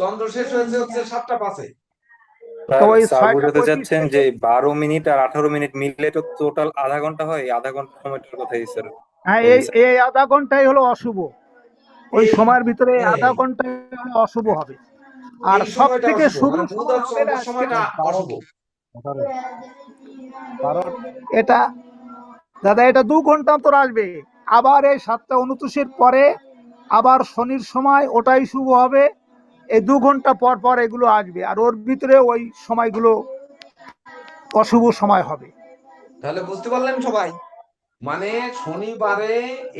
চন্দ্র শেষ হয়েছে হচ্ছে 7টা 5-এ। তো ওই স্যার 6টা বোঝাতে 35 চাচ্ছেন থেকে যে 12 মিনিট আর 18 মিনিট মিললে তো টোটাল আধা ঘন্টা হয়, এই আধা ঘন্টা সময়টার কথাই স্যার হ্যাঁ, এই বলছেন। এই আধা ঘন্টাই হলো অশুভ। ওই এই সময়ের ভিতরে আধা এই ঘন্টায় হলো অশুভ হবে। আর এই সব সময়টা থেকে অশুভ, শুভ মানে বুধ সময় আর হবে চন্দ্রের আজকে। সময়টা অশুভ। এটা দাদা, এটা 2 ঘন্টা অন্তর আসবে। আবার এই 7টা 29-এর পরে আবার শনির সময়, ওটাই শুভ হবে। এই 2 ঘন্টা পর পর এগুলো আসবে, আর ওর ভিতরে ওই সময়গুলো অশুভ সময় হবে। তাহলে বুঝতে পারলেন সবাই? মানে শনিবারে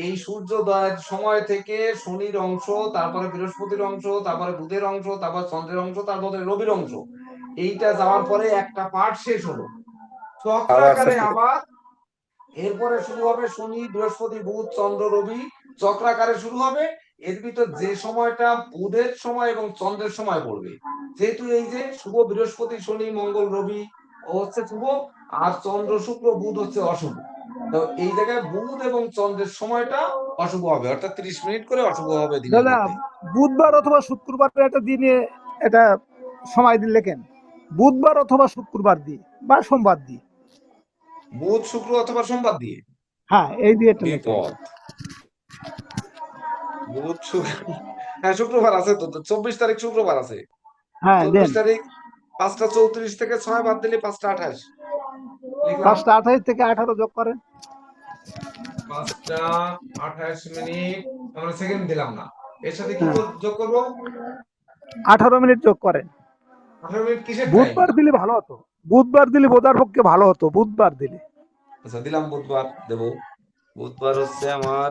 এই সূর্যোদয়ের সময় থেকে শনির অংশ, তারপরে বৃহস্পতির অংশ, তারপরে বুধের অংশ, তারপর চন্দ্রের অংশ, তারপরে রবির অংশ, এইটা যাওয়ার পরে একটা পার্ট শেষ হলো আবার স্যার চক্রাকারে। আবার এরপরে শুরু হবে শনি, বৃহস্পতি, বুধ, চন্দ্র, রবি, চক্রাকারে শুরু হবে। এর ভিতর যে সময়টা বুধের সময় এবং চন্দ্রের সময় পড়বে, যেহেতু এই যে শুভ বৃহস্পতি, শনি, মঙ্গল, রবি হচ্ছে শুভ, আর চন্দ্র, শুক্র, বুধ হচ্ছে অশুভ। তো এই জায়গায় বুধ এবং চন্দ্রের সময়টা অশুভ হবে, অর্থাৎ 30 মিনিট করে অশুভ হবে দিনের দাদা, মধ্যে। বুধবার অথবা শুক্রবার একটা দিনে এটা সময় দিন লেখেন। বুধবার অথবা শুক্রবার দিয়ে বা সোমবার দিয়ে। বুধ, শুক্র অথবা সোমবার দিয়ে। হ্যাঁ, এই দিয়ে একটা লেখেন। বিপদ। বুধ, শুক্র, হ্যাঁ শুক্রবার আছে তো, 24 তারিখ শুক্রবার আছে। হ্যাঁ, দেন। 24 তারিখ 5টা 34 থেকে 6 বাদ দিলে 5টা 28 লিখলাম। 5টা 28 থেকে 18 যোগ করেন। 5টা 28 মিনিট আমরা সেকেন্ড দিলাম না, এর সাথে কি হ্যাঁ, যোগ করবো? 18 মিনিট যোগ করেন। 18 মিনিট কিসের টাইম? বুধবার দিলে ভালো হতো। বুধবার দিলে বোধার পক্ষে ভালো হতো, বুধবার দিলে। আচ্ছা দিলাম, বুধবার দেবো। বুধবার হচ্ছে আমার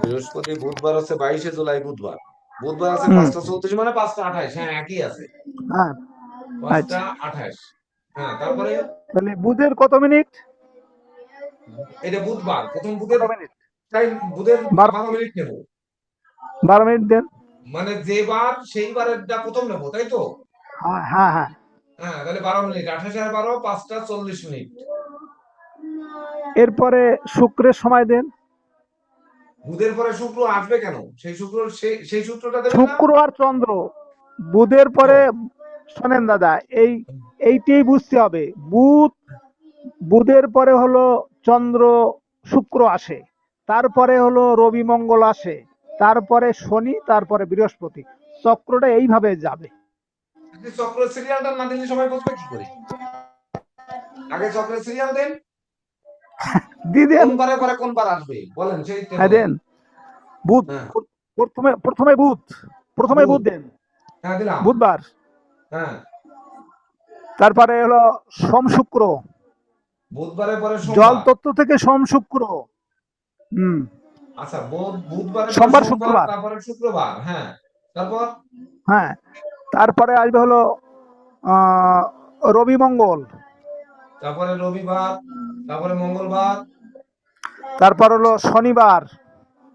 বৃহস্পতি, বুধবার হচ্ছে 22শে জুলাই বুধবার। বুধবার আছে হুম। 5টা 34, মানে 5টা 28, হ্যাঁ একই আছে। হ্যাঁ, পাঁচটা আচ্ছা। আঠাশ হ্যাঁ, তারপরে তাহলে বুধের কত মিনিট? এটা বুধবার, প্রথম কত বুধের মিনিট? টাইম, বুধের 12 12 মিনিট নেব। 12 মিনিট দেন। মানে যে বার সেই বারেরটা প্রথম নেবো, তাই তো? হ্যাঁ, হ্যাঁ, হ্যাঁ। হ্যাঁ, তাহলে 12 মিনিট, 28 আর 12 5টা 40 মিনিট। এরপরে শুক্রের সময় দেন। বুধের পরে শুক্র আসবে কেন? সেই শুক্র, সেই সূত্রটা দেবেন না? শুক্র আর চন্দ্র। বুধের পরে ও, শোনেন দাদা, এইটাই বুঝতে হবে। বুধের পরে হলো চন্দ্র, শুক্র আসে, তারপরে হলো রবি, মঙ্গল আসে, তারপরে শনি, তারপরে বৃহস্পতি। চক্রটা এইভাবে যাবে। আপনি চক্রের সিরিয়ালটা না দিলে সবাই বুঝবে কি করে? আগে চক্রের সিরিয়াল দেন, দিয়ে দেন। কোন বারে পরে কোন বার আসবে বলেন, সেইটা হ্যাঁ, বলেন। দেন। বুধ। হ্যাঁ, প্রথমে প্রথমে বুধ। প্রথমে বুধ বুধ, দেন। হ্যাঁ দিলাম। বুধবার। হ্যাঁ, তারপরে হলো সোম, শুক্র। বুধবারের পরে জল সোমবার। তত্ত্ব থেকে সোম, শুক্র। হুম। আচ্ছা, বুধবারের পরে সোমবার, সোমবার, শুক্রবার। তারপরে শুক্রবার, হ্যাঁ। তারপর হ্যাঁ, তারপরে আসবে হলো আহ, রবি, মঙ্গল। তারপরে রবিবার, তারপরে মঙ্গলবার, তারপর হলো শনিবার।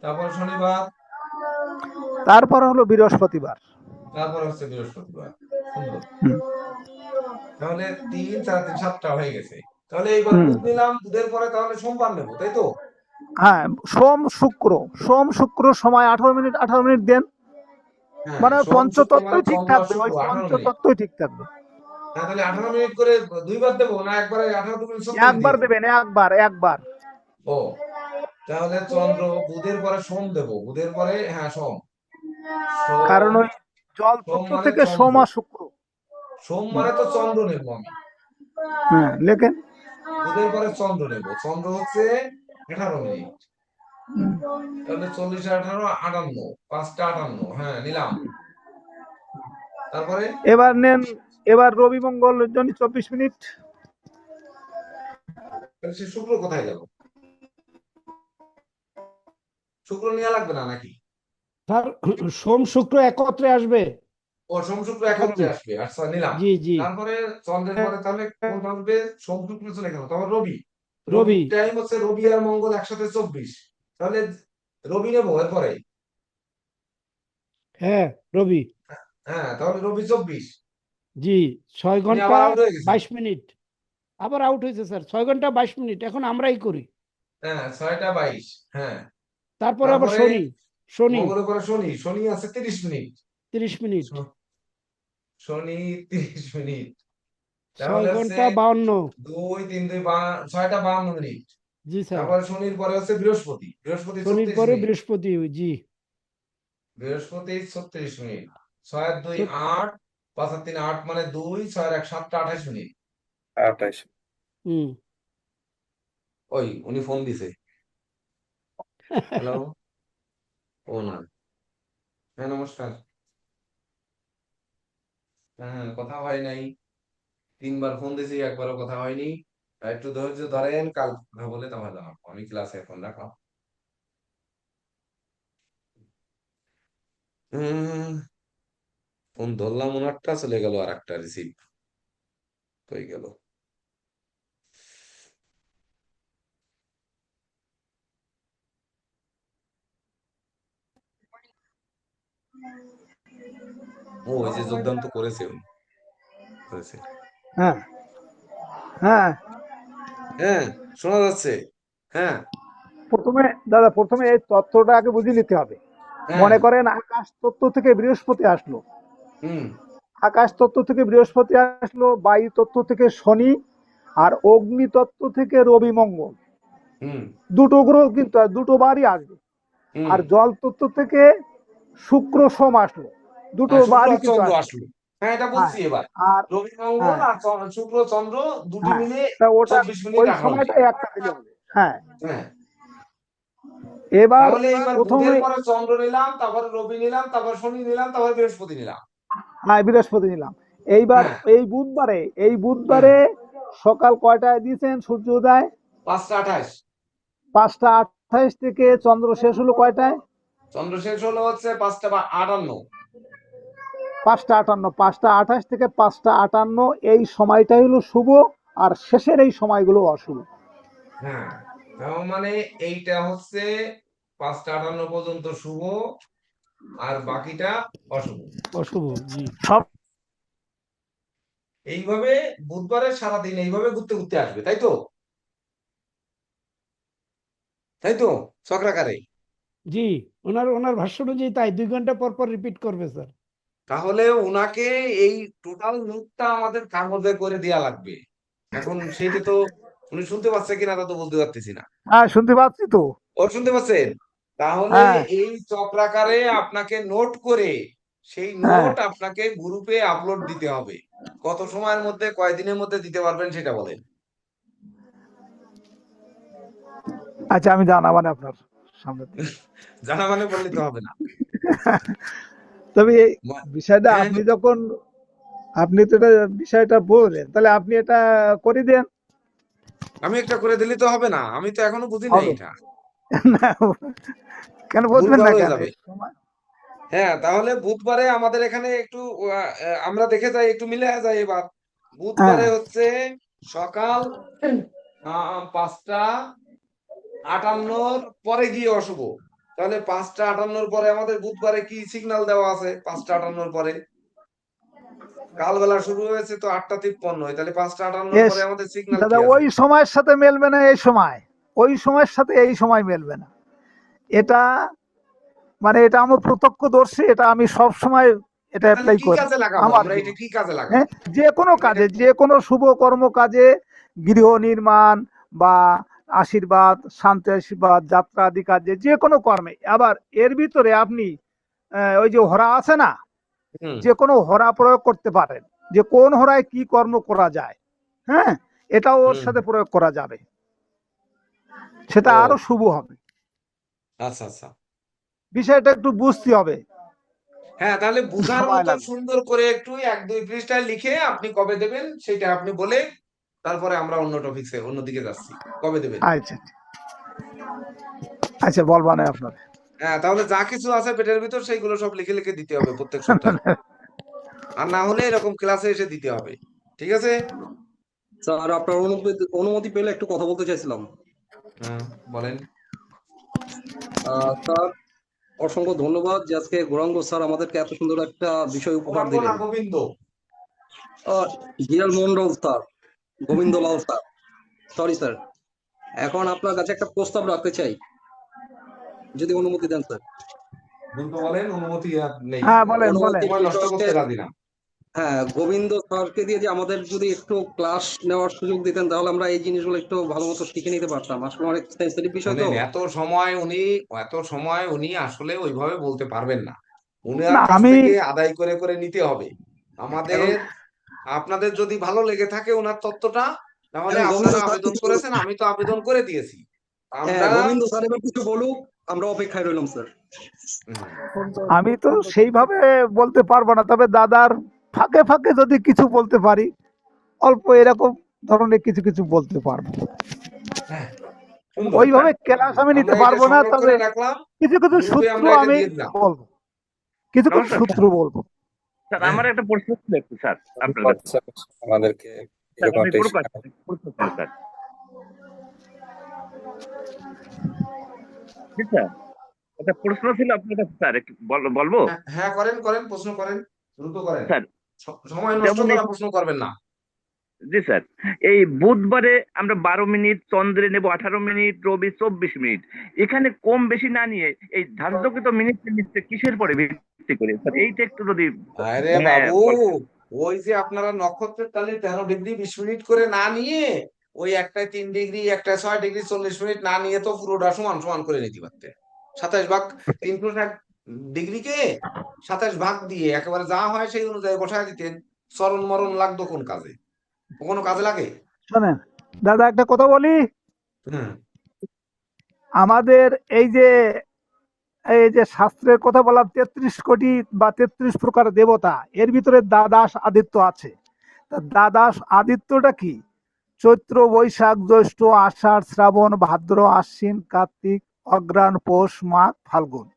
তারপরে শনিবার, তারপর হলো বৃহস্পতিবার। তারপরে হচ্ছে বৃহস্পতিবার। সুন্দর। হুম। তাহলে 3 4 3 7টা হয়ে গেছে। তাহলে এইবার হুম। বুধ নিলাম, বুধের পরে তাহলে সোমবার নেবো, তাই তো? হ্যাঁ, সোম, শুক্র। সোম, শুক্র সময় 18 মিনিট, 18 মিনিট দেন। হ্যাঁ, মানে সোম শুক্র মানে পঞ্চতত্ত্বই ঠিক চন্দ্র আর থাকবে, ওই শুক্র 18 মিনিট। পঞ্চতত্ত্বই ঠিক থাকবে। হ্যাঁ, তাহলে 18 মিনিট করে দুইবার দেবো না একবারে 18 × 36 দিয়ে একবার দেবো? দেবেন, একবার একবার। ও, তাহলে চন্দ্র, বুধের পরে সোম দেবো, বুধের পরে হ্যাঁ সোম। কারণ সোম, ওই জল সোম তত্ত্ব মানে থেকে চন্দ্র, সোম আর শুক্র। সোম মানে তো চন্দ্র নেবো আমি। হ্যাঁ, লেখেন। বুধের পরে চন্দ্র নেবো, চন্দ্র হচ্ছে 18 মিনিট। তাহলে 40 আর 18 58, 5টা 58, হ্যাঁ নিলাম। তারপরে এবার নেন। এবার রবি, মঙ্গলের জন্য 24 মিনিট। তাহলে সে শুক্র কোথায় গেল? শুক্র নেওয়া লাগবে না নাকি? স্যার, সোম শুক্র একত্রে আসবে। ও, সোম শুক্র এগারো একত্রে মিনিট আসবে, আচ্ছা নিলাম। জি জি। তারপরে চন্দ্রের পরে তাহলে কোনটা আসবে? সোম শুক্র চলে গেল, তারপর রবি। রবি। রবির টাইম হচ্ছে রবি আর মঙ্গল একসাথে 24, তাহলে রবি নেবো এরপরে। হ্যাঁ, রবি। হ্যাঁ, তাহলে রবি 24। জি। ছয় উনি ঘন্টা আবার আউট হয়ে গেছেন। 22 মিনিট। আবার আউট হয়েছে স্যার। 6 ঘন্টা 22 মিনিট এখন আমরাই করি। হ্যাঁ, 6টা 22, হ্যাঁ। তারপরে আবার তারপরে শনি। শনি মঙ্গলের পরে শনি, শনি আছে 30 মিনিট। 30 মিনিট, শ- শনি 30 মিনিট, 6 তাহলে হচ্ছে ঘন্টা 52। 2 3 2 6টা 52 মিনিট। জি স্যার। তারপরে শনির পরে হচ্ছে বৃহস্পতি, বৃহস্পতি শনির 36 পরে মিনিট, বৃহস্পতি, জি। বৃহস্পতি 36 মিনিট, 6 আর 2 সত- 8, 5 আর 3 8 মানে 2, 6 আর 1 7 টা 28 মিনিট। 28। হুম। ওই উনি ফোন দিছে। হ্যালো, ও না, হ্যাঁ নমস্কার, হ্যাঁ কথা হয় নাই, 3 বার ফোন দিছি, একবারও কথা হয়নি। আর একটু ধৈর্য ধরেন, কাল কথা বলে তারপর জানাবো। আমি ক্লাসে এখন রাখলাম। ফোন ধরলাম ওনারটা, চলে গেল আর একটা রিসিভ হয়ে গেল। ও ওই যে যোগদান তো করেছে উনি, করেছে। হ্যাঁ, হ্যাঁ। হ্যাঁ, শোনা যাচ্ছে। হ্যাঁ, প্রথমে এই তথ্যটা আগে বুঝে নিতে হবে। হ্যাঁ, মনে করেন আকাশ তত্ত্ব থেকে বৃহস্পতি আসলো, হুম, আকাশ তত্ত্ব থেকে বৃহস্পতি আসলো, বায়ু তত্ত্ব থেকে শনি, আর অগ্নি তত্ত্ব থেকে রবি মঙ্গল। হুম, দুটো গ্রহ কিন্তু দুটো বারই আসবে। হুম। আর জল তত্ত্ব থেকে শুক্র সোম আসলো, দুটো হ্যাঁ, শুক্র বারই আর কিন্তু চন্দ্র আসবে। আসলো। হ্যাঁ, এটা হ্যাঁ, বলছি এবার। আর রবি মঙ্গল হ্যাঁ, আর শুক্র চন্দ্র দুটি হ্যাঁ, মিলে তা ওটা 24 মিনিট ওই 18 মিনিট। সময়টাই একটা দিলে হবে। হ্যাঁ, হ্যাঁ, এবার তাহলে এইবার বুধের প্রথমে পরে চন্দ্র নিলাম, তারপরে রবি নিলাম, তারপর শনি নিলাম, তারপর বৃহস্পতি নিলাম। হ্যাঁ বৃহস্পতি নিলাম। এইবার হ্যাঁ, এই হ্যাঁ, বুধবারে সকাল কয়টায় দিয়েছেন সূর্যোদয়? 5টা 28। 5টা 28 থেকে চন্দ্র শেষ হলো কয়টায়? চন্দ্র শেষ হলো হচ্ছে 5টা 58। 5টা 58, 5টা 28 থেকে 5টা 58 এই সময়টাই হলো শুভ, আর শেষের এই সময়গুলো অশুভ। হ্যাঁ, তার মানে এইটা হচ্ছে 5টা 58 পর্যন্ত শুভ, আর বাকিটা অশুভ। অশুভ, জি। সব এইভাবে বুধবারের সারাদিন এইভাবে ঘুরতে ঘুরতে আসবে, তাই তো? তাই তো, চক্রাকারে। জি, ওনার ওনার ভাষ্য অনুযায়ী তাই 2 ঘন্টা পর পর রিপিট করবে স্যার। তাহলে উনাকে এই টোটাল নোটটা আমাদের কাগজে করে দেয়া লাগবে। এখন সেইটা তো উনি শুনতে পাচ্ছে কিনা তা তো বলতে পারতেছি না। হ্যাঁ, শুনতে পাচ্ছি তো। ও শুনতে পাচ্ছেন? তাহলে হ্যাঁ, এই চক্রাকারে আপনাকে নোট করে সেই হ্যাঁ। নোট আপনাকে গ্রুপে আপলোড দিতে হবে। কত সময়ের মধ্যে, কয়দিনের মধ্যে দিতে পারবেন সেটা বলেন। আচ্ছা, আমি জানাবানে আপনার সামনের দিকে। জানা মানে বললে তো হবে না। তবে এই মা- বিষয়টা হ্যাঁ, আপনি তো এটা বিষয়টা বললেন, তাহলে আপনি এটা করে দেন। আমি একটা করে দিলে তো হবে না, আমি তো এখনো বুঝি না হবে এটা। না, কেন বুঝবেন ভুলভাল না হয়ে কেন? যাবে। হ্যাঁ, তাহলে বুধবারে আমাদের এখানে একটু আমরা দেখে যাই, একটু মিলে যায় এবার। হ্যাঁ, বুধবারে হচ্ছে সকাল 5টা 58 পরে গিয়ে অশুভ। তাহলে 5টা 58 পরে আমাদের বুধবারে কি সিগন্যাল দেওয়া আছে? 5টা 58 পরে কালবেলা শুরু হয়েছে তো 8টা 53, তাহলে 5টা 58 এস পরে আমাদের সিগন্যাল কি দাদা, আছে? ওই সময়ের সাথে মেলবে না এই সময়, ওই সময়ের সাথে এই সময় মেলবে না। এটা এটা আমার প্রত্যক্ষদর্শী, এটা আমি সব সময় এটা তাহলে অ্যাপ্লাই কি করি কাজে লাগাবো আমার আমরা? এটা জীবনে। কি কাজে লাগাবো? হ্যাঁ, যে কোনো আমি এটা কাজে, যে কোনো শুভ কর্ম কাজে, গৃহ নির্মাণ বা আশীর্বাদ, শান্তি আশীর্বাদ, যাত্রা আদি কাজে, যে কোনো কর্মে। আবার এর ভিতরে আপনি ওই যে হরা আছে না, হুম, যে কোনো হরা প্রয়োগ করতে পারেন, যে কোন হরায় কি কর্ম করা যায়। হ্যাঁ, এটাও ওর হুম। সাথে প্রয়োগ করা যাবে, সেটা আরো ও শুভ হবে। আচ্ছা, আচ্ছা। বিষয়টা একটু বুঝতে হবে, হ্যাঁ, তাহলে বুঝার সময় মতন লাগবে। সুন্দর করে একটু 1 2 পৃষ্ঠায় লিখে আপনি কবে দেবেন সেটা আপনি বলে, তারপরে আমরা অন্য টপিকসে অন্যদিকে যাচ্ছি। কবে দেবেন? আচ্ছা, আচ্ছা, বলবা না আপনার। হ্যাঁ, তাহলে যা কিছু আছে পেটের ভিতর সেইগুলো সব লিখে লিখে দিতে হবে প্রত্যেক সপ্তাহে। আর না হলে এরকম ক্লাসে এসে দিতে হবে। ঠিক আছে? স্যার, আপনার অনুমতি অনুমতি পেলে একটু কথা বলতে চাইছিলাম। হ্যাঁ, বলেন। স্যার, অসংখ্য ধন্যবাদ যে আজকে গৌরাঙ্গ স্যার আমাদেরকে এত সুন্দর একটা বিষয় উপহার গৌরাঙ্গ না দিলেন। Gobinda. Jiyal Mondal sir, Gobindalal sir, sorry sir. এখন আপনার কাছে একটা প্রস্তাব রাখতে চাই, যদি অনুমতি দেন স্যার। দ্রুত বলেন, অনুমতি আর নেই, হ্যাঁ বলেন অনুমতি বলেন। সময় নষ্ট করতে রাজি না। হ্যাঁ, গোবিন্দ স্যারকে দিয়ে যে আমাদের যদি একটু ক্লাস নেওয়ার সুযোগ দিতেন তাহলে আমরা এই জিনিসগুলো একটু ভালো মতো শিখে নিতে পারতাম। আসলে অনেক সেন্সিটিভ বিষয় তো। শুনেন, এত সময় উনি আসলে ওইভাবে বলতে পারবেন না, উনার না কাছ আমি থেকে আদায় করে করে নিতে হবে আমাদের। এখন আপনাদের যদি ভালো লেগে থাকে ওনার তত্ত্বটা, তাহলে এখন গোবিন্দ আপনারা স্যার আবেদন কিছু বলুক। করেছেন, আমি তো আবেদন করে দিয়েছি। হ্যাঁ, আমরা গোবিন্দ স্যার এবার কিছু বলুক, আমরা অপেক্ষায় রইলাম স্যার। হুম, আমি তো সেইভাবে বলতে পারবো না, তবে দাদার ফাঁকে ফাঁকে যদি কিছু বলতে পারি, অল্প এরকম ধরনের কিছু কিছু বলতে পারবো। হ্যাঁ, সুন্দর। ওইভাবে ক্লাস আমি আমরা নিতে এটা পারবো না, সংগ্রহ তবে করে রাখলাম, কিছু কিছু গ্রুপে সূত্র আমরা এটা আমি দিয়ে দিলাম। বলবো, কিছু কিছু নমস্কার সূত্র বলবো। স্যার, হ্যাঁ, আমার একটা প্রশ্ন ছিল একটু স্যার আপনার কাছে। আচ্ছা, আমাদেরকে স্যার এরকম আমি একটা কোনো কাজ প্রশ্ন ছিল স্যার। জি স্যার, একটা প্রশ্ন ছিল আপনার কাছে স্যার, একটু বলবো হ্যাঁ, হ্যাঁ, করেন করেন, প্রশ্ন করেন, দ্রুত করেন, স্যার? সময় নষ্ট যেমন এই, করা প্রশ্ন করবেন না। জি স্যার, এই বুধবারে আমরা 12 মিনিট, চন্দ্রে নেব 18 মিনিট, রবি 24 মিনিট। এখানে কম বেশি না নিয়ে এই ধার্যকৃত মিনিট নিচ্ছে কিসের পরে ভিত্তি করে স্যার? এইটা একটু যদি আরে মানে বাবু, বলেন। ওই যে আপনারা নক্ষত্রের তালে 13 ডিগ্রি 20 মিনিট করে না নিয়ে, ওই একটায় 3 ডিগ্রি, একটায় 6 ডিগ্রি 40 মিনিট না নিয়ে তো পুরোটা সমান সমান করে নিতে পারতেন। 27 ভাগ 3+1 ডিগ্রিকে 27 ভাগ দিয়ে একেবারে যা হয় সেই অনুযায়ী বসায় দিতেন। চরণ মরণ লাগতো কোন কাজে? কোনো কাজে লাগে? শোনেন দাদা, একটা কথা বলি। হুম, আমাদের এই যে শাস্ত্রের কথা বলা 33 কোটি বা 33 প্রকার দেবতা, এর ভিতরে দ্বাদশ আদিত্য আছে। তা দ্বাদশ আদিত্যটা কি? চৈত্র, বৈশাখ, জ্যৈষ্ঠ, আষাঢ়, শ্রাবণ, ভাদ্র, আশ্বিন, কার্তিক, অগ্রহায়ণ, পৌষ, মাঘ, ফাল্গুন।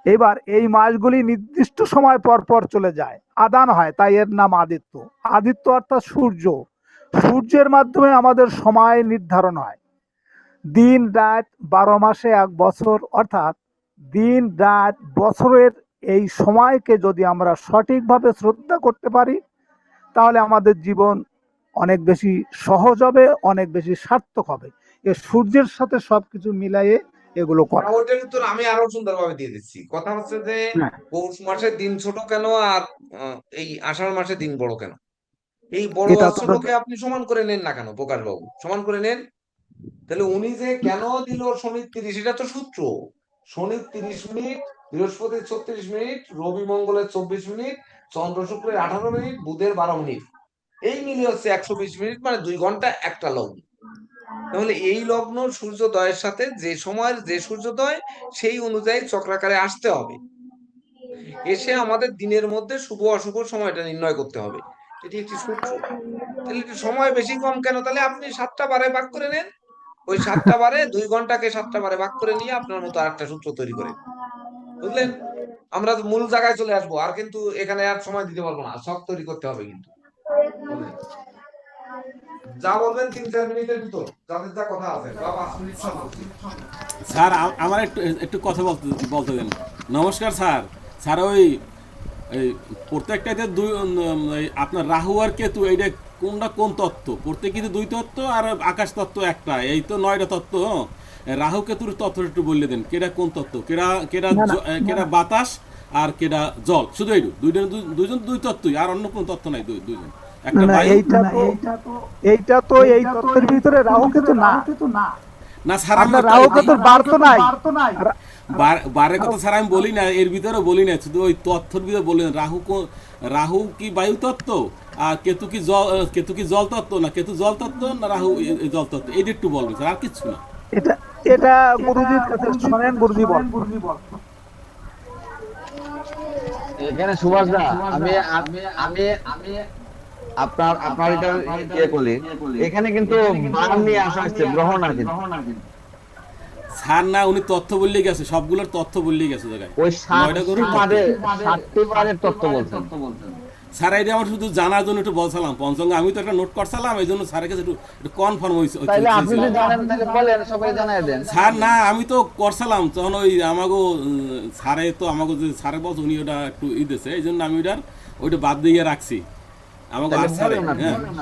এবার এই মাসগুলি নির্দিষ্ট সময় পর পর চলে যায়, আদান হয়, তাই এর নাম আদিত্য। আদিত্য অর্থাৎ সূর্য। সূর্যের মাধ্যমে আমাদের সময় নির্ধারণ হয়। দিন রাত 12 মাসে 1 বছর, অর্থাৎ দিন রাত বছরের এই সময়কে যদি আমরা সঠিকভাবে শ্রদ্ধা করতে পারি, তাহলে আমাদের জীবন অনেক বেশি সহজ হবে, অনেক বেশি সার্থক হবে। এ সূর্যের সাথে সবকিছু মিলাইয়ে এগুলো করা। ওইটার উত্তর আমি আরো সুন্দরভাবে দিয়ে দিচ্ছি। কথা হচ্ছে যে হ্যাঁ, পৌষ মাসের দিন ছোট কেন আর এই আষাঢ় মাসের দিন বড় কেন? এই বড় এটা আর তো ছোটকে আপনি সমান করে নেন না কেন প্রকাশ বাবু? সমান করে নেন। তাহলে উনি যে কেন দিল শনি 30, এটা তো সূত্র। শনি 30 মিনিট, বৃহস্পতি 36 মিনিট, রবি মঙ্গলের 24 মিনিট, চন্দ্র শুক্রের 18 মিনিট, বুধের 12 মিনিট, এই মিলে হচ্ছে 120 মিনিট, মানে 2 ঘন্টা একটা লগ্ন। তাহলে এই লগ্ন সূর্যোদয়ের সাথে যে সময়ের যে সূর্যোদয়, সেই অনুযায়ী চক্রাকারে আসতে হবে, এসে আমাদের দিনের মধ্যে শুভ অশুভ সময়টা নির্ণয় করতে হবে। এটি একটি সূত্র। তাহলে একটু সময় বেশি কম কেন? তাহলে আপনি 7টা বারে ভাগ করে নেন, ওই 7টা বারে 2 ঘন্টাকে 7টা বারে ভাগ করে নিয়ে আপনার মতো আরেকটা সূত্র তৈরি করেন। বুঝলেন? আমরা তো মূল জায়গায় চলে আসবো, আর কিন্তু এখানে আর সময় দিতে পারবো না, শখ তৈরি করতে হবে কিন্তু। বুঝলেন? যা বলবেন 3-4 মিনিটের ভিতর, যাদের যা কথা আছে, বা 5 মিনিট সময় বলছি। স্যার আমার একটু একটু কথা বলতে বলতে দেন। নমস্কার স্যার। স্যার ওই এই প্রত্যেকটাতে এই আপনার রাহু আর কেতু, এইটা কোনটা কোন তত্ত্ব? প্রত্যেকটিতে 2 তত্ত্ব আর আকাশ তত্ত্ব একটা, এই তো 9টা তত্ত্ব। রাহু কেতুর তত্ত্ব একটু বললে দেন, কেটা কোন তত্ত্ব? কেটা কেটা না, না, কেটা বাতাস আর কেটা জল, শুধু এইটু দুইজন 2 তত্ত্বই, আর অন্য কোনো তত্ত্ব নাই। দুইজন, না একটা না, বায়ু। এইটা তো এই তত্ত্বের ভিতরে রাহু কেতু না। না স্যার, আপনার রাহু কেতুর বার তো নাই। বারের কথা স্যার আমি বলি না, এর ভিতরে বলি না, শুধু ওই তথ্যের ভিতরে বললেন। রাহু কি বায়ু তত্ত্ব, আর কেতু কি জল তত্ত্ব, না কেতু জল তত্ত্ব, না রাহু জল তত্ত্ব, এইটা একটু বলবেন স্যার, আর কিচ্ছু না। এটা এটা গুরুজির কাছে শোনেন, গুরুজি বল। এখানে সুভাষ দা, আমি আমি আমি আমি আপনার আপনার এটা ইয়ে করি। এখানে কিন্তু বার নিয়ে আসা হচ্ছে, গ্রহ না কিন্তু। স্যার না, উনি তথ্য বললেই গেছে, সবগুলোর তথ্য বললেই গেছে জায়গায়। ওই 9টা গরুর তথ্য। 7টি বারের তত্ত্ব বলছেন। স্যার এটা আমার শুধু জানার জন্য একটু বলছিলাম পঞ্চঙ্গ, আমি তো একটা নোট করছিলাম, এই জন্য স্যারের কাছে একটু কনফার্ম হয়েছে। তাইলে আপনি যদি জানেন তাহলে বলেন, সবাই জানাই দেন। স্যার না, আমি তো করছিলাম তখন ওই আমাগো স্যারে তো আমাকে যে স্যারে বলছে, উনি ওটা একটু দিয়েছে, এই জন্য আমি ওইটা বাদ দিয়ে রাখছি আমাকে। আর স্যারে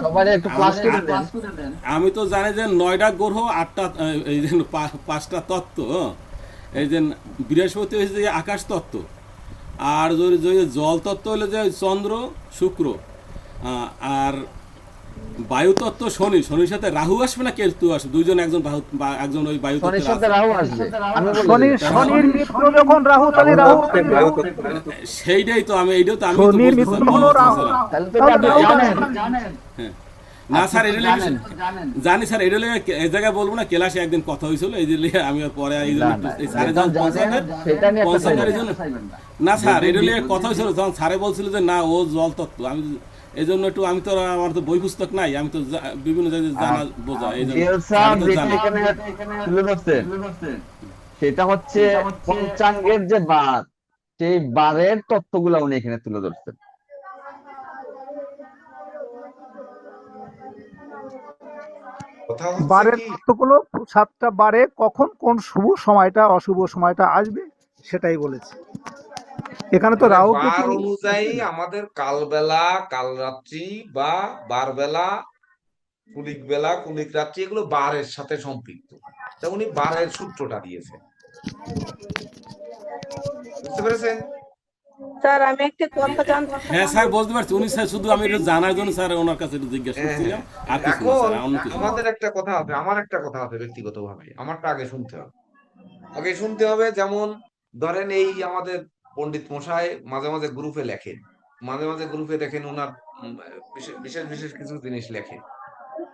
সবাই একটু ক্লাস করে দেন। আমি তো জানি যে 9টা গ্রহ, 8টা এই যে 5টা তত্ত্ব, এই যে বৃহস্পতি হচ্ছে যে আকাশ তত্ত্ব, আর যদি যদি জল তত্ত্ব হলো যে চন্দ্র শুক্র, আর বায়ু তত্ত্ব শনি, শনির সাথে রাহু আসবে না কেতু আসবে, দুইজন একজন একজন ওই বায়ু শনির তত্ত্বের সাথে আছে। রাহু আসবে, আমি বলে শনির দিচ্ছি। শনির মিত্র যখন রাহু, তাহলে রাহু বায়ু তত্ত্ব। সেইটাই তো আমি এইটাও তো আমি তো শনির বলতে মিত্র হলো রাহু। তাহলে তো তাহলে আপনি রাহু জানেন। হ্যাঁ। না স্যার, এটা লেগে জানেন। জানি স্যার, এটা লেগে এই জায়গায় বলবো না, ক্লাসে একদিন কথা হয়েছিল এই যে লিগে আমি আর পরে এই জন্য না, একটু না, এই স্যারের যেটা যখন জানেন, সেটা নিয়ে একটা পঞ্চায়েতের চাইবেন জন্য না। না স্যার, এটা নিয়ে কথা হয়েছিল যখন স্যারে বলছিল যে না ও জল তত্ত্ব, আমি এই জন্য একটু, আমি তো আমার তো বই পুস্তক নাই, আমি তো বিভিন্ন জায়গায় জানা বোঝা, এই জন্য জিএল স্যার স্যার তো যেটা জানে। এখানে তুলে ধরছেন, সেটা হচ্ছে পঞ্চাঙ্গের যে বার, সেই বারের তত্ত্বগুলো উনি এখানে তুলে ধরছেন। কথা হচ্ছে বারের কি, তত্ত্বগুলো 7টা বারে কখন কোন শুভ সময়টা অশুভ সময়টা আসবে সেটাই বলেছে। এখানে তো মানে রাহু বার কেতু অনুযায়ী আমাদের কালবেলা, কালরাত্রি বা বারবেলা, কুলিক বেলা, কুলিক রাত্রি, এগুলো বারের সাথে সম্পৃক্ত। তা উনি বারের সূত্রটা দিয়েছেন, বুঝতে পেরেছেন? স্যার আমি একটা কথা জানতে হ্যাঁ স্যার, বুঝতে পারছি, উনি স্যার শুধু আমি এটা জানার জন্য স্যার ওনার কাছে একটু জিজ্ঞাসা হ্যাঁ, করছিলাম, হ্যাঁ। আর কিছু না এখন স্যার, অন্য কিছু না। আমাদের একটা কথা আছে, আমার একটা কথা আছে ব্যক্তিগতভাবে, আমারটা আগে শুনতে হবে। আগে শুনতে হবে, যেমন ধরেন এই আমাদের পণ্ডিত মশাই মাঝে মাঝে গ্রুপে লেখেন, মাঝে মাঝে গ্রুপে দেখেন ওনার বিশেষ বিশেষ বিশেষ কিছু জিনিস লেখেন।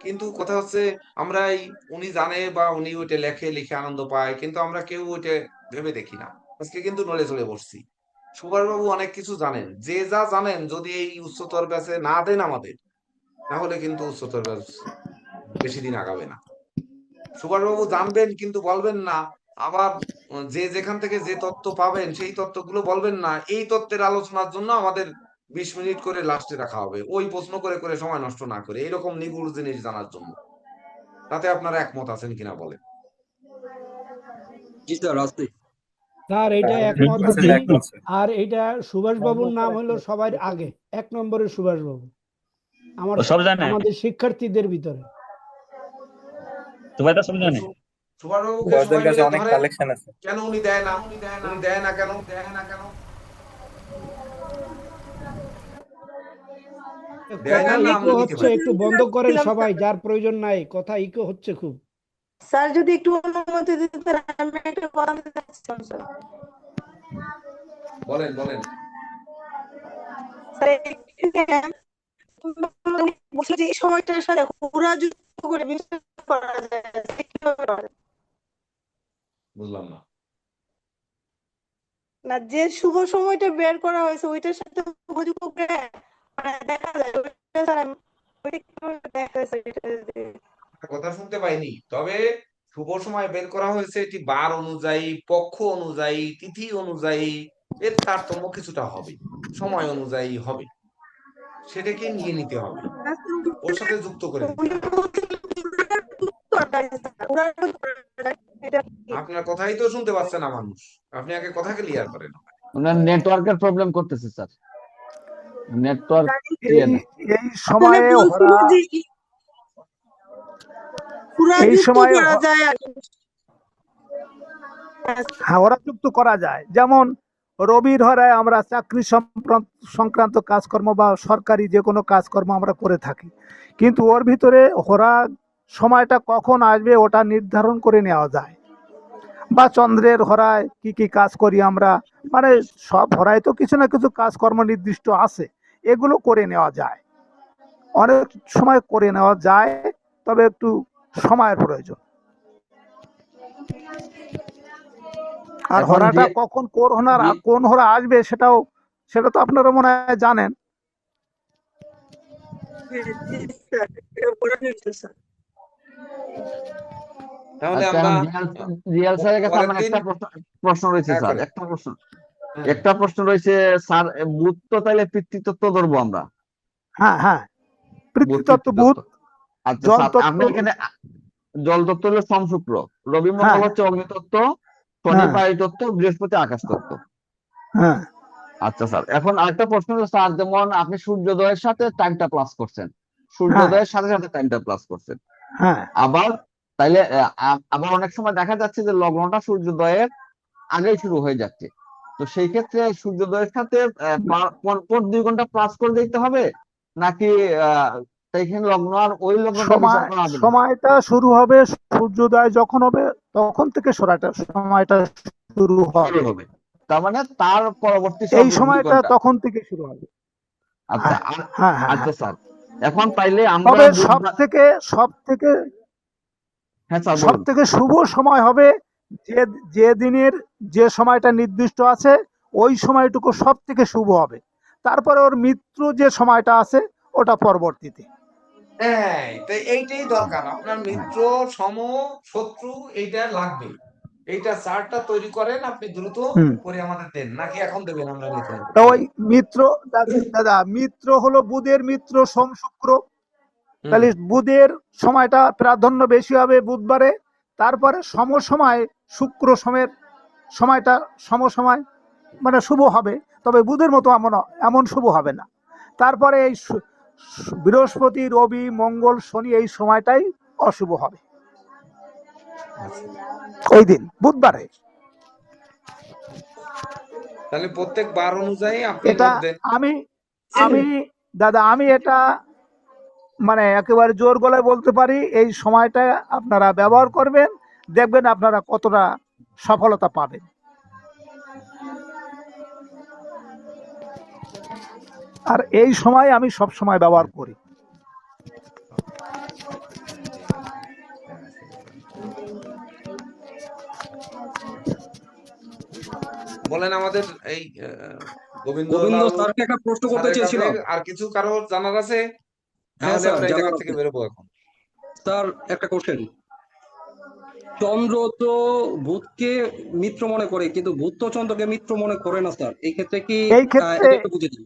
কিন্তু কথা হচ্ছে, আমরা এই উনি জানে বা উনি ওইটা লেখে, লিখে আনন্দ পায়, কিন্তু আমরা কেউ ওইটা ভেবে দেখি না। আজকে কিন্তু নড়ে চড়ে বসছি। সুভাষবাবু অনেক কিছু জানেন, যে যা জানেন যদি এই উচ্চতর ব্যাচে না দেন আমাদের, তাহলে কিন্তু উচ্চতর ব্যাচ বেশি দিন আগাবে না। সুভাষবাবু জানবেন কিন্তু বলবেন না, আবার যে যেখান থেকে যে তত্ত্ব পাবেন সেই তত্ত্বগুলো বলবেন না। এই তত্ত্বের আলোচনার জন্য আমাদের 20 মিনিট করে লাস্টে রাখা হবে, ওই প্রশ্ন করে করে সময় নষ্ট না করে, এরকম নিগুড় জিনিস জানার জন্য। তাতে আপনারা একমত আছেন কিনা বলেন? জি স্যার, আছে। স্যার এটা একমত আছে, আছি। একমত স্যার। আর এটা সুভাষ বাবুর নাম হলো সবার আগে, 1 নম্বরে সুভাষ বাবু ও সব জানে, আমাদের শিক্ষার্থীদের ভিতরে। সুভাষদা সব জানে। সুভাষবাবুকে বসদের সবাই কাছে মিলে অনেক ধরে, কালেকশন আছে। কেন উনি দেয় না, উনি দেয় না কেন? দেয় কথা না, না ইকো আমরা নিতে হচ্ছে, পারি। একটু বন্ধ করেন সবাই, যার প্রয়োজন নাই, কথা ইকো হচ্ছে খুব। স্যার যদি একটু অনুমতি দিতেন, আমি একটা কথা বলতে চাচ্ছিলাম স্যার। বলেন বলেন। স্যার বলছি যে এই সময়টার সাথে হুরা যুক্ত করে বিশ্লেষণ করা যায়, কিভাবে করা যায়? বুঝলাম না। না, যে শুভ সময়টা বের করা হয়েছে ওইটার সাথে উপযুক্ত করে মানে দেখা যায় ওইটা স্যার, ওইটা কিভাবে দেখা যায় স্যার, এটা যদি কথা শুনতে পাইনি, তবে শুভ সময় বের করা হয়েছে এটি বার অনুযায়ী, পক্ষ অনুযায়ী, তিথি অনুযায়ী, এর তারতম্য কিছুটা হবে, সময় অনুযায়ী হবে, সেটাকে নিয়ে নিতে হবে, ওর সাথে যুক্ত করে দিতে হবে। আপনার কথাই তো শুনতে পাচ্ছে না মানুষ, আপনি আগে কথা ক্লিয়ার করেন। ওনার নেটওয়ার্কের প্রবলেম করতেছে স্যার, নেটওয়ার্ক এই এই সময়ে ওরা এই সময়ে হ্যাঁ ওরা যুক্ত করা যায়। যেমন রবির হরায় আমরা চাকরি সংক্রান্ত কাজকর্ম বা সরকারি যে কোনো কাজকর্ম আমরা করে থাকি, কিন্তু ওর ভিতরে হরা সময়টা কখন আসবে ওটা নির্ধারণ করে নেওয়া যায়। বা চন্দ্রের হরায় কি কি কাজ করি আমরা, মানে সব হরায় তো কিছু না কিছু কাজকর্ম নির্দিষ্ট আছে, এগুলো করে নেওয়া যায়, অনেক সময় করে নেওয়া যায়, তবে একটু সময়ের প্রয়োজন। আর এখন হরাটা যে কখন কোন হরা আসবে সেটা তো আপনারা মনে হয় জানেন। তাহলে আচ্ছা, আমরা রিয়াল স্যারের কাছে পরের আমার দিন একটা প্রশ্ন রয়েছে হ্যাঁ স্যার, করেন। একটা প্রশ্ন রয়েছে স্যার, বুধ তো তাহলে পিতৃতত্ত্ব ধরবো আমরা, হ্যাঁ হ্যাঁ, বুধ পৃথিতত্ত্ব, বুধ, পিতৃতত্ত্ব। আচ্ছা জল স্যার, আপনি তত্ত্ব। এখানে জল তত্ত্ব হলো সোম শুক্র, রবি মঙ্গল হ্যাঁ হচ্ছে অগ্নিতত্ত্ব, শনি হ্যাঁ বায়ু তত্ত্ব, বৃহস্পতি আকাশ তত্ত্ব। হ্যাঁ আচ্ছা স্যার, এখন আরেকটা প্রশ্ন হলো স্যার, যেমন আপনি সূর্যোদয়ের সাথে টাইমটা প্লাস করছেন, হ্যাঁ সূর্যোদয়ের সাথে সাথে টাইমটা প্লাস করছেন, হ্যাঁ আবার তাইলে আবার অনেক সময় দেখা যাচ্ছে যে লগ্নটা সূর্যোদয়ের আগেই শুরু হয়ে যাচ্ছে। তো সেই ক্ষেত্রে সূর্যোদয়ের সাথে পর 2 ঘন্টা প্লাস করে দেখতে হবে, নাকি সেইখানে লগ্ন আর ওই লগ্নটা বিচার করা হবে না? সময়টা শুরু হবে সূর্যোদয় যখন হবে তখন থেকে সময়টা শুরু শুরু হবে। হবে, তার মানে তার পরবর্তী এই 2 সময়টা ঘন্টা। তখন থেকে শুরু হবে। আচ্ছা হ্যাঁ হ্যাঁ হ্যাঁ আচ্ছা হ্যাঁ। স্যার, এখন তাইলে আমরা তবে বুধবার। সব থেকে হ্যাঁ স্যার সব বলুন। থেকে শুভ সময় হবে যে যে দিনের যে সময়টা নির্দিষ্ট আছে ওই সময়টুকু সব থেকে শুভ হবে। তারপরে ওর মৃত্যু যে সময়টা আছে ওটা পরবর্তীতে। হ্যাঁ, তো এইটাই দরকার, আপনার মিত্র, সম, শত্রু এইটা লাগবে। এইটা চার্টটা তৈরি করেন, আপনি দ্রুত হুম। করে আমাদের দেন, নাকি এখন দেবেন? আমরা লিখে নেবো। তো ওই মিত্র, দাদা মিত্র হলো বুধের মিত্র সোম শুক্র, হুম। তাহলে বুধের সময়টা প্রাধান্য বেশি হবে বুধবারে। তারপরে সমসময় শুক্র সোমের সময়টা সমসময় মানে শুভ হবে, তবে বুধের মতো এমন শুভ হবে না। তারপরে এই বৃহস্পতি রবি মঙ্গল শনি এই সময়টাই অশুভ হবে আচ্ছা, ওই দিন বুধবারে। তাহলে প্রত্যেক বার অনুযায়ী আপনি এটা নোট দেন। আমি আমি দাদা আমি এটা মানে একেবারে জোর গলায় বলতে পারি, এই সময়টা আপনারা ব্যবহার করবেন, দেখবেন আপনারা কতটা সফলতা পাবেন। আর এই সময় আমি সব সময় ব্যবহার করি। বলেন আমাদের এই গোবিন্দ গোবিন্দলাল স্যারকে একটা প্রশ্ন করতে স্যারের কাছে চেয়েছিলাম। আর কিছু কারো জানার আছে? হ্যাঁ তাহলে স্যার, আমরা এই জানার জায়গা থেকে আছে। বেরোবো এখন। স্যার একটা কোশ্চেন, চন্দ্র তো বুধকে মিত্র মনে করে, কিন্তু বুধ তো চন্দ্রকে মিত্র মনে করে না স্যার, এই ক্ষেত্রে কি এই ক্ষেত্রে এটা একটু বুঝিয়ে দিন,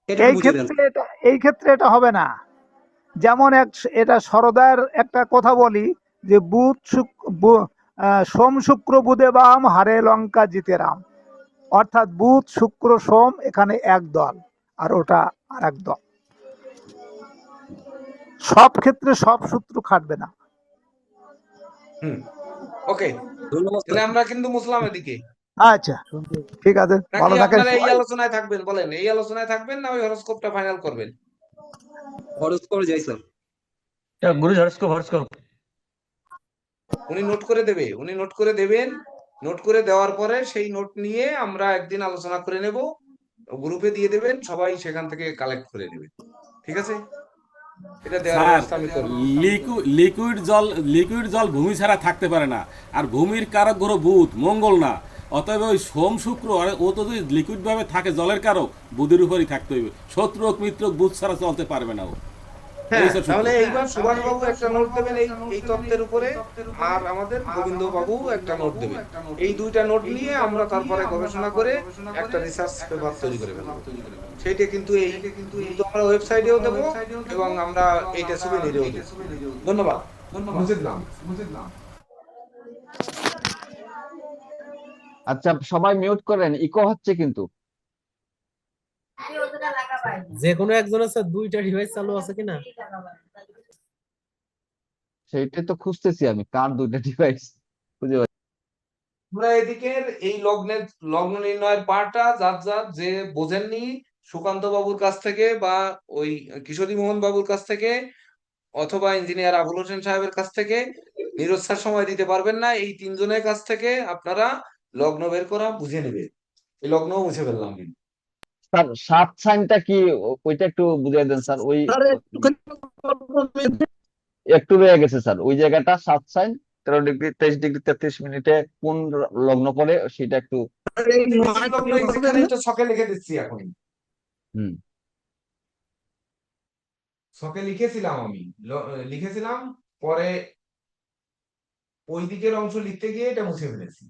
এটা একটু বুঝিয়ে দেন। এই ক্ষেত্রে এটা হবে না। যেমন এটা সরদার একটা কথা বলি যে সোম শুক্র বুধে বাম হারে লঙ্কা জিতে রাম, অর্থাৎ বুধ শুক্র সোম এখানে এক দল আর ওটা আর এক দল। সব ক্ষেত্রে সব সূত্র খাটবে না। হুম, ওকে, ধন্যবাদ তাহলে স্যার। আমরা কিন্তু মুসলাম এদিকে, আচ্ছা ঠিক আছে, নাকি ভালো থাকেন আপনারা এই সবাই। আলোচনায় থাকবেন? বলেন, এই আলোচনায় থাকবেন না ওই হরোস্কোপটা ফাইনাল করবেন? খরচ করে যাই স্যার। গুরু হরস্কোপ উনি নোট করে দেবে, উনি নোট করে দেবেন। নোট করে দেওয়ার পরে সেই নোট নিয়ে আমরা একদিন আলোচনা করে নেব, গ্রুপে দিয়ে দেবেন, সবাই সেখান থেকে কালেক্ট করে নেবে। ঠিক আছে, এটা দেওয়ার স্যার, ব্যবস্থা আমি করবো। লিকুইড জল ভূমি ছাড়া থাকতে পারে না, আর ভূমির কারক গ্রহ বুধ মঙ্গল না। অতএব ওই সোম শুক্র ও তো যদি লিকুইড ভাবে থাকে জলের কারক, বুধের উপরই থাকতে হইবে। শত্রু মিত্র বুধ ছাড়া চলতে পারবে না ও। হ্যাঁ, এই হচ্ছে সূত্র। তাহলে এইবার সুভাষ বাবু একটা নোট দেবেন এই এই তত্ত্বের উপরে, আর আমাদের গোবিন্দ বাবু একটা নোট দেবেন। এই দুইটা নোট নিয়ে আমরা তারপরে গবেষণা করে একটা রিসার্চ পেপার তৈরি করে ফেলবো। সেইটা কিন্তু কিন্তু আমরা ওয়েবসাইটেও দেবো এবং আমরা এইটা সুবিনিরেও দেবো। ধন্যবাদ। বুঝলাম। আচ্ছা সবাই মিউট করেন, ইকো হচ্ছে কিন্তু। যে কোনো একজনের স্যার দুইটা ডিভাইস চালু আছে কিনা? সেইটাই তো খুঁজতেছি আমি, কার 2টা ডিভাইস খুঁজে পাচ্ছি। আমরা এদিকের এই লগ্ন নির্ণয়ের পার্টটা যার যার যে বোঝেননি, সুকান্ত বাবুর কাছ থেকে বা ওই কিশোরী মোহন বাবুর কাছ থেকে অথবা ইঞ্জিনিয়ার আবুল হোসেন সাহেবের কাছ থেকে, নীরজ স্যার সময় দিতে পারবেন না, এই তিনজনের কাছ থেকে আপনারা লগ্ন বের করা বুঝে নেবেন। এই লগ্ন মুছে ফেললাম কিন্তু। স্যার 7 সাইনটা কি, ওইটা একটু বুঝিয়ে দেন স্যার। ওই একটু রয়ে গেছে স্যার, ওই জায়গাটা 7 সাইন 13 ডিগ্রি 23 ডিগ্রি 33 মিনিটে কোন লগ্ন পড়ে সেটা একটু। লগ্ন এখানে একটা ছকে লিখে দিচ্ছি এখন। হুম। ছকে লিখেছিলাম আমি, লিখেছিলাম, পরে ওই দিকের অংশ লিখতে গিয়ে এটা মুছে ফেলেছি।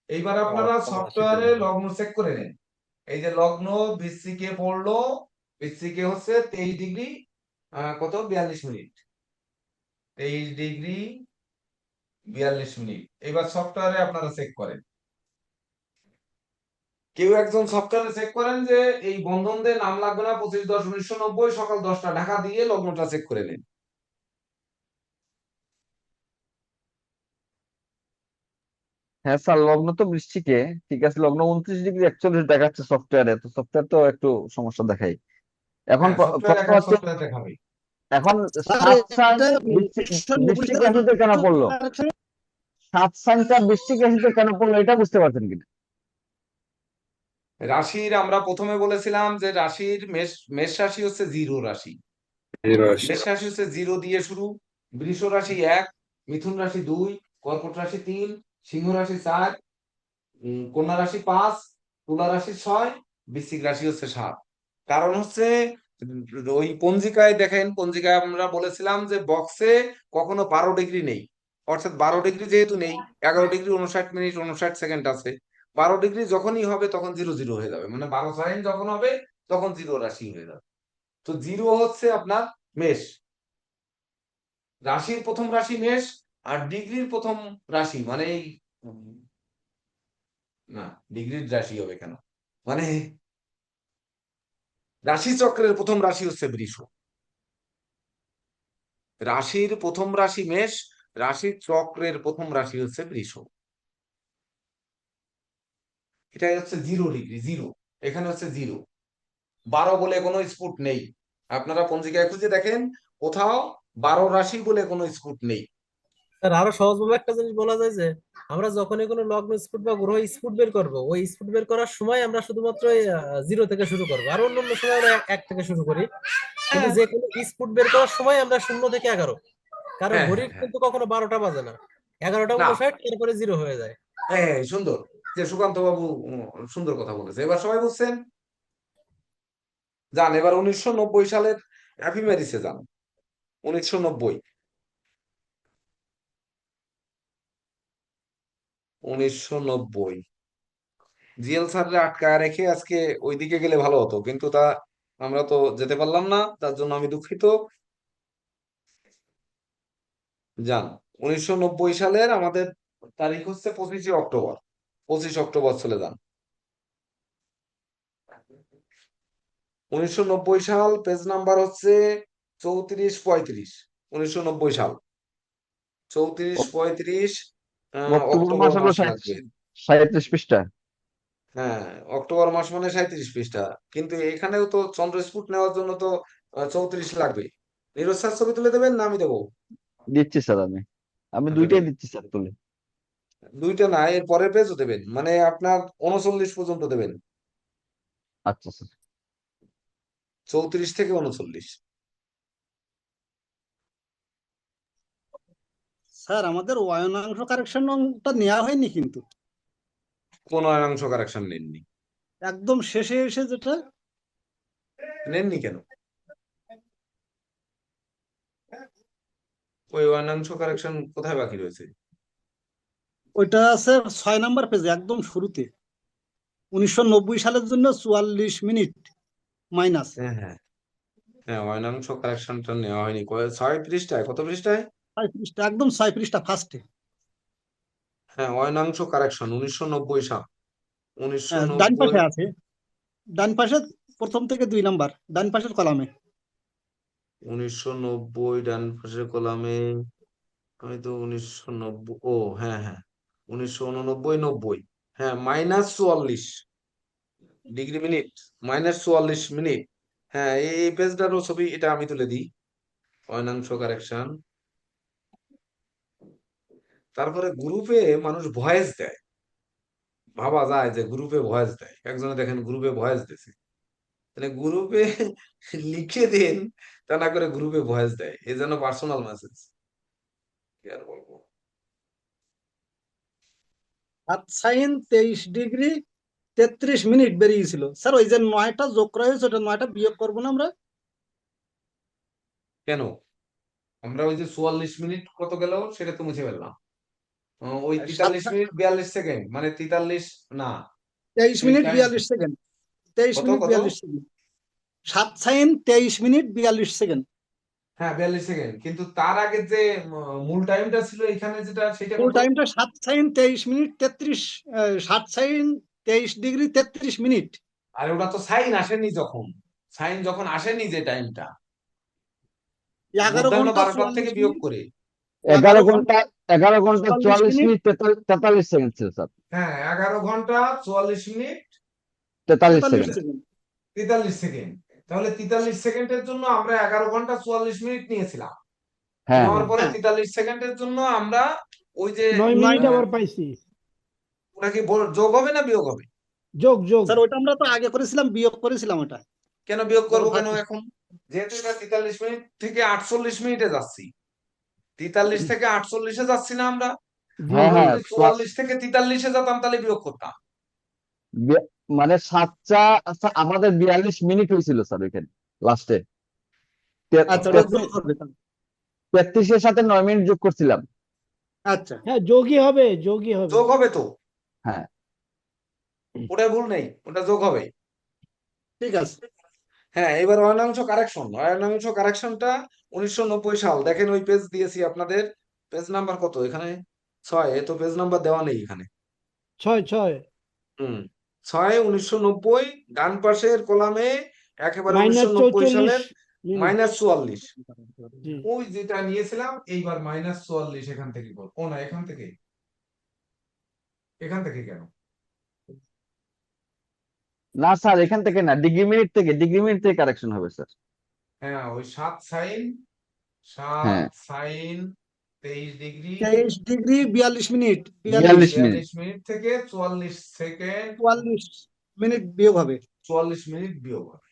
এইবার আপনারা সফটওয়্যারে লগ্ন চেক করে নেন। এই যে লগ্ন বৃশ্চিকে পড়লো, বৃশ্চিকে হচ্ছে 23 ডিগ্রি কত 42 মিনিট, 23 ডিগ্রি 42 মিনিট। এবার সফটওয়্যারে আপনারা চেক করেন, কেউ একজন সফটওয়্যারে চেক করেন যে এই বন্ধনদের নাম লাগবে না, 25/10/1990 সকাল 10টা ঢাকা দিয়ে লগ্নটা চেক করে নেন। হ্যাঁ স্যার, লগ্ন তো বৃশ্চিকে, ঠিক আছে, লগ্ন 29 ডিগ্রি 41 দেখাচ্ছে সফটওয়্যারে, তো সফটওয়্যার তো একটু সমস্যা দেখাই। এখন হ্যাঁ, সফটওয়্যার প্রশ্ন এখন হচ্ছে, সফটওয়্যার দেখাবে। এখন স্যার 7 সাইন এটা বৃশ্চিক 1990 বৃশ্চিক সালে রাশিতে কেন পড়লো? কারেকশন। 7 সাইনটা বৃশ্চিক রাশিতে কেন পড়লো এটা বুঝতে পারছেন কিনা? রাশির আমরা প্রথমে বলেছিলাম যে রাশির মেষ মেষ রাশি হচ্ছে জিরো রাশি। মেষ রাশি হচ্ছে জিরো দিয়ে শুরু, বৃষ রাশি 1, মিথুন রাশি 2, কর্কট রাশি 3, সিংহ রাশি 4, কন্যা রাশি 5, তুলা রাশি 6, বৃশ্চিক রাশি হচ্ছে 7। কারণ হচ্ছে ওই পঞ্জিকায় দেখেন, পঞ্জিকায় আমরা বলেছিলাম যে বক্সে কখনো 12 ডিগ্রি নেই, অর্থাৎ 12 ডিগ্রি যেহেতু নেই, 11 ডিগ্রি 59 মিনিট 59 সেকেন্ড আছে। 12 ডিগ্রি যখনই হবে তখন 0 0 হয়ে যাবে, মানে 12 সাইন যখন হবে তখন জিরো রাশি হয়ে যাবে। তো জিরো হচ্ছে আপনার মেষ, রাশির প্রথম রাশি মেষ, আর ডিগ্রির প্রথম রাশি মানে এই না, ডিগ্রির রাশি হবে কেন, মানে রাশি চক্রের প্রথম রাশি হচ্ছে বৃষ। রাশির প্রথম রাশি মেষ, রাশির চক্রের প্রথম রাশি হচ্ছে বৃষ। এটাই হচ্ছে 0 ডিগ্রি, জিরো। এখানে হচ্ছে জিরো, 12 বলে কোনো স্পুট নেই। আপনারা পঞ্জিকায় খুঁজে দেখেন, কোথাও 12 রাশি বলে কোনো স্পুট নেই। স্যার আরো সহজভাবে একটা জিনিস বলা যায় যে আমরা যখনই কোনো লগ্ন স্ফুট বা গ্রহ স্ফুট বের করব, ওই স্ফুট বের করার সময় আমরা শুধুমাত্র জিরো থেকে শুরু করবো, আর অন্যান্য সময় আমরা এক থেকে শুরু করি। কিন্তু হ্যাঁ যে কোনো স্ফুট বের করার সময় আমরা 0 থেকে 11, কারণ হ্যাঁ হ্যাঁ ঘড়ির হ্যাঁ। কিন্তু কখনো 12টা বাজে না, 11টা না, 59 তারপরে জিরো হয়ে যায়। হ্যাঁ হ্যাঁ, সুন্দর, যে সুকান্ত বাবু সুন্দর কথা বলেছে, এবার সবাই বুঝছেন। যান এবার 1990 সালের অ্যাফিমেরিসে যান। 1990, 1990 জিএল স্যাররে আটকায় রেখে আজকে ওইদিকে গেলে ভালো হতো, কিন্তু তা আমরা তো যেতে পারলাম না, তার জন্য আমি দুঃখিত। যান 1990 সালের আমাদের তারিখ হচ্ছে 25শে অক্টোবর। 25 অক্টোবর চলে যান। 1990 সাল, পেজ নাম্বার হচ্ছে 34 35। 1990 সাল, 34 35, অক্টোবর অক্টোবর মাস হলো মাস লাগবে। 37 পৃষ্ঠা। হ্যাঁ, অক্টোবর মাস মানে 37 পৃষ্ঠা। কিন্তু এখানেও তো চন্দ্রস্ফুট নেওয়ার জন্য তো 34 লাগবে। নীরজ স্যার ছবি তুলে দেবেন না আমি দেবো? দিচ্ছি স্যার, আমি আমি আচ্ছা দুইটাই দেন। দিচ্ছি স্যার তুলে। দুইটা না, এর পরের পেজও দেবেন, মানে আপনার 39 পর্যন্ত দেবেন, আচ্ছা স্যার। 34 থেকে 39। স্যার আমাদের অয়নাংশ কারেকশনটা নেওয়া হয়নি কিন্তু, কোন অংশ কারেকশন নেননি? একদম শেষে এসে যেটা। নেননি কেন? ওই অংশ কারেকশন কোথায় বাকি রয়েছে? ওইটা আছে 6 নাম্বার পেজে একদম শুরুতে, 1990 সালের জন্য 44 মিনিট মাইনাস হ্যাঁ হ্যাঁ হ্যাঁ, অংশ কারেকশনটা নেওয়া হয়নি। 6 পৃষ্ঠায়, কত পৃষ্ঠায়? 6 পৃষ্ঠা, একদম 6 পৃষ্ঠা ফার্স্টে। হ্যাঁ, অয়নাংশ কারেকশন 1990 সাল, ডান 1990। পাশে আছে, ডান পাশে প্রথম থেকে 2 নাম্বার ডান পাশের কলামে। 1990 ডান পাশের কলামে, আমি তো 1990, ও হ্যাঁ হ্যাঁ, 1989 90, হ্যাঁ -44 ডিগ্রি মিনিট, -44 মিনিট। হ্যাঁ, এই পেজটারও ছবি, এটা আমি তুলে দিই। অয়নাংশ কারেকশন, তারপরে গ্রুপে মানুষ ভয়েস দেয়, ভাবা যায় যে গ্রুপে ভয়েস দেয়, একজনে দেখেন গ্রুপে ভয়েস দিছে, মানে গ্রুপে লিখে দেন, তা না করে গ্রুপে ভয়েস দেয়, এ যেন পার্সোনাল মেসেজ, কি আর বলবো। 7 সাইন 23 ডিগ্রি 33 মিনিট বেরিয়েছিল স্যার, ওই যে 9টা যোগ করা হয়েছে ওটা 9টা বিয়োগ করবো না আমরা? কেন? আমরা ওই যে 44 মিনিট কত গেল সেটা তো মুছে ফেললাম। ওই 43 মিনিট 42 সেকেন্ড, মানে 43 না, 23 তুমি মিনিট টাইম 42 সেকেন্ড, 23 কত মিনিট কত? 42 সেকেন্ড। 7 sign 23 minute 42 second. হ্যাঁ, 42 সেকেন্ড, কিন্তু তার আগে যে মূল টাইমটা ছিল এখানে যেটা, সেটা ফুল কত? টাইমটা 7 sign 23 minute 33, 7 sign 23 minute 33 minute. আর ওটা তো সাইন আসেনি, যখন সাইন যখন আসেনি যে টাইমটা, 11 মধ্যাহ্ন ঘন্টা 12টার থেকে 44 বিয়োগ মিনিট করে। 11 ঘন্টা 44 44 মিনিট। মিনিট 43 সেকেন্ড ছিল স্যার। হ্যাঁ, 11 ঘন্টা 44 মিনিট 43 43 সেকেন্ড। সেকেন্ড। 43 সেকেন্ড। তাহলে 43 সেকেন্ডের জন্য আমরা 11 ঘন্টা 44 মিনিট নিয়েছিলাম। হ্যাঁ নেওয়ার পরে হ্যাঁ। 43 সেকেন্ডের জন্য আমরা ওই যে 9 মিনিট আহ, আবার পাইছি। ওটা কি যোগ হবে না বিয়োগ হবে? যোগ যোগ। স্যার ওটা আমরা তো আগে করেছিলাম, বিয়োগ করেছিলাম ওটা। কেন বিয়োগ করবো ভাগ কেন এখন? যেহেতু এটা 43 মিনিট থেকে 48 মিনিটে যাচ্ছি, 43 থেকে 48-এ যাচ্ছি না আমরা? জি হ্যাঁ জি। আমরা হ্যাঁ যদি 44 থেকে 43-এ যেতাম তাহলে বিয়োগ করতাম। মানে স্যার, আমাদের 42 মিনিট হয়েছিল স্যার ওইখানে লাস্টে। আচ্ছা, ওটা যোগ হবে তাহলে। 33-এর সাথে 9 মিনিট যোগ করছিলাম। আচ্ছা, হ্যাঁ যোগই হবে, যোগই হবে। যোগ হবে তো, হ্যাঁ ওটা ভুল নেই, ওটা যোগ হবে। ঠিক আছে। হ্যাঁ, এবার অয়নাংশ কারেকশনটা 1990 সাল। দেখেন ওই পেজ দিয়েছি আপনাদের, পেজ নাম্বার কত এখানে? 6। এ তো পেজ নাম্বার দেওয়া নেই এখানে। 6 হুম, 6 1990, ডান পাশের কলামে একেবারে মাইনাস 1990 44 সালের মিনিট। -44। জি। ওই যেটা নিয়েছিলাম এইবার -44 এখান থেকে ও না, এখান থেকে কেন? না স্যার, এখান থেকে না, ডিগ্রি মিনিট থেকে কারেকশন হবে স্যার। হ্যাঁ, ওই 7 সাইন হ্যাঁ 23 degree 23 degree 42 minute, 42 minute. 42 minute থেকে 44 সেকেন্ড 44 মিনিট বিয়োগ হবে। 44 মিনিট বিয়োগ হবে।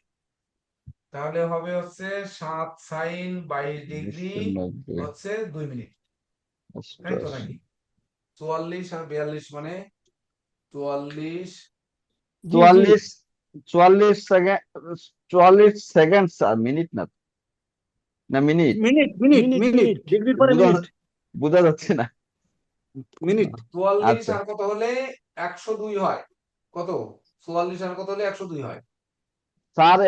তাহলে হবে হচ্ছে 7 সাইন 22 ডিগ্রি 90, হচ্ছে 2 মিনিট, তাই তো 88। নাকি? 44 আর 42 মানে 44। জি জি। 44 সেকেন্ড, 44 সেকেন্ড স্যার, মিনিট না, minute. Minute minute minute minute, minute. ডিগ্রির পরে বোঝা মিনিট। বোঝা যাচ্ছে না। মিনিট। 44 আচ্ছা আর কত হলে 102 হয়? কত? 44 আর কত হলে 102 হয়? স্যার,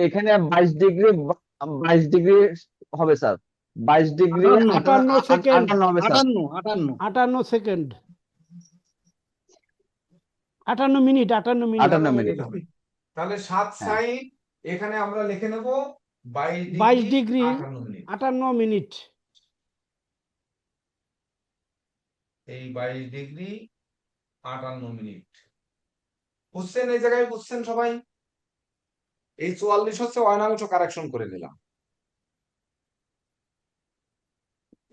এখানে 22 ডিগ্রি হবে স্যার। 22 degree 58 second. 58 হবে sir. 58 58 second. 58 minute, 58 minute. 58 minute minute হবে। তাহলে 7 হ্যাঁ। সাইন এখানে আমরা লিখে নেব 22 22 ডিগ্রি ডিগ্রি 58 মিনিট। 58 মিনিট। এই 22 ডিগ্রি 58 মিনিট বুঝছেন? এই জায়গায় বুঝছেন সবাই? এই 44 হচ্ছে অয়নাংশ কারেকশন করে নিলাম।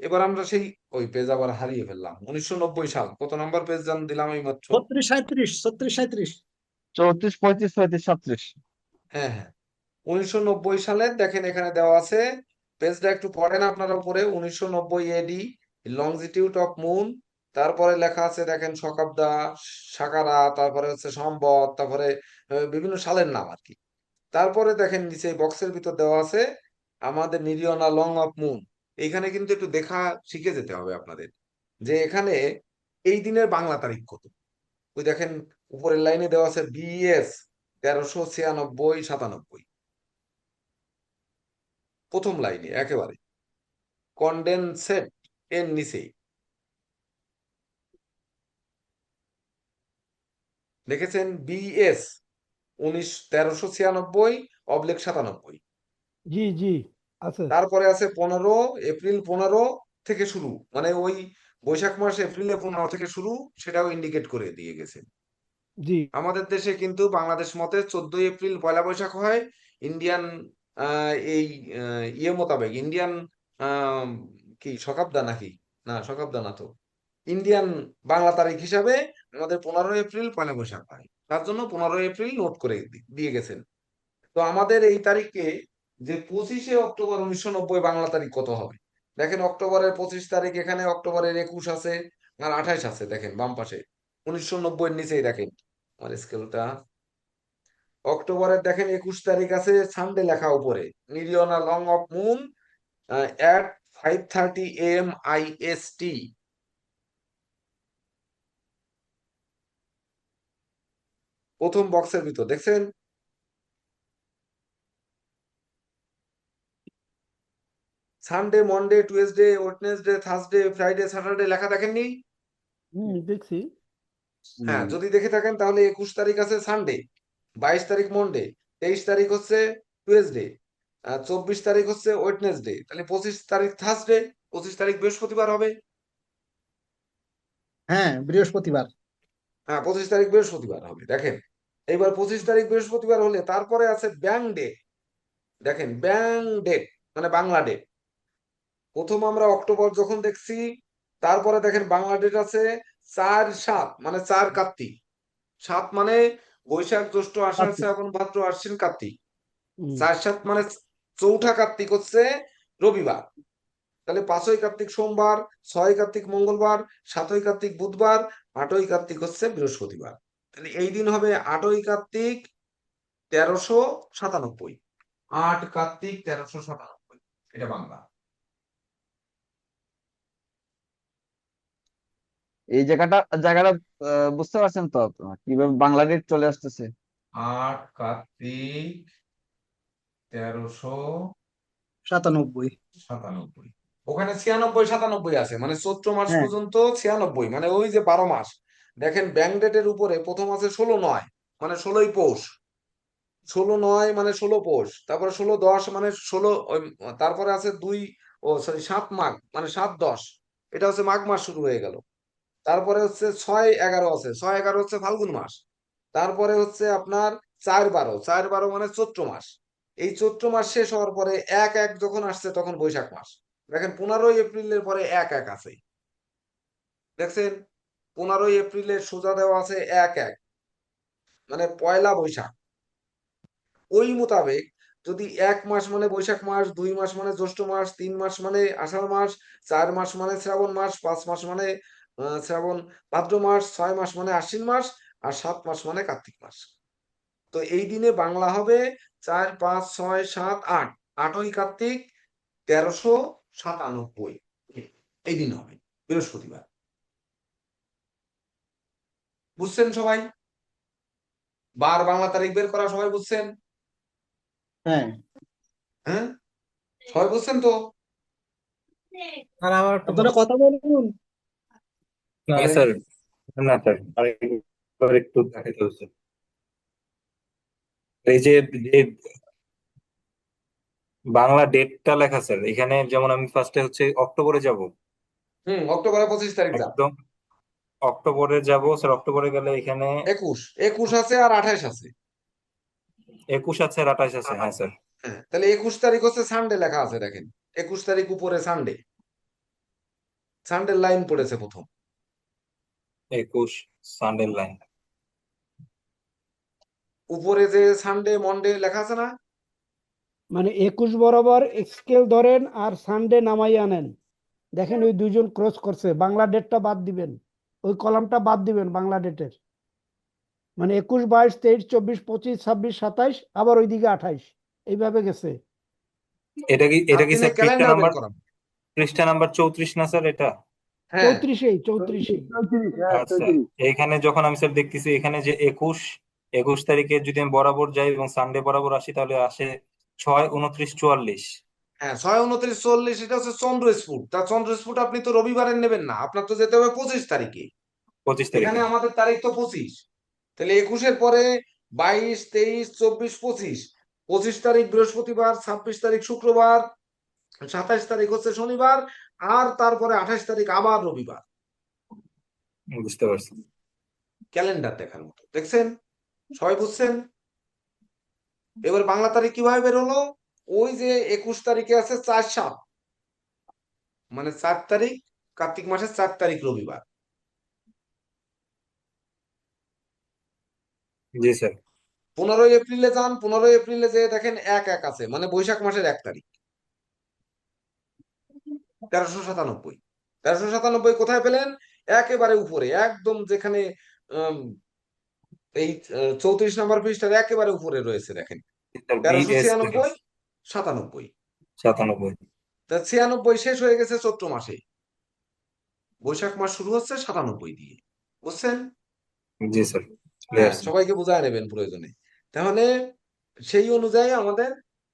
এবার আমরা সেই ওই পেজ আবার হারিয়ে ফেললাম। 1990 সাল কত নাম্বার পেজ দিলাম এই মাত্র? 36 37 36 37। 34 35 36 37। হ্যাঁ হ্যাঁ, 1990 সালের দেখেন এখানে দেওয়া আছে। পেজটা একটু পড়েন আপনারা উপরে। 1990 এডি, লংজিটিউড অফ মুন, তারপরে লেখা আছে দেখেন শকাব্দা, সাকারা, তারপরে হচ্ছে সম্বত, তারপরে বিভিন্ন সালের নাম আর কি। তারপরে দেখেন নিচে বক্সের ভিতর দেওয়া আছে আমাদের নিরিয়না লং অফ মুন। এইখানে কিন্তু একটু দেখা শিখে যেতে হবে আপনাদের, যে এখানে এই দিনের বাংলা তারিখ কত। ওই দেখেন উপরের লাইনে দেওয়া আছে BS 1396-97, প্রথম লাইনে একেবারে কন্ডেনসেট এর নিচে লিখেছেন BS 1396/97। জি জি আছে। তারপরে আছে 15 এপ্রিল 15 থেকে শুরু, মানে ওই বৈশাখ মাস এপ্রিলে 15 থেকে শুরু, সেটাও ইন্ডিকেট করে দিয়ে গেছে। জি আমাদের দেশে কিন্তু বাংলাদেশ মতে 14 এপ্রিল পয়লা বৈশাখ হয়। ইন্ডিয়ান এই ইয়ে মোতাবেক ইন্ডিয়ান কি শকাব্দা নাকি? না, শকাব্দা না তো, ইন্ডিয়ান বাংলা তারিখ হিসাবে আমাদের 15 এপ্রিল পয়লা বৈশাখ হয়। তার জন্য 15 এপ্রিল নোট করে দিয়ে গেছেন। তো আমাদের এই তারিখে যে 25 অক্টোবর 1990 বাংলা তারিখ কত হবে? দেখেন অক্টোবরের 25 তারিখ এখানে, অক্টোবরের 21 আছে আর 28 আছে, দেখেন বাম পাশে 1990 এর নিচেই দেখেন আমার স্কেলটা। অক্টোবরের দেখেন 21 তারিখ আছে, সানডে লেখা উপরে, নিরিয়না long of moon at 5:30 AM IST। প্রথম বক্সের ভিতর দেখছেন? Sunday, Monday, Tuesday, Wednesday, Thursday, Friday, Saturday লেখা দেখেননি? দেখছি। হ্যাঁ, যদি দেখে থাকেন তাহলে 21 তারিখ আছে সানডে, 22 তারিখ মন্ডে, 23 তারিখ হচ্ছে টুয়েসডে, 24 তারিখ হচ্ছে ওয়েডনেসডে, তাহলে 25 তারিখ থার্সডে। 25 তারিখ বৃহস্পতিবার হবে। হ্যাঁ, বৃহস্পতিবার। হ্যাঁ, 25 তারিখ বৃহস্পতিবার হবে। দেখেন, এইবার 25 তারিখ বৃহস্পতিবার হলে তারপরে আছে ব্যাং ডে। দেখেন, ব্যাং ডেট মানে বাংলা ডেট। প্রথম আমরা অক্টোবর যখন দেখছি, তারপরে দেখেন বাংলা ডেট আছে 4/7 মানে 4 কার্তিক। 7 মানে বৈশাখ জ্যৈষ্ঠ আষাঢ় কার্তিক। শ্রাবণ ভাদ্র আশ্বিন কার্তিক। হুম। 4/7 মানে চৌঠা কার্তিক হচ্ছে রবিবার। তাহলে 5ই কার্তিক সোমবার, 6ই কার্তিক মঙ্গলবার, 7ই কার্তিক বুধবার, 8ই কার্তিক হচ্ছে বৃহস্পতিবার। তাহলে এই দিন হবে 8ই কার্তিক 1397। 8 কার্তিক 1397, এটা বাংলা। এই জায়গাটা বুঝতে পারছেন তো আপনারা কিভাবে বাংলা ডেট চলে আসতেছে? 8 কার্তিক 97। 1397। ওখানে 96 97 আছে, মানে চৈত্র মাস হ্যাঁ, পর্যন্ত 96, মানে ওই যে 12 মাস। দেখেন ব্যাংক ডেটের উপরে প্রথম আছে 16/9 মানে 16ই পৌষ। 16/9 মানে 16 পৌষ, তারপরে 16/10 মানে 16, তারপরে আছে 7 মাঘ মানে 7/10, এটা হচ্ছে মাঘ মাস শুরু হয়ে গেল। তারপরে হচ্ছে 6/11 আছে, 6/11 হচ্ছে ফাল্গুন মাস। তারপরে হচ্ছে আপনার 4/12, 4/12 মানে চৈত্র মাস। এই চৈত্র মাস শেষ হওয়ার পরে 1/1 যখন আসছে তখন বৈশাখ মাস। দেখেন 15ই এপ্রিলের পরে 1/1 আছে, দেখছেন 15ই এপ্রিলের সোজা দেওয়া আছে 1/1 মানে পয়লা বৈশাখ। ওই মোতাবেক যদি 1 মাস মানে বৈশাখ মাস, 2 মাস মানে জ্যৈষ্ঠ মাস, 3 মাস মানে আষাঢ় মাস, 4 মাস মানে শ্রাবণ মাস, 5 মাস মানে শ্রাবণ ভাদ্র মাস, 6 মাস মানে আশ্বিন মাস, আর 7 মাস মানে কার্তিক মাস। তো এই দিনে বাংলা হবে 4 5 6 7 8, 8ই কার্তিক 1397, এই দিন হবে বৃহস্পতিবার। বুঝছেন সবাই? বার বাংলা তারিখ বের করা সবাই বুঝছেন? হ্যাঁ। হ্যাঁ, সবাই বুঝছেন তো? আর আমার একটু আপনারা কথা বলুন। না বলেন। স্যার, না স্যার, আরেকবার একটু দেখাতে হচ্ছে। এই যে যে বাংলা ডেটটা লেখা স্যার, এখানে যেমন আমি ফার্স্টে হচ্ছে অক্টোবরে যাব, অক্টোবরের 25 তারিখ যান। একদম অক্টোবরে যাব স্যার। অক্টোবরে গেলে এখানে 21 আছে আর 28 আছে। 21 আছে আর 28 আছে, হ্যাঁ স্যার। হ্যাঁ, তাহলে 21 তারিখ হচ্ছে সানডে লেখা আছে, দেখেন 21 তারিখ উপরে সানডে, সানডে লাইন পড়েছে প্রথম। 21 সানডে লাইন। উপরে যে সানডে মন্ডে লেখা আছে না? মানে 21 বরাবর স্কেল ধরেন আর সানডে নামাই আনেন, দেখেন ওই দুইজন ক্রস করছে, বাংলা ডেটটা বাদ দিবেন, ওই কলামটা বাদ দিবেন বাংলা ডেটের। মানে 21 22 23 24 25 26 27 আবার ওইদিকে 28, এইভাবে গেছে। এটা কি আর তিনি স্যার ক্যালেন্ডার বের করান। পৃষ্ঠা নাম্বার 34 না স্যার এটা? হ্যাঁ, 34 আচ্ছা, এইখানে যখন আমি স্যার দেখতেছি এখানে যে 21 তারিখে যদি আমি বরাবর যাই এবং সানডে বরাবর আসি, তাহলে আসে 6 29 44। হ্যাঁ 6 29 40, এটা হচ্ছে চন্দ্রস্ফুট। তা চন্দ্রস্ফুট আপনি তো রবিবারে নেবেন না, আপনার তো যেতে হবে 25 তারিখে। 25 এখানে তারিখে। আমাদের তারিখ তো 25, তাহলে 21-এর পরে 22 23 24 25, 25 তারিখ বৃহস্পতিবার, 26 তারিখ শুক্রবার, 27 তারিখ হচ্ছে শনিবার, আর তারপরে 28 তারিখ আবার রবিবার। বুঝতে পারছি। ক্যালেন্ডার দেখার মতো, দেখছেন? সবাই বুঝছেন? এবার বাংলা তারিখ কিভাবে বের হলো? ওই যে 21 তারিখে আছে 4/7 মানে 4 তারিখ, কার্তিক মাসের 4 তারিখ রবিবার। জি স্যার। 15ই এপ্রিলে যান, 15ই এপ্রিলে যে দেখেন 1/1 আছে, মানে বৈশাখ মাসের 1 তারিখ। 1397। 1397 কোথায় পেলেন? একেবারে উপরে, একদম যেখানে আম, এই 34 নম্বর পৃষ্ঠার একেবারে উপরে রয়েছে, দেখেন স্যার 1396 97। 97। তা 96 শেষ হয়ে গেছে চৈত্র মাসে, বৈশাখ মাস শুরু হচ্ছে 97 দিয়ে। বুঝছেন? জি স্যার, ক্লিয়ার হ্যাঁ, স্যার। সবাইকে বুঝায় নেবেন প্রয়োজনে। তাহলে সেই অনুযায়ী আমাদের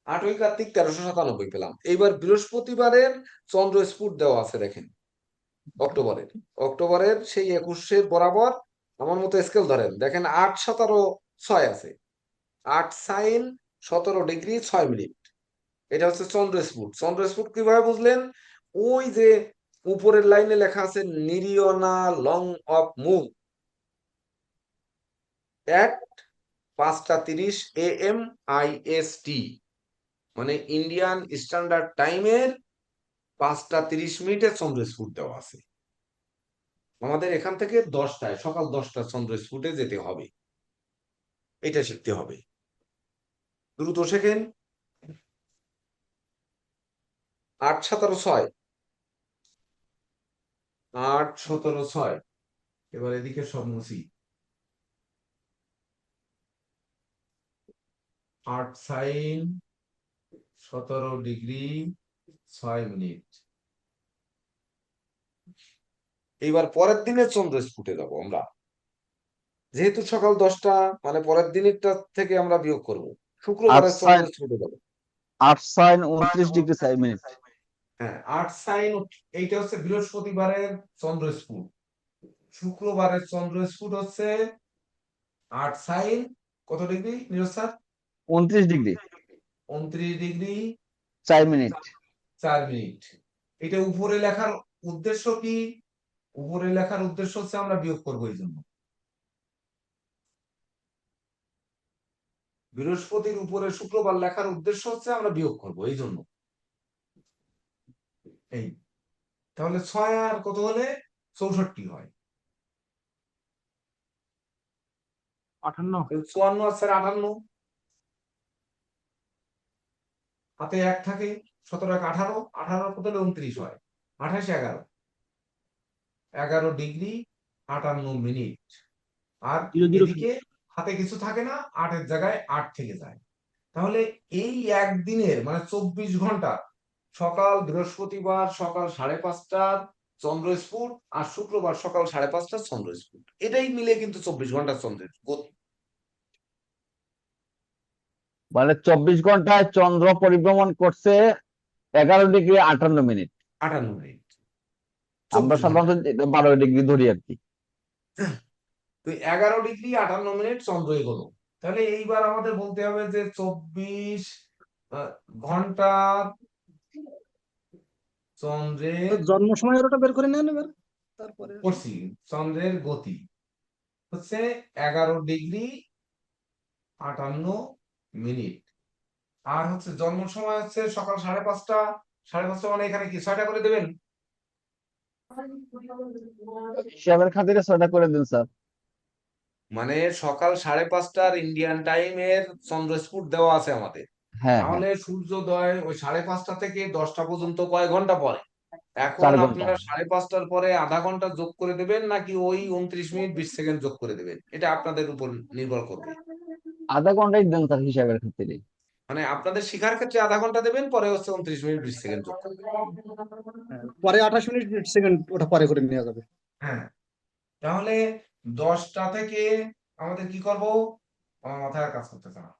8ই কার্তিক 1397 পেলাম। এইবার বৃহস্পতিবারের চন্দ্রস্ফুট দেওয়া আছে, দেখেন অক্টোবরের সেই 21-এর বরাবর আমার মতো স্কেল ধরেন, দেখেন 8 17 6 আছে, 8 সাইন 17 ডিগ্রি 6 মিনিট, এটা হচ্ছে চন্দ্রস্ফুট। চন্দ্রস্ফুট কিভাবে বুঝলেন? ওই যে উপরের লাইনে লেখা আছে নিরিয়না long of moon at 5:30 AM IST, মানে ইন্ডিয়ান স্ট্যান্ডার্ড টাইমের 5:30 চন্দ্রস্ফুট দেওয়া আছে। আমাদের এখান থেকে 10টায়, সকাল 10টা চন্দ্রস্ফুটে যেতে হবে, এটা শিখতে হবে। দ্রুত শেখেন। 8:17:06, 8:17:06। এবার এদিকে সব মুছি। 8 সাইন 17°6'। এইবার পরের দিনের চন্দ্রস্ফুটে যাব আমরা, যেহেতু সকাল 10টা, মানে পরের দিনেরটা থেকে আমরা বিয়োগ করব। শুক্রবারের চন্দ্রস্ফুটে যাব। 8 সাইন 29°6'। হ্যাঁ, 8 সাইন, এইটা হচ্ছে বৃহস্পতিবারের চন্দ্রস্ফুট। শুক্রবারের চন্দ্রস্ফুট হচ্ছে 8 সাইন কত ডিগ্রি নীরজ স্যার? 29°। 29°4'। 4'। এটা উপরে লেখার উদ্দেশ্য কি? উপরে লেখার উদ্দেশ্য হচ্ছে আমরা বিয়োগ করবো এই জন্য। বৃহস্পতির উপরে শুক্রবার লেখার উদ্দেশ্য হচ্ছে আমরা বিয়োগ করব এই জন্য। এই তাহলে 6 আর কত হলে 64 হয়? 58। 54 আর 58, হাতে 1 থাকে, 17 এক 18, 18 কত হলে 29 হয়? 28 11, 11°58'। আর এদিকে হাতে কিছু থাকে না, 8 এর জায়গায় 8 থেকে যায়। তাহলে এই একদিনের মানে 24 ঘন্টা, সকাল বৃহস্পতিবার সকাল 5:30টার চন্দ্রস্ফুট আর শুক্রবার সকাল 5:30টার চন্দ্রস্ফুট, এটাই মিলে কিন্তু 24 ঘন্টার চন্দ্রের গতি। মানে 24 ঘন্টায় চন্দ্র পরিভ্রমণ করছে 11°58'। 58 মিনিট। আমরা 24 ঘন্টা। সাধারণত 12° ধরি আর কি। তো 11°58' চন্দ্র এগোলো। তাহলে এইবার আমাদের বলতে হবে যে 24 ঘন্টার চন্দ্রের জন্ম সময়ের ওটা বের করে নেন এবার, তারপরে করছি। চন্দ্রের গতি হচ্ছে 11°58'। আর হচ্ছে জন্ম সময় হচ্ছে সকাল 5:30, 5:30 মানে এখানে কি 6টা করে দেবেন? হিসাবের খাতিরে 6টা করে দিন স্যার। মানে সকাল 5:30টার ইন্ডিয়ান টাইমের চন্দ্রস্ফুট দেওয়া আছে আমাদের। হ্যাঁ, হ্যাঁ, তাহলে সূর্যোদয় ওই 5:30 থেকে 10টা পর্যন্ত কয় ঘন্টা পরে? এখন 4 ঘন্টা। আপনারা 5:30টার পরে আধা ঘন্টা যোগ করে দেবেন নাকি ওই 29 মিনিট 20 সেকেন্ড যোগ করে দেবেন, এটা আপনাদের উপর নির্ভর করবে। আধা ঘন্টাই দেন স্যার হিসাবের খাতিরে। মানে আপনাদের শিখার ক্ষেত্রে আধা ঘন্টা দেবেন, পরে হচ্ছে 29 মিনিট 20 সেকেন্ড যোগ করবেন। পরে 28 মিনিট 20 সেকেন্ড ওটা পরে করে নেওয়া যাবে। হ্যাঁ, তাহলে 10টা থেকে আমাদের কি করব? আমার মাথায় আর কাজ করতেছে না।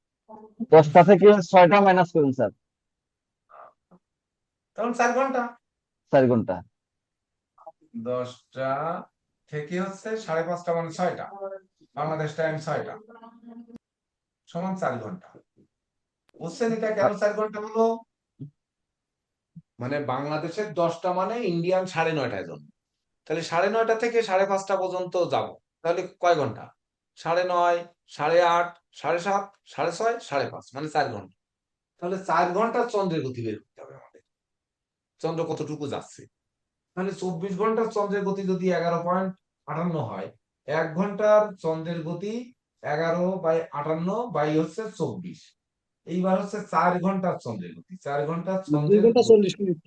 10টা থেকে 6টা মাইনাস করুন স্যার। তখন 4 ঘন্টা। 4 ঘন্টা। 10টা থেকে হচ্ছে 5:30 মানে 6টা, বাংলাদেশ টাইম 6টা সমান 4 ঘন্টা। বুঝছেন এটা কেন 4 ঘন্টা হলো? মানে বাংলাদেশের 10টা মানে ইন্ডিয়ান 9:30টায় জন্ম। তাহলে 9:30 থেকে 5:30 পর্যন্ত যাব, তাহলে কয় ঘন্টা? 9:30, 8:30, 7:30, 6:30, 5:30 মানে 4 ঘন্টা। তাহলে 4 ঘন্টার চন্দ্রের গতি বের করতে হবে আমাদের, চন্দ্র কতটুকু যাচ্ছে। তাহলে 24 ঘন্টার চন্দ্রের গতি যদি 11.58 হয়, 1 ঘন্টার চন্দ্রের গতি 11/58 হচ্ছে 24। এইবার হচ্ছে 4 ঘন্টার চন্দ্রের গতি, 4 ঘন্টার 2 চন্দ্রের ঘন্টা গতি 40 মিনিট।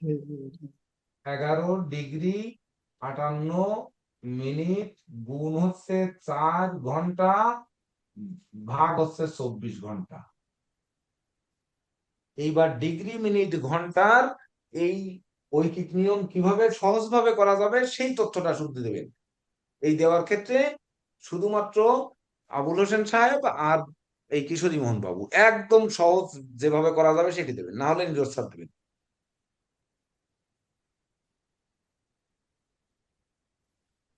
11°58' গুণ হচ্ছে 4 ঘন্টা ভাগ হচ্ছে 24 ঘন্টা। এইবার ডিগ্রি মিনিট ঘন্টার এই ঐকিক নিয়ম কিভাবে সহজভাবে করা যাবে সেই তথ্যটা শুধু দেবেন। এই দেওয়ার ক্ষেত্রে শুধুমাত্র আবুল হোসেন সাহেব আর এই কিশোরী মোহন বাবু একদম সহজ যেভাবে করা যাবে সেটি দেবেন, না হলে নিজস্ব স্যার দেবেন।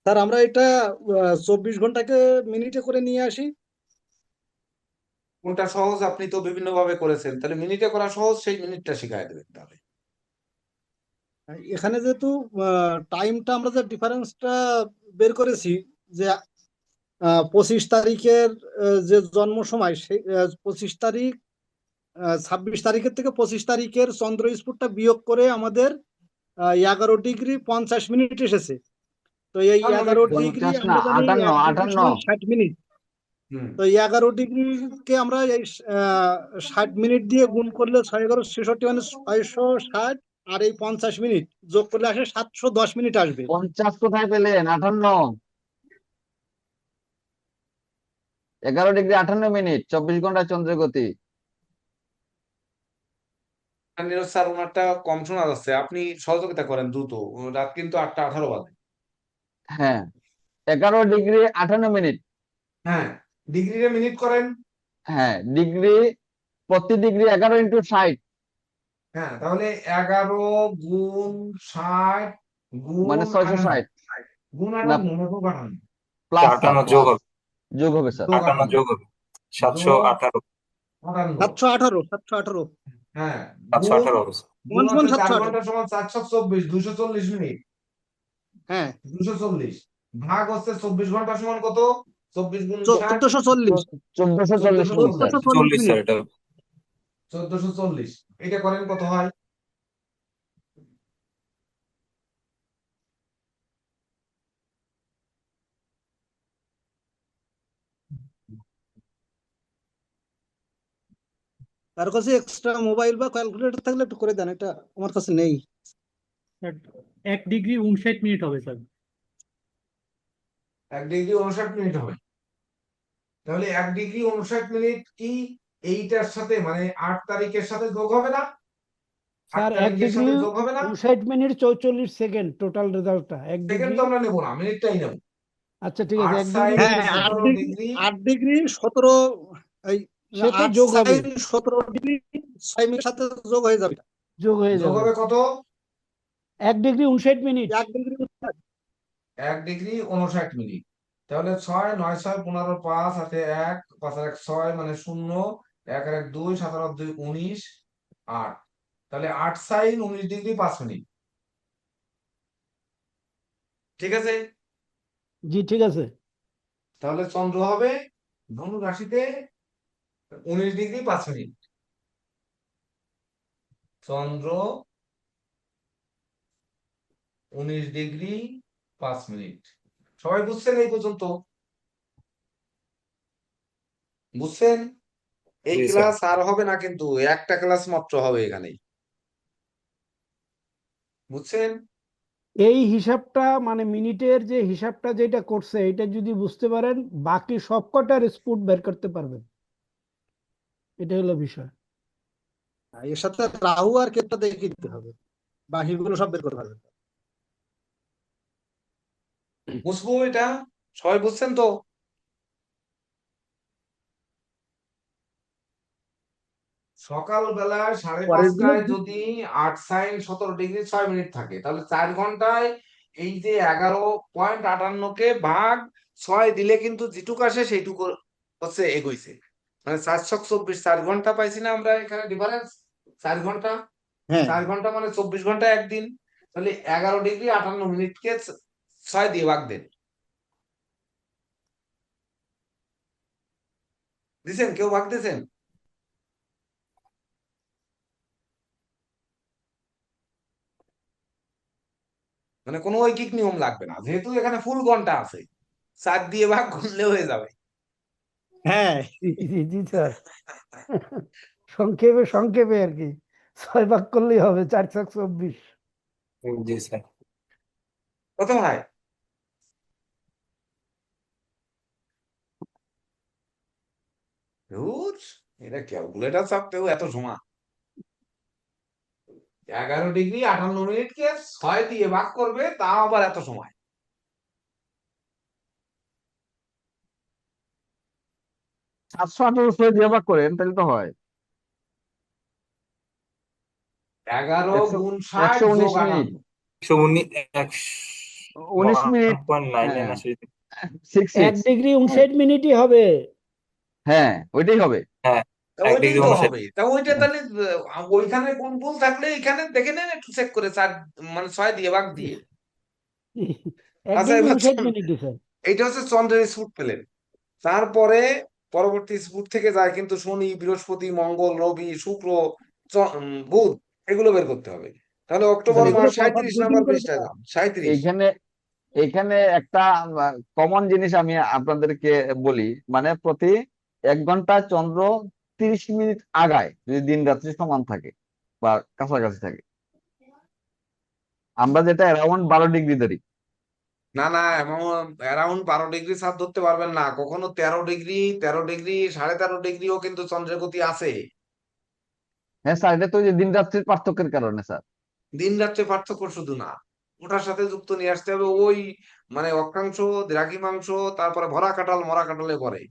স্যার আমরা এটা 24 ঘন্টাকে মিনিটে করে নিয়ে আসি। কোনটা সহজ? আপনি তো বিভিন্ন ভাবে করেছেন, তাহলে মিনিটে করা সহজ, সেই মিনিটটা শিখাই দেবেন তাহলে। এখানে যেহেতু টাইমটা আমরা যে ডিফারেন্সটা বের করেছি যে 25 তারিখের যে জন্ম সময় সেই 25 তারিখ 26 তারিখের থেকে 25 তারিখের চন্দ্র স্ফুটটা বিয়োগ করে আমাদের 11 ডিগ্রি 50 মিনিট এসেছে। তো এই 11 ডিগ্রি 50 না, আমরা জানি 58 1 ডিগ্রি সমান 60 মিনিট। হুম তো 11 ডিগ্রিকে আমরা এই 60 মিনিট দিয়ে গুণ করলে 6 × 11 = 66 মানে 660, আর এই 50 মিনিট যোগ করলে আসে 710 মিনিট আসবে। 50 কোথায় পেলেন? 58, 11 ডিগ্রি 58 মিনিট, 24 ঘন্টা চন্দ্রের গতি। নীরজ স্যার ওনারটা কম শোনা যাচ্ছে, আপনি সহযোগিতা করেন দ্রুত, রাত কিন্তু 8টা 18 বাজে। হ্যাঁ, 11 ডিগ্রি 58 মিনিট। হ্যাঁ, ডিগ্রিরে মিনিট করেন। হ্যাঁ, ডিগ্রি, প্রতি ডিগ্রি 11 × 60, হ্যাঁ, তাহলে 11 গুণ 60 মানে গুণ 660 গুণ না, 58 প্লাস 58 যোগ হবে, যোগ হবে স্যার। 58 যোগ হবে, 718, 718 718 হ্যাঁ, 718 হবে। গুণ সমান হচ্ছে 4 718। ঘন্টা সমান 424, 240 মিনিট, হ্যাঁ, 240 ভাগ হচ্ছে 24 ঘন্টা সমান কত? 24 গুণ 60, 1440 1440 মিনিট স্যার। 1440 40 sir, minute. এটা 1440। এটা করেন কত হয়? তার কাছে এক্সট্রা মোবাইল বা ক্যালকুলেটর থাকলে একটু করে দেন, এটা আমার কাছে নেই। 1 ডিগ্রি 59 মিনিট হবে স্যার। 1 ডিগ্রি 59 মিনিট হবে। তাহলে 1 ডিগ্রি 59 মিনিট কি এইটার সাথে মানে 8 তারিখের সাথে যোগ হবে না? 8 স্যার 1 তারিখের ডিগ্রি সাথে যোগ হবে না? 59 মিনিট 44 সেকেন্ড টোটাল রেজাল্টটা 1 সেকেন্ড ডিগ্রি। তো আমরা নেব না, মিনিটটাই নেব। আচ্ছা ঠিক আছে, 8 1 সাইন ডিগ্রি হ্যাঁ, 17 ডিগ্রি 8 ডিগ্রি 17, এই সে তো 8 যোগ হবে, সাইন 17 ডিগ্রি 6 মিনিটের সাথে যোগ হয়ে যাবে। যোগ হয়ে যোগ যাবে। হবে কত? 1 degree 59 minute. 1 degree 1 degree 59 minute. তাহলে 6 9 6 15 5 হাতে 1 5 আর 1 6 মানে 0, 1 আর 1 2 7 আর 2 19 8। তাহলে 8 সাইন 19 ডিগ্রি 5 মিনিট। ঠিক আছে? জি ঠিক আছে। তাহলে চন্দ্র হবে ধনু রাশিতে 19 ডিগ্রি 5 মিনিট। চন্দ্র 19 ডিগ্রি 5 মিনিট। সবাই বুঝছেন এই পর্যন্ত? বুঝছেন? এই জি স্যার। ক্লাস আর হবে না, কিন্তু একটা ক্লাস মাত্র হবে এখানে। বুঝছেন? এই হিসাবটা মানে মিনিটের যে হিসাবটা যেটা করছে এটা যদি বুঝতে পারেন বাকি সবকটার স্পুট বের করতে পারবেন, এটা হলো বিষয়। এর সাথে রাহু আর কেতুটা দেখে দিতে হবে, বাকিগুলো সব বের করতে পারবেন। বুঝবো এটা? সবাই বুঝছেন তো? সকালবেলায় পরের দিনে 5:30টায় যদি 8 সাইন 17 ডিগ্রি 6 মিনিট থাকে, তাহলে 4 ঘন্টায় এই যে 11.58কে ভাগ 6 দিলে কিন্তু যেটুকু আসে সেইটুকু হচ্ছে এগোইছে। মানে 424, 4 ঘন্টা পাইছি না আমরা এখানে ডিফারেন্স? 4 ঘন্টা, হ্যাঁ, 4 ঘন্টা মানে 24 ঘন্টা একদিন। তাহলে 11 ডিগ্রি 58 মিনিটকে 6 দিয়ে ভাগ দেন। দিছেন? কেউ ভাগ দিয়েছেন? মানে কোনো ঐকিক নিয়ম লাগবে না, যেহেতু এখানে ফুল ঘন্টা আছে, 4 দিয়ে ভাগ করলে হয়ে যাবে। হ্যাঁ, জি জি জি স্যার, সংক্ষেপে সংক্ষেপে আর কি 6 ভাগ করলেই হবে 424। জি স্যার। কত হয়? ধুর, এটা ক্যালকুলেটর চাপতেও এত সময়। 11 ডিগ্রি 58 মিনিটকে 6 দিয়ে ভাগ করবে, তাও আবার এত সময়। 718 দিয়ে ভাগ করেন তাহলে তো হয় 11 গুণ 60 119 যোগ মিনিট, 19 মিনিট। 101.9 হ্যাঁ, আসলে। 66। 1 ডিগ্রি 59 মিনিটই হবে। হ্যাঁ, ওইটাই হবে। হ্যাঁ তা 1 ওইটাই ডিগ্রি তো 59। হবে। তা ওইটা তাহলে ওইখানে কোন ভুল থাকলে এখানে দেখে নেন একটু চেক করে 4 মানে 6 দিয়ে ভাগ দিয়ে। 1 আচ্ছা ডিগ্রি এবার 59 মিনিট স্যার। এইটা হচ্ছে চন্দ্রের স্ফুট পেলেন। তারপরে পরবর্তী স্ফুট থেকে যায় কিন্তু শনি, বৃহস্পতি, মঙ্গল, রবি, শুক্র, বুধ, এগুলো বের করতে হবে। তাহলে অক্টোবর এগুলো মাস পরপর 37 দুই দিন নাম্বার করে পৃষ্ঠায় যান, 37। এইখানে এইখানে একটা কমন জিনিস আমি আপনাদেরকে বলি, মানে প্রতি 1 ঘন্টা চন্দ্র 30 মিনিট আগায় যদি দিন রাত্রি সমান থাকে বা কাছাকাছি থাকে। আমরা যেটা অ্যারাউন্ড 12 ডিগ্রি ধরি। না না, এমন অ্যারাউন্ড 12 ডিগ্রি চাঁদ ধরতে পারবেন না কখনো। 13 ডিগ্রি, 13 ডিগ্রি, 13.5 ডিগ্রিও কিন্তু চন্দ্রের গতি আছে। হ্যাঁ স্যার, এটা তো ওই যে দিন রাত্রির পার্থক্যের কারণে স্যার। দিন রাত্রে পার্থক্য শুধু না, ওটার সাথে যুক্ত নিয়ে আসতে হবে ওই মানে অক্ষাংশ, দ্রাঘিমাংশ, তারপরে ভরা কাঁঠাল মরা কাঁঠালে পরে।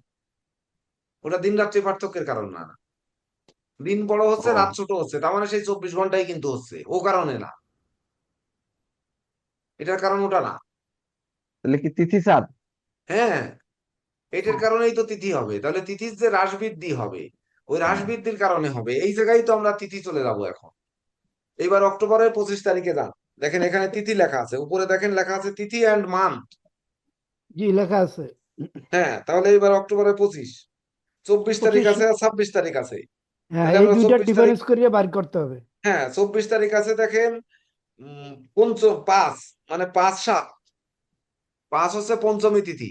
ওটা দিন রাত্রি পার্থক্যের কারণ না। দিন বড় হচ্ছে, ও, রাত ছোট হচ্ছে, তার মানে সেই 24 ঘন্টাই কিন্তু হচ্ছে, ও কারণে না। এটার কারণ ওটা না। তাহলে কি তিথি চাঁদ? হ্যাঁ, এটার কারণেই তো তিথি হবে। তাহলে তিথির যে হ্রাস বৃদ্ধি হবে, ওই হ্রাস হ্যাঁ। বৃদ্ধির কারণে হবে। এই জায়গায় তো আমরা তিথি চলে যাব এখন। এইবার অক্টোবরের 25 তারিখে যান, দেখেন এখানে তিথি লেখা আছে, উপরে দেখেন লেখা আছে তিথি অ্যান্ড মান্থ। জি লেখা আছে। হ্যাঁ, তাহলে এবার অক্টোবরের 24 তারিখ 25। আছে আর 26 তারিখ আছে। হ্যাঁ, তাহলে এই আমরা দুইটা 24 তারিখ, ডিফারেন্স করিয়ে বার করতে হবে। হ্যাঁ 24 তারিখ আছে দেখেন, 5 মানে 5/7, 5 হচ্ছে পঞ্চমী তিথি।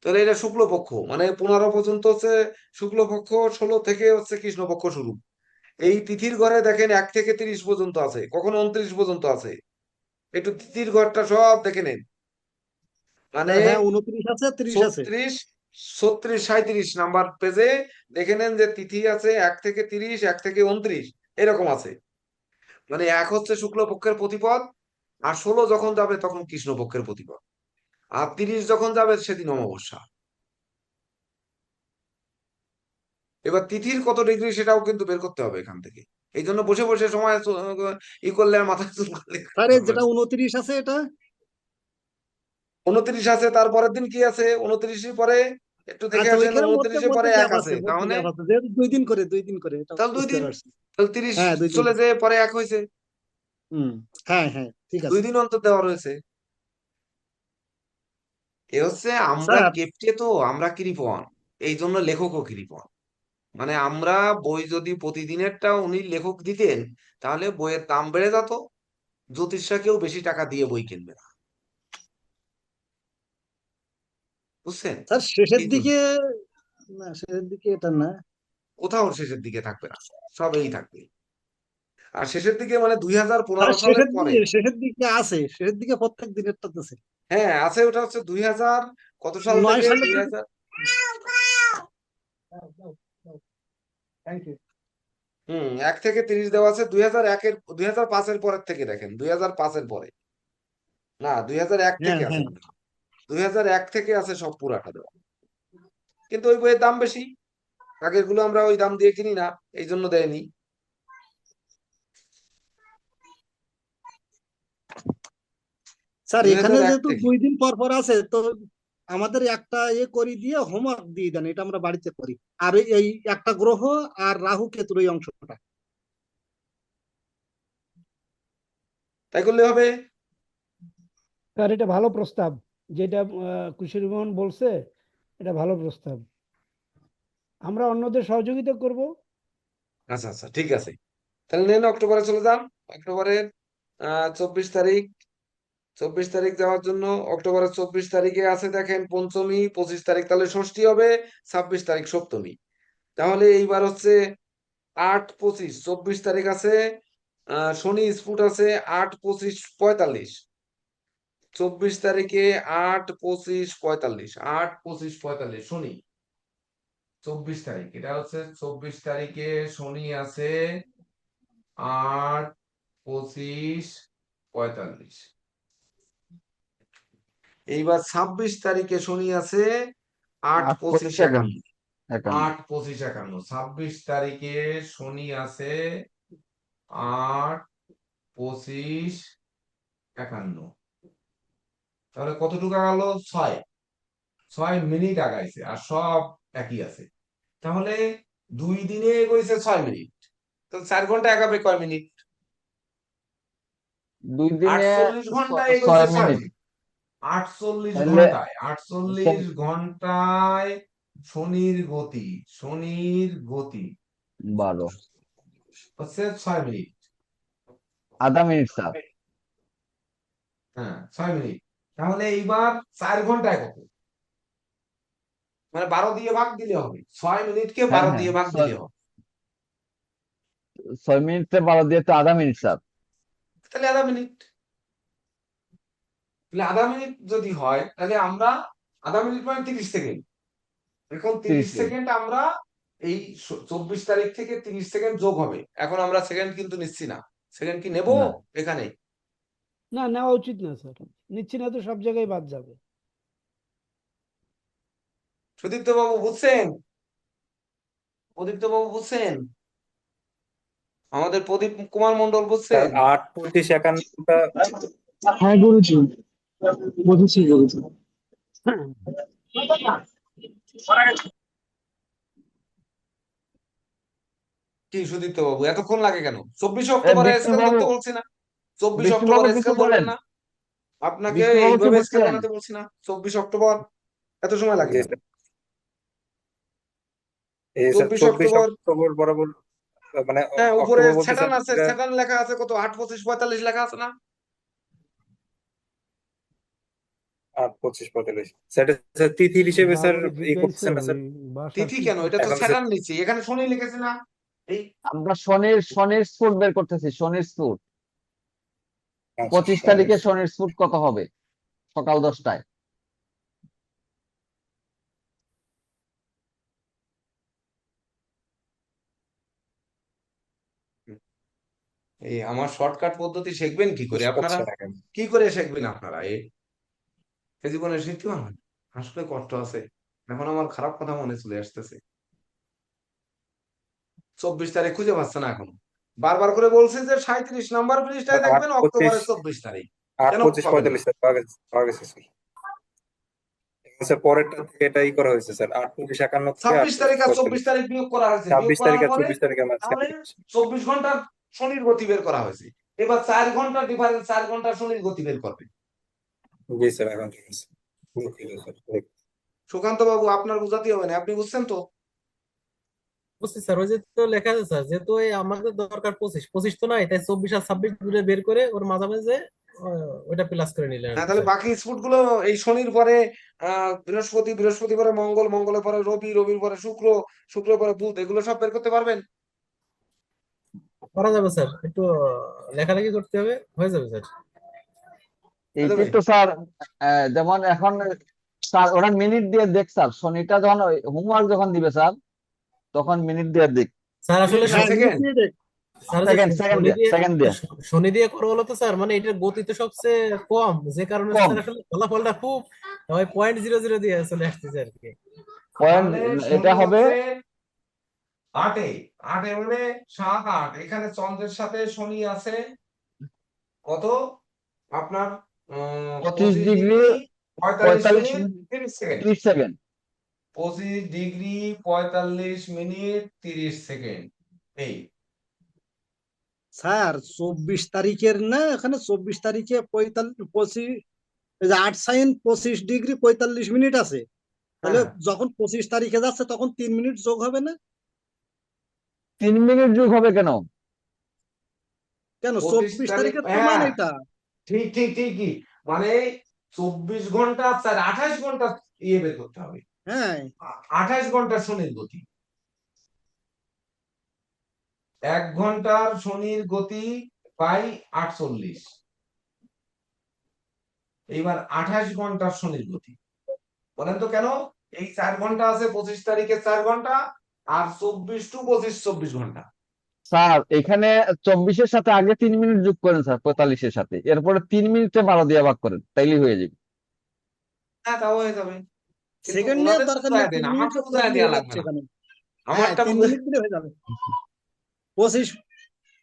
তাহলে এটা শুক্লপক্ষ, মানে 15 পর্যন্ত হচ্ছে শুক্লপক্ষ, 16 থেকে হচ্ছে কৃষ্ণপক্ষ শুরু। এই তিথির ঘরে দেখেন 1 থেকে 30 পর্যন্ত আছে, কখনো 29 পর্যন্ত আছে। একটু তিথির ঘরটা সব দেখে নেন, মানে হ্যাঁ 29 আছে, 30 আছে। 36, 36, 37 নাম্বার পেজে দেখে নেন যে তিথি আছে 1 থেকে 30, 1 থেকে 29 এরকম আছে। মানে 1 হচ্ছে শুক্লপক্ষের প্রতিপদ, আর 16 যখন যাবে তখন কৃষ্ণপক্ষের প্রতিপদ, আর 30 যখন যাবে সেদিন অমাবস্যা। এবার তিথির কত ডিগ্রি সেটাও কিন্তু বের করতে হবে এখান থেকে। এই জন্য বসে বসে সময় ই করলে আর মাথায় চুল করলে স্যার কাজ এই হবে যেটা না। 29 আছে এটা 29 আছে, তারপরের দিন কি আছে 29 পরে, একটু দেখে আচ্ছা, আসেন। ওইখানে মধ্যে 29 মধ্যে পরে 1 গ্যাপ আছে, আছে, মধ্যে তাহলে গ্যাপ আছে, যেহেতু 2 দিন করে 2 দিন করে, এটা তাহলে 2 বুঝতে দিন, পারছি। তাহলে 30 হ্যাঁ 2 দিন চলে করে। যেয়ে পরে 1 হয়েছে। হুম। হ্যাঁ হ্যাঁ ঠিক 2 আছে। দিন অন্তর দেওয়া রয়েছে। এ হচ্ছে আমরা স্যার কেপটে, তো আমরা কৃপণ, এই জন্য লেখকও কৃপণ। মানে আমরা বই যদি প্রতিদিনেরটা উনি লেখক দিতেন, তাহলে বইয়ের দাম বেড়ে যেত, জ্যোতিষরা কেউ বেশি টাকা দিয়ে বই কিনবে না, বুঝছেন? স্যার শেষের এই জন্য দিকে, না শেষের দিকে এটা না। কোথাও শেষের দিকে থাকবে না, সবেই থাকবে। আর শেষের দিকে মানে স্যার 2015 সালের পরে। শেষের দিকে আছে, শেষের দিকে প্রত্যেক দিনেরটা আছে। হ্যাঁ আছে, ওটা হচ্ছে 2000 কত সাল 9 থেকে, সালের দুই দিকে। হাজার থ্যাংক ইউ। 1 থেকে 30 দেওয়া আছে। 2001-এর 2005-এর পরের থেকে দেখেন, 2005-এর পরে না, 2001 হ্যাঁ থেকে আছে হ্যাঁ। মনে হয়। 2001 থেকে আছে সব পুরাটা দেওয়া, কিন্তু ওই বইয়ের দাম বেশি। আগের গুলো আমরা ওই দাম দিয়ে কিনি না, এই জন্য দেয়নি। স্যার এখানে 2001 যেহেতু থেকে 2 দিন পর পর আছে, তো আমাদের একটা করি দিয়ে হোমওয়ার্ক দিয়ে দেন, এটা আমরা বাড়িতে করি। আর এই একটা গ্রহ আর রাহু কেতুর এই অংশটা। তাই করলে হবে। স্যার এটা ভালো প্রস্তাব, যেটা কুশির মোহন বলছে, এটা ভালো প্রস্তাব। আমরা অন্যদের সহযোগিতা করব। আচ্ছা আচ্ছা ঠিক আছে, তাহলে নেন অক্টোবরে চলে যান। অক্টোবরের 24 তারিখ, 24 তারিখ যাওয়ার জন্য অক্টোবরের 24 তারিখে আছে দেখেন পঞ্চমী, 25 তারিখ তাহলে ষষ্ঠী হবে, 26 তারিখ সপ্তমী। তাহলে এইবার হচ্ছে 8-25, 24 তারিখ আছে শনি স্ফুট আছে 8-25-45। 24 তারিখে 8-25-45, 8-25-45 শনি। 24 তারিখ এটা হচ্ছে 24 তারিখে শনি আছে 8-25-45। এইবার 26 তারিখে শনি আছে 8-25-51। 8-25-51। 8-25-51, 26 তারিখে শনি আছে 8-25-51। তাহলে কতটুকু গেল? 6 মিনিট আগাইছে, আর সব একই আছে। তাহলে 2 দিনে এগোইছে 6 মিনিট, তো 4 ঘন্টা এগাবে কয় মিনিট? 2 দিনে 48 ঘন্টায় 6 এগোইছে 6 মিনিট, মিনিট। 48 তাহলে ঘন্টায়, 48 ঘন্টায় শনির গতি 12 হচ্ছে 6 মিনিট। আধা মিনিট স্যার। হ্যাঁ, 6 মিনিট। তাহলে এইবার 4 ঘন্টায় কত? মানে 12 দিয়ে ভাগ দিলে হবে, 6 মিনিটকে হ্যাঁ 12 হ্যাঁ, দিয়ে ভাগ দিলে হবে, 6 মিনিটে 12 দিয়ে তো আধা মিনিট স্যার। তাহলে আধা মিনিট। তাহলে আধা মিনিট যদি হয়, তাহলে আমরা আধা মিনিট মানে 30 সেকেন্ড। এখন 30 30 সেকেন্ড। সেকেন্ড আমরা এই 24 তারিখ থেকে 30 সেকেন্ড যোগ হবে। এখন আমরা সেকেন্ড কিন্তু নিচ্ছি না, সেকেন্ড কি নেব না, এখানে? না, নেওয়া উচিত না স্যার, নিচ্ছি না তো সব জায়গায় বাদ যাবে। সুদীপ্ত বাবু বুঝছেন? প্রদীপ্ত বাবু বুঝছেন? আমাদের প্রদীপ কুমার মন্ডল স্যার বুঝছেন? 8, 25, 51টা। হ্যাঁ গুরুজি, বুঝেছি গুরুজি। কি সুদীপ্ত বাবু এতক্ষণ লাগে কেন? 24 অক্টোবরে স্কেল বিষ্ণুবাবু, ধরতে বলছি না? 24 বিষ্ণুবাবু অক্টোবরে কিছু স্কেল বলেন, ধরবেন না? আপনাকে বিষ্ণুবাবু কি এইভাবে স্কেল বলছেন? বানাতে বলছি না? 24 অক্টোবর এত সময় লাগে জি কেন? স্যার, এই স্যার 24 24 অক্টোবর, অক্টোবর বরাবর, মানে হ্যাঁ উপরে অক্টোবর বলতে স্যাটার্ন স্যার আছে, স্যাটার্ন লেখা আছে কত, 8, 25, 45 লেখা আছে না? 8, 25, 45 স্যার, স্যার তিথি হিসেবে স্যার বাবারে ই জিজ্ঞাসা করতেছেন না স্যার? ওই বাসার তিথি কি কেন? এটা তো এখন স্যার স্যাটার্ন নিচ্ছি, এখানে শনি লিখেছি না? এই আমরা শনির স্ফুট বের করতেছি, শনির স্ফুট। আচ্ছা, 25 শনির তারিখে শনির স্ফুট কত হবে সকাল 10টায়? এই আমার শর্টকাট পদ্ধতি শিখবেন কি করে বুঝতে আপনারা? পারছি না কেন। কি করে শিখবেন আপনারা? এ জীবনে শিখতে পারবেন? আসলে কষ্ট আছে। এখন আমার খারাপ কথা মনে চলে আসতেছে। 24 তারিখ খুঁজে পাচ্ছে না এখনো। বারবার করে বলছি যে 37 নাম্বার পৃষ্ঠায় 8, দেখবেন 25, অক্টোবরের 24 তারিখ। 8, কেন 25, পাবেন না? 45 স্যার পাওয়া গেছে স্যার। এখন স্যার পরেরটা থেকে এটাই করা হয়েছে স্যার, 8, 25, 51 থেকে 8, 26 তারিখ 25, আর 24 45, তারিখ বিয়োগ করা হয়েছে, বিয়োগ 26 করার তারিখ আর পরে 24 তারিখের তাহলে মাঝখানে। 24 ঘন্টার শনির গতি বের করা হয়েছে। এবার 4 ঘন্টা ডিফারেন্স, 4 ঘন্টা শনির গতি বের করবে। জি স্যার, এখন ঠিক আছে। দুঃখিত স্যার। সুকান্ত বাবু আপনার বুঝাতে হবে না, আপনি বুঝছেন তো? বুঝছি স্যার, ওই যে তো লেখা আছে স্যার, যেহেতু এই আমাদের দরকার 25, 25 তো নাই, তাই 24 আর 26 দূরে বের করে ওর মাঝামাঝি ওইটা প্লাস করে নিলেন আর হ্যাঁ, কি তাহলে স্যার। বাকি স্পোর্ট গুলো এই শনির পরে বৃহস্পতি পরে মঙ্গল, মঙ্গলের পরে রবি, রবির পরে শুক্র, শুক্রের পরে বুধ, এগুলো সব বের করতে পারবেন? করা যাবে স্যার, একটু লেখালেখি করতে হবে, হয়ে যাবে স্যার। হয়ে এইটাই যাবে? তো স্যার। যেমন এখন স্যার ওরা মিনিট দিয়ে দেখ স্যার, শনিটা যখন হোমওয়ার্ক যখন দিবে স্যার, তখন মিনিট দিয়ে দেখ। স্যার আসলে মিনিট না হ্যাঁ মিনিট সেকেন্ড? দিয়ে দেখ। স্যার যে সেকেন্ড সেকেন্ড শনি দিয়ে, দিয়ে সেকেন্ড দিয়ে শনি দিয়ে করো হলো তো স্যার, মানে এটার গতি তো সবচেয়ে কম, যে কারণে কম স্যার আসলে ফলাফলটা খুব ওই 0.00 দিয়ে চলে আসতেছে আর কি। পয়েন্ট। তাহলে এটা শনি হবে হচ্ছে 8-এ, 8-এ মানে 7, 8, এখানে চন্দ্রের সাথে শনি আছে কত আপনার 25 25 degree degree 45 45 minute minute 30 second. 30 second. 25 degree 45 minute 30 second. এই স্যার 24 তারিখের না, এখানে 24 তারিখে 25, 8 সাইন 25 ডিগ্রি 45 মিনিট আছে। তাহলে হ্যাঁ, যখন 25 তারিখে যাচ্ছে তখন 3 মিনিট যোগ হবে না? 3 মিনিট যোগ হবে কেন? কেন 25 24 তারিখ, তারিখের তো মান হ্যাঁ এটা। ঠিক ঠিক ঠিকই, মানে 24 ঘন্টা 28 ঘন্টা ইয়ে বের করতে হবে। হ্যাঁ 28 ঘন্টা শনির গতি, 1 ঘন্টার শনির গতি পাই 48। এইবার 28 ঘন্টার শনির গতি বলেন তো কেন? এই 4 ঘন্টা আছে 25 তারিখে, 4 ঘন্টা, আর 24 টু 25 24 ঘন্টা। স্যার এখানে 24-এর সাথে আগে 3 মিনিট যোগ করেন স্যার, 45-এর সাথে, এরপরে 3 মিনিটে 12 দিয়ে ভাগ করেন, তাইলেই হয়ে যাবে। হ্যাঁ, তাও হয়ে যাবে, কিন্তু সেকেন্ড নেওয়ার ওনাদের দরকার বুঝায় নেই, দেন, 3 মিনিট আমাকে যোগ করে বুঝায় দিলে দেওয়া হয়ে লাগবে যাচ্ছে না, এখানে। হ্যাঁ আমারটা 3 মিনিট দিলে হয়ে যাবে।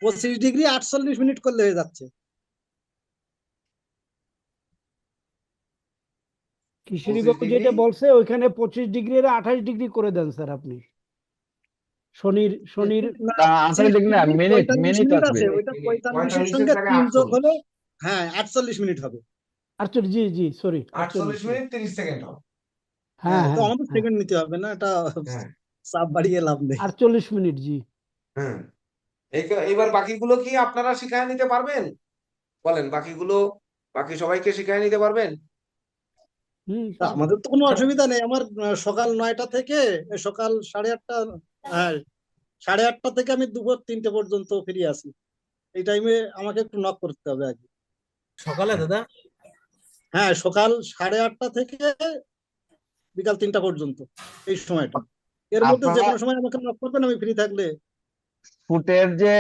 25 ডিগ্রি 48 মিনিট করলে হয়ে যাচ্ছে। কিশোরী 25 বাবু ডিগ্রি যেটা বলছে ওইখানে 25 ডিগ্রি আর 28 ডিগ্রি করে দেন স্যার আপনি, শনির শনির না, না আন্তর্জাতিক না, 30 মিনিট 45 মিনিট মিনিট আসবে। আছে, ওইটা 45-এর 45 সঙ্গে জায়গায় 3 যোগ 48, হলে হ্যাঁ 48 মিনিট হবে। 48, জি জি সরি 48 48। মিনিট 30 সেকেন্ড হবে। হ্যাঁ তো হ্যাঁ আমাদের হ্যাঁ সেকেন্ড নিতে হবে না, এটা হ্যাঁ চাপ বাড়িয়ে লাভ নেই। 48 মিনিট, জি। হ্যাঁ এবার বাকিগুলো কি আপনারা শিখায় নিতে পারবেন? বলেন বাকিগুলো, বাকি সবাইকে শিখায় নিতে পারবেন? তা পারবো। আমাদের তো কোনো অসুবিধা নেই, আমার সকাল 9টা থেকে সকাল 8:30, হ্যাঁ 8:30 থেকে আমি দুপুর 3টে পর্যন্ত ফ্রি আছি। এই টাইমে আমাকে একটু নক করতে হবে আগে। সকালে দাদা? হ্যাঁ সকাল 8:30 থেকে বিকাল 3টা পর্যন্ত, এই সময়টা। এর মধ্যে যে আপনারা কোনো সময় আমাকে নক করবেন, আমি ফ্রি থাকলে। ফুটের যে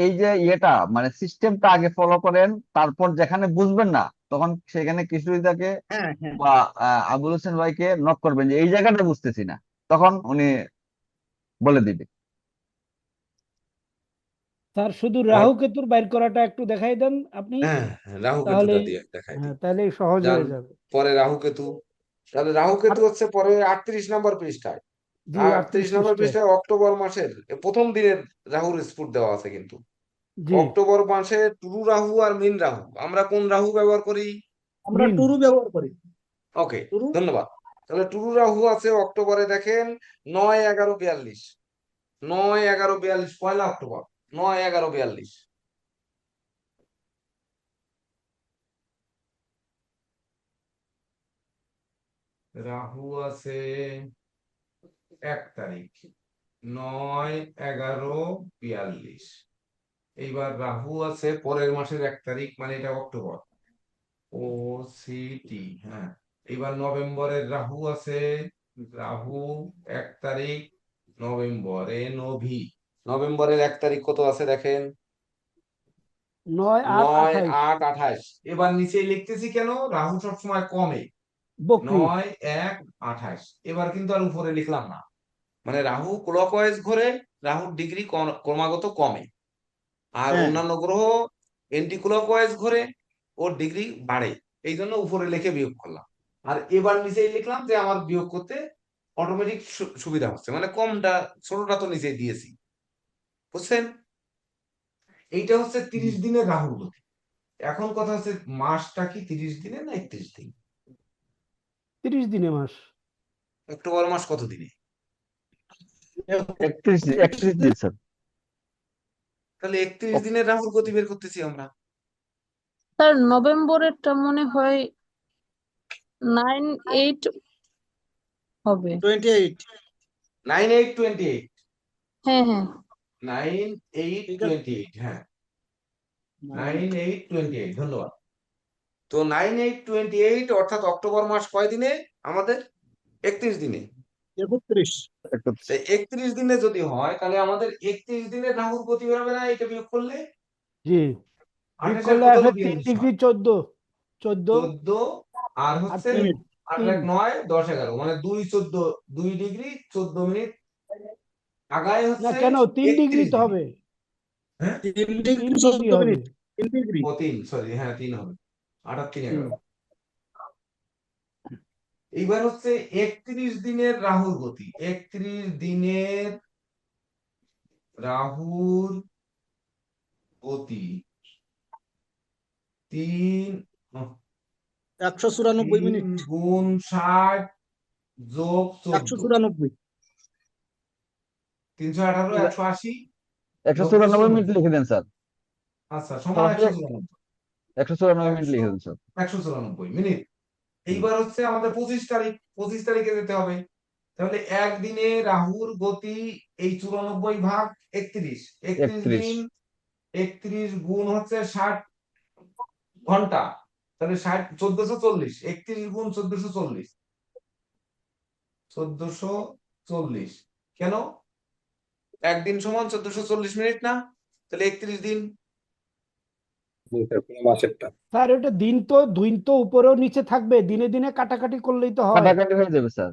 এই যে ইয়েটা মানে সিস্টেমটা আগে ফলো করেন, তারপর যেখানে বুঝবেন না তখন সেখানে কিশোরীদাকে হ্যাঁ হ্যাঁ বা আবুল হোসেন ভাইকে নক করবেন যে এই জায়গাটা বুঝতেছি না, তখন উনি বলে দিবে। স্যার শুধু রাহু কেতুর বাইর করাটা একটু দেখাই দেন আপনি, হ্যাঁ রাহু তাহলে কেতুটা দিয়ে দেখাই দিই। হ্যাঁ তাহলেই সহজ যান হয়ে যাবে। পরে রাহু কেতু, তাহলে রাহু আর কেতু হচ্ছে পরে 38 নম্বর পৃষ্ঠায়। জি 38 38 নম্বর পৃষ্ঠায়, পৃষ্ঠায় অক্টোবর মাসের প্রথম দিনের রাহুর স্ফুট দেওয়া আছে কিন্তু। জি অক্টোবর মাসে টুরু রাহু আর মীন রাহু, আমরা কোন রাহু ব্যবহার করি? আমরা মিন, টুরু ব্যবহার করি। ওকে টুরু ধন্যবাদ। তাহলে টুরু রাহু আছে অক্টোবরে, দেখেন 9-11-42, 9-11-42 পয়লা অক্টোবর, 9-11-42। রাহু আছে 1 তারিখ, 9-11-42। এইবার রাহু আছে পরের মাসের 1 তারিখ, মানে এটা অক্টোবর, ও সি টি, হ্যাঁ। এবার নভেম্বরের রাহু আছে, রাহু 1 তারিখ নভেম্বরে নভি, নভেম্বরের 1 তারিখ কত আছে দেখেন, 9, 8, 9, 28 8, 28। এবার নিচে লিখতেছি কেন, রাহু সবসময় কমে, বকরি, 9, 1, 28। এবার কিন্তু আর উপরে লিখলাম না, মানে রাহু ক্লকওয়াইজ ঘোরে, রাহুর ডিগ্রি ক্রমাগত কমে, আর হ্যাঁ অন্যান্য গ্রহ এন্টি ক্লকওয়াইজ ঘোরে, ওর ডিগ্রি বাড়ে। এই জন্য উপরে লিখে বিয়োগ করলাম, আর এবার নিচেই লিখলাম যে আমার বিয়োগ করতে অটোমেটিক সুবিধা হচ্ছে, মানে কমটা ছোটটা তো নিচে দিয়েছি, বুঝছেন? এইটা হচ্ছে 30 দিনের রাহুর গতি। এখন কথা হচ্ছে মাসটা কি 30 দিনে না 31 দিন? 30 দিনে মাস। অক্টোবর মাস কত দিনে? 31 দিন স্যার। তাহলে 31 দিনের রাহুর গতি বের করতেছি আমরা। স্যার নভেম্বরেরটা মনে হয় 9-8 হবে। 28। 9-8-28, হ্যাঁ হ্যাঁ 9-8-28, হ্যাঁ 9-8-28, ধন্যবাদ। তো 9-8-28 অর্থাৎ অক্টোবর মাস কয় দিনে আমাদের? 31 দিনে। 31। 31 দিনে যদি হয় তাহলে আমাদের 31 দিনে রাহুর গতি বেরোবে না এটা বিয়োগ করলে? জি বিয়োগ 28 করলে কত আসে হবে? 3 ডিগ্রি 14, 14 আর হচ্ছে 3 8 1 9 10 11, মানে 2 ডিগ্রি 14 মিনিট আগায় না হচ্ছে কেন 3 ডিগ্রি 31 তো দিনে। হবে, হ্যাঁ 3 3 ডিগ্রি ডিগ্রি 14 হবে। Minute, 3 degree. ও 3, সরি, হ্যাঁ 3 হবে, 8 আর 3 11। এইবার হচ্ছে 31 দিনের রাহুর গতি, 31 দিনের রাহুর গতি 194 মিনিট, 3 গুণ 60 যোগ 14, 194। 318, 180, 194 মিনিট লিখে দেন স্যার, আচ্ছা সমান সরাসরি 194, 194 মিনিট লিখে দেন স্যার। 194 মিনিট। এইবার হচ্ছে আমাদের 25 তারিখ, 25 তারিখে যেতে হবে। তাহলে একদিনে রাহুর গতি এই 94 ভাগ 31, 31 31 দিন, 31 গুণ হচ্ছে 60 ঘন্টা, তাহলে 60 1440, 31 গুণ 1440, 1440 কেন, একদিন সমান 1440 মিনিট না? তাহলে 31 দিন। স্যার এটা দিন তো উপরেও নিচে থাকবে, দিনে দিনে কাটাকাটি করলেই তো হয়, কাটাকাটি হয়ে যাবে স্যার।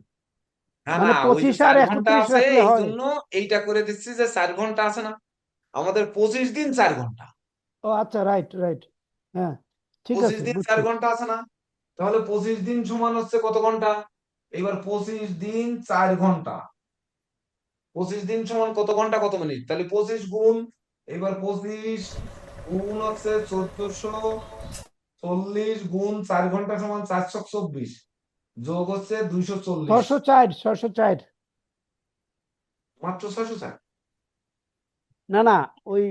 না মানে না, ওই যে 25 আর 4 ঘন্টা 31 আছে রাখলে এই হয়। জন্য এইটা করে দিচ্ছি যে 4 ঘন্টা আছে না, আমাদের 25 দিন 4 ঘন্টা, ও আচ্ছা রাইট রাইট, হ্যাঁ ঠিক 25 আছে দিন 4 বুঝছি। ঘন্টা আছে না? তাহলে 25 দিন সমান হচ্ছে কত ঘন্টা? এবার 25 দিন 4 ঘন্টা, 25 দিন সমান কত ঘন্টা কত মিনিট, তাহলে 25 গুণ, এবার 25 গুণ হচ্ছে 1440 গুণ 4 ঘন্টা সমান 424 যোগ হচ্ছে 240, 604 মাত্র 604। না ওই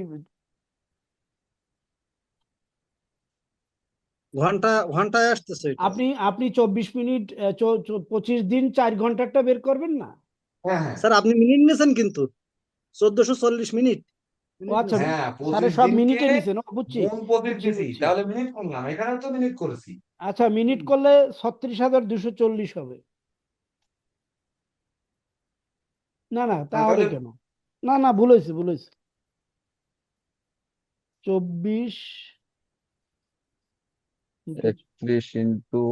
ঘন্টায় আসতেছে এটা। আপনি 24 মিনিট 25 দিন 4 ঘন্টাটা বের করবেন না। হ্যাঁ হ্যাঁ স্যার আপনি মিনিট নিয়েছেন কিন্তু 1440 মিনিট ও আচ্ছা, নিয়েছেন। হ্যাঁ, স্যারে 25 সব দিনকে মিনিটে নিছেন, বুঝছি গুণ 25 বুঝছি দিছি, বুঝছি। তাহলে মিনিট করলাম, এখানে তো মিনিট করেছি। আচ্ছা, মিনিট করলে 36,240 হবে। না তা হ্যাঁ, হবে তাহলে কেন? না ভুল হয়েছে 24 31 ইন্টু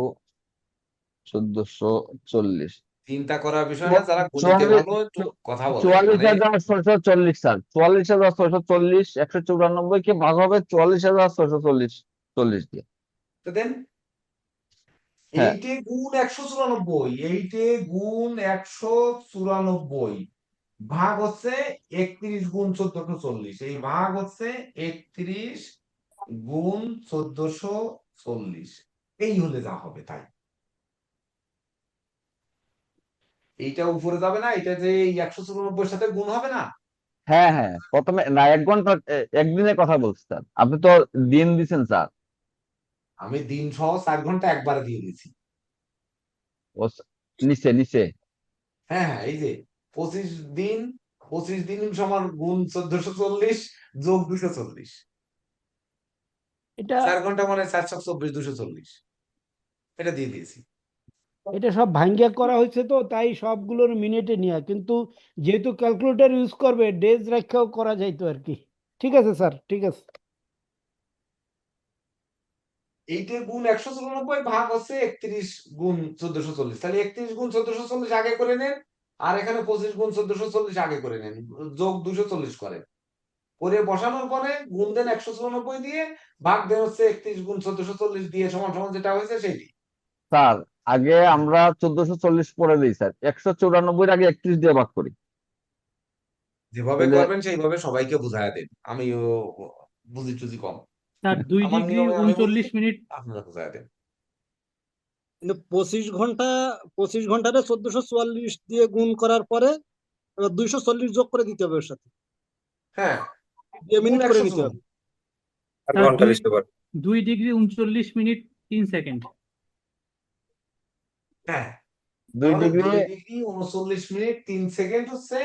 1440, চিন্তা করার বিষয় না, যারা গণিতে ভালো একটু কথা বলেন, 44,640 স্যার, 44,640 194 কে ভাগ হবে 44,640 দিয়ে। তো দেন হ্যাঁ 8 গুণ 194, 8 গুণ 194 ভাগ হচ্ছে 31 গুণ 1440, এই ভাগ হচ্ছে 31 গুণ 1440, এই হলে যা হবে তাই। এইটা উপরে যাবে না, এটা যে এই 194 সাথে গুণ হবে না। হ্যাঁ প্রথমে না, 1 ঘন্টা একদিনের কথা বলছি স্যার, আপনি তো দিন দিছেন স্যার। আমি দিন সহ 4 ঘন্টা একবারে দিয়ে দিয়েছি। ও নিচে নিচে হ্যাঁ হ্যাঁ, এই যে 25 দিন সমান গুণ 1440 যোগ 240, এটা 4 ঘন্টা মানে 424 240, এটা দিয়ে দিয়েছি। এটা সব ভাঙ্গিয়া করা হয়েছে, তো তাই সবগুলোর মিনিটে নিয়ে, কিন্তু যেহেতু ক্যালকুলেটর ইউজ করবে ডেজ রেখাও করা যাইতো আর কি। ঠিক আছে স্যার, ঠিক আছে। এইটা গুণ 194 ভাগ হচ্ছে 31 গুণ 1440, তাহলে 31 গুণ 1440 আগে করে নেন, আর এখানে 25 গুণ 1440 আগে করে নেন, যোগ 240 করেন, করে বসানোর পরে গুণ দেন 194 দিয়ে, ভাগ দেন হচ্ছে 31 গুণ 1440 দিয়ে, সমান সমান যেটা হয়েছে সেটি। স্যার। আগে আমরা 1440 পরে দিই স্যার, 194 আগে 31 দিয়ে ভাগ করি। যেভাবে তাহলে করবেন সেইভাবে সবাইকে বুঝাইয়া দেন, আমি বুঝি টুজি কম, স্যার 2 আমার ডিগ্রি নিয়মে আমি বুঝি, 39 মিনিট। আপনারা বুঝাইয়া দেন। কিন্তু 25 ঘন্টারে 1444 দিয়ে গুণ করার পরে এবার 240 যোগ করে দিতে হবে ওর সাথে, হ্যাঁ, দিয়ে গুণ মিনিট করে 100 নিতে হবে। আর স্যার ঘন্টা লিখতে পারবেন। 2 ডিগ্রি 39 মিনিট 3 সেকেন্ড। হ্যাঁ, 2 তাহলে ডিগ্রি 2 ডিগ্রি 39 মিনিট 3 সেকেন্ড হচ্ছে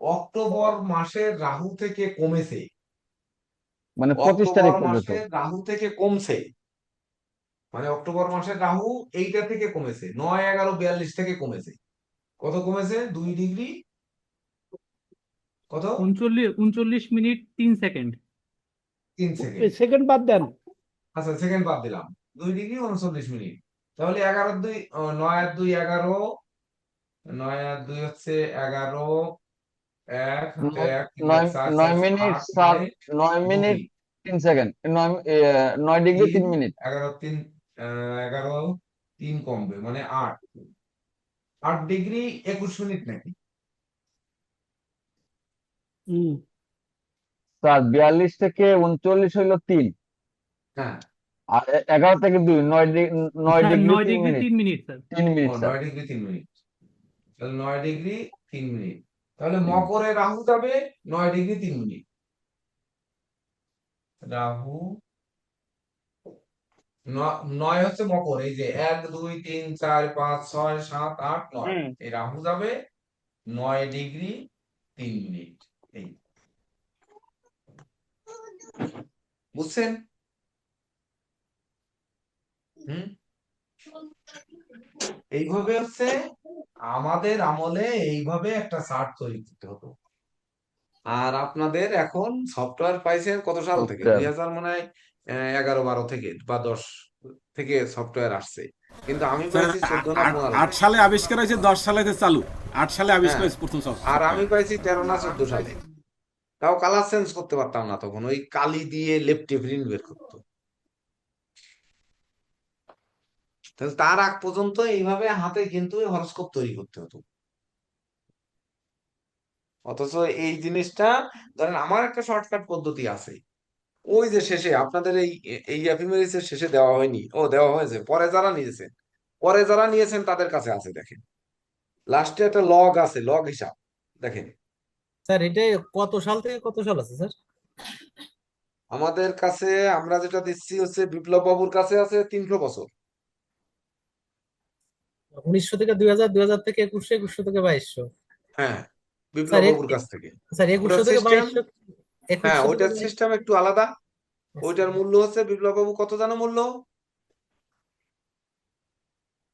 অক্টোবর মাসের রাহু থেকে কমেছে, মানে 25 অক্টোবর তারিখ পর্যন্ত। মাসের রাহু থেকে কমছে, মানে অক্টোবর মাসের রাহু এইটা থেকে কমেছে, 9-11-42 থেকে কমেছে। কত কমেছে? 2 ডিগ্রি কত 39 মিনিট 3 সেকেন্ড। 3 সেকেন্ড। সেকেন্ড বাদ দেন। আচ্ছা, সেকেন্ড বাদ দিলাম, 2 ডিগ্রি 39 মিনিট, তাহলে 11-2 9-2 11, 9-2 হচ্ছে 11, 1 1 3 9 4 9 4 minute 8 7, 9 9 minute 2 3 second, 9 degree 3 minute. 11 3 11 3 কমবে মানে 8 ডিগ্রি 21 মিনিট নাকি? হুম। স্যার 42 থেকে 39 হইলো 3, হ্যাঁ, আর 11 থেকে 2 9 হ্যাঁ, degree 9 3 degree minute. 3 minute sir. 3 minute ও স্যার। 9 ডিগ্রি 3 মিনিট, তাহলে 9 ডিগ্রি 3 মিনিট, তাহলে 3 মিনিট। মকরে রাহু যাবে 9 ডিগ্রি 3 মিনিট, রাহু 9 হচ্ছে মকর, এই যে 1 2 3 4 5 6 7 8 9, এই রাহু যাবে 9 ডিগ্রি 3 মিনিট, এই বুঝছেন? হুম, এইভাবে হচ্ছে আমাদের আমলে এইভাবে একটা চার্ট তৈরি করতে হতো। আর আপনাদের এখন সফটওয়্যার পাইছেন কত সাল থেকে? সফটওয়্যার 2000 মনে হয় 11-12 থেকে বা 10 থেকে সফটওয়্যার আসছে, কিন্তু আমি স্যার পাইছি 14 না 15 8 থেকে। সালে আবিষ্কার হয়েছে, 10 সালে এতে চালু, 8 সালে আবিষ্কার হ্যাঁ, হয়েছে প্রথম আর আমি সফটওয়্যার। পাইছি 13 না 14 সালে। তাও কালার চেঞ্জ করতে পারতাম না তখন, ওই কালি দিয়ে লেপটে প্রিন্ট বের করতো। তাহলে তার আগ পর্যন্ত এইভাবে হাতে কিন্তু হরস্কোপ তৈরি করতে হতো। অথচ এই জিনিসটা ধরেন আমার একটা শর্টকাট পদ্ধতি আছে, ওই যে শেষে আপনাদের এই এফএমএরিস এর শেষে দেওয়া হয়নি, ও দেওয়া হয়েছে, পরে যারা নিয়েছেন তাদের কাছে আছে, দেখেন লাস্টে একটা লগ আছে, লগ হিসাব দেখেন। স্যার এটা কত সাল থেকে কত সাল আছে স্যার? আমাদের কাছে আমরা যেটা দিচ্ছি হচ্ছে বিপ্লব বাবুর কাছে আছে 300 বছর। 1900 থেকে 2000, 2000 থেকে 2100, 2100 থেকে 2200। হ্যাঁ, বিপ্লব স্যার বাবুর কাছ থেকে। স্যার 2100 থেকে সিস্টেম, 2200, হ্যাঁ 2100 থেকে ওইটার 2200। সিস্টেম একটু আলাদা। ওইটার মূল্য হচ্ছে বিপ্লব বাবু কত জানো মূল্য?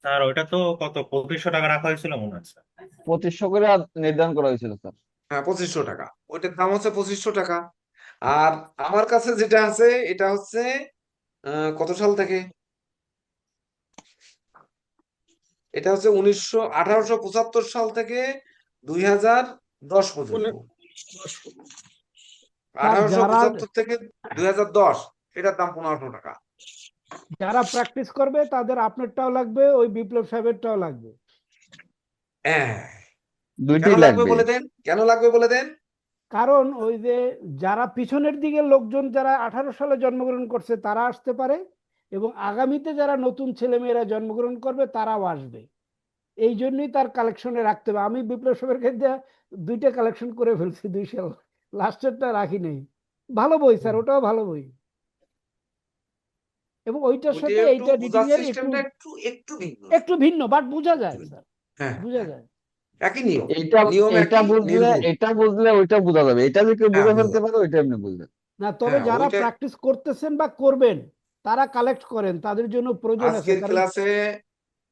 স্যার ওইটা তো কত 2500 টাকা রাখা হয়েছিল মনে হচ্ছে। 2500 করে নির্ধারণ করা হয়েছিল স্যার। হ্যাঁ 2500 টাকা, ওইটার দাম হচ্ছে 2500 টাকা। আর আমার কাছে যেটা আছে এটা হচ্ছে কত সাল থেকে, এটা হচ্ছে 1875 সাল থেকে 2010 পর্যন্ত। স্যার যারা 1875 থেকে 2010, এটার দাম 1500 টাকা। যারা প্র্যাকটিস করবে তাদের আপনারটাও লাগবে, ওই বিপ্লব সাহেবেরটাও লাগবে। হ্যাঁ, কেন দুইটাই লাগবে লাগবে। বলে দেন, কেন লাগবে বলে দেন। কারণ ওই যে যারা পিছনের দিকে লোকজন যারা 18 সালে জন্মগ্রহণ করছে তারা আসতে পারে, এবং আগামীতে যারা নতুন ছেলেমেয়েরা জন্মগ্রহণ করবে তারাও আসবে। এই জন্যই তার কালেকশনে রাখতে হবে। আমি বিপ্লব সাহেবের ক্ষেত্রে 2টা কালেকশন করে ফেলছি, 2 সাল, লাস্টেরটা রাখি নেই। ভালো বই স্যার, ওটাও ভালো বই, এবং ওইটার ওইটা সাথে একটু এইটা বোঝার রিডিং এর সিস্টেমটা একটু ভিন্ন। একটু ভিন্ন, বাট বোঝা যায় স্যার, হ্যাঁ, বোঝা যায়। একই নিয়ম, এইটা নিয়ম এটা একই, বুঝলে নির্ভুল। এটা বুঝলে ওইটা বোঝা যাবে, এটা যদি কেউ হ্যাঁ বুঝে বোঝা ফেলতে যাবে। পারে ওইটা এমনি বুঝবে। না, তবে হ্যাঁ যারা ওইটা প্র্যাকটিস করতেছেন বা করবেন তারা কালেক্ট করেন, তাদের জন্য প্রয়োজন আছে। আজকের কারণ ক্লাসে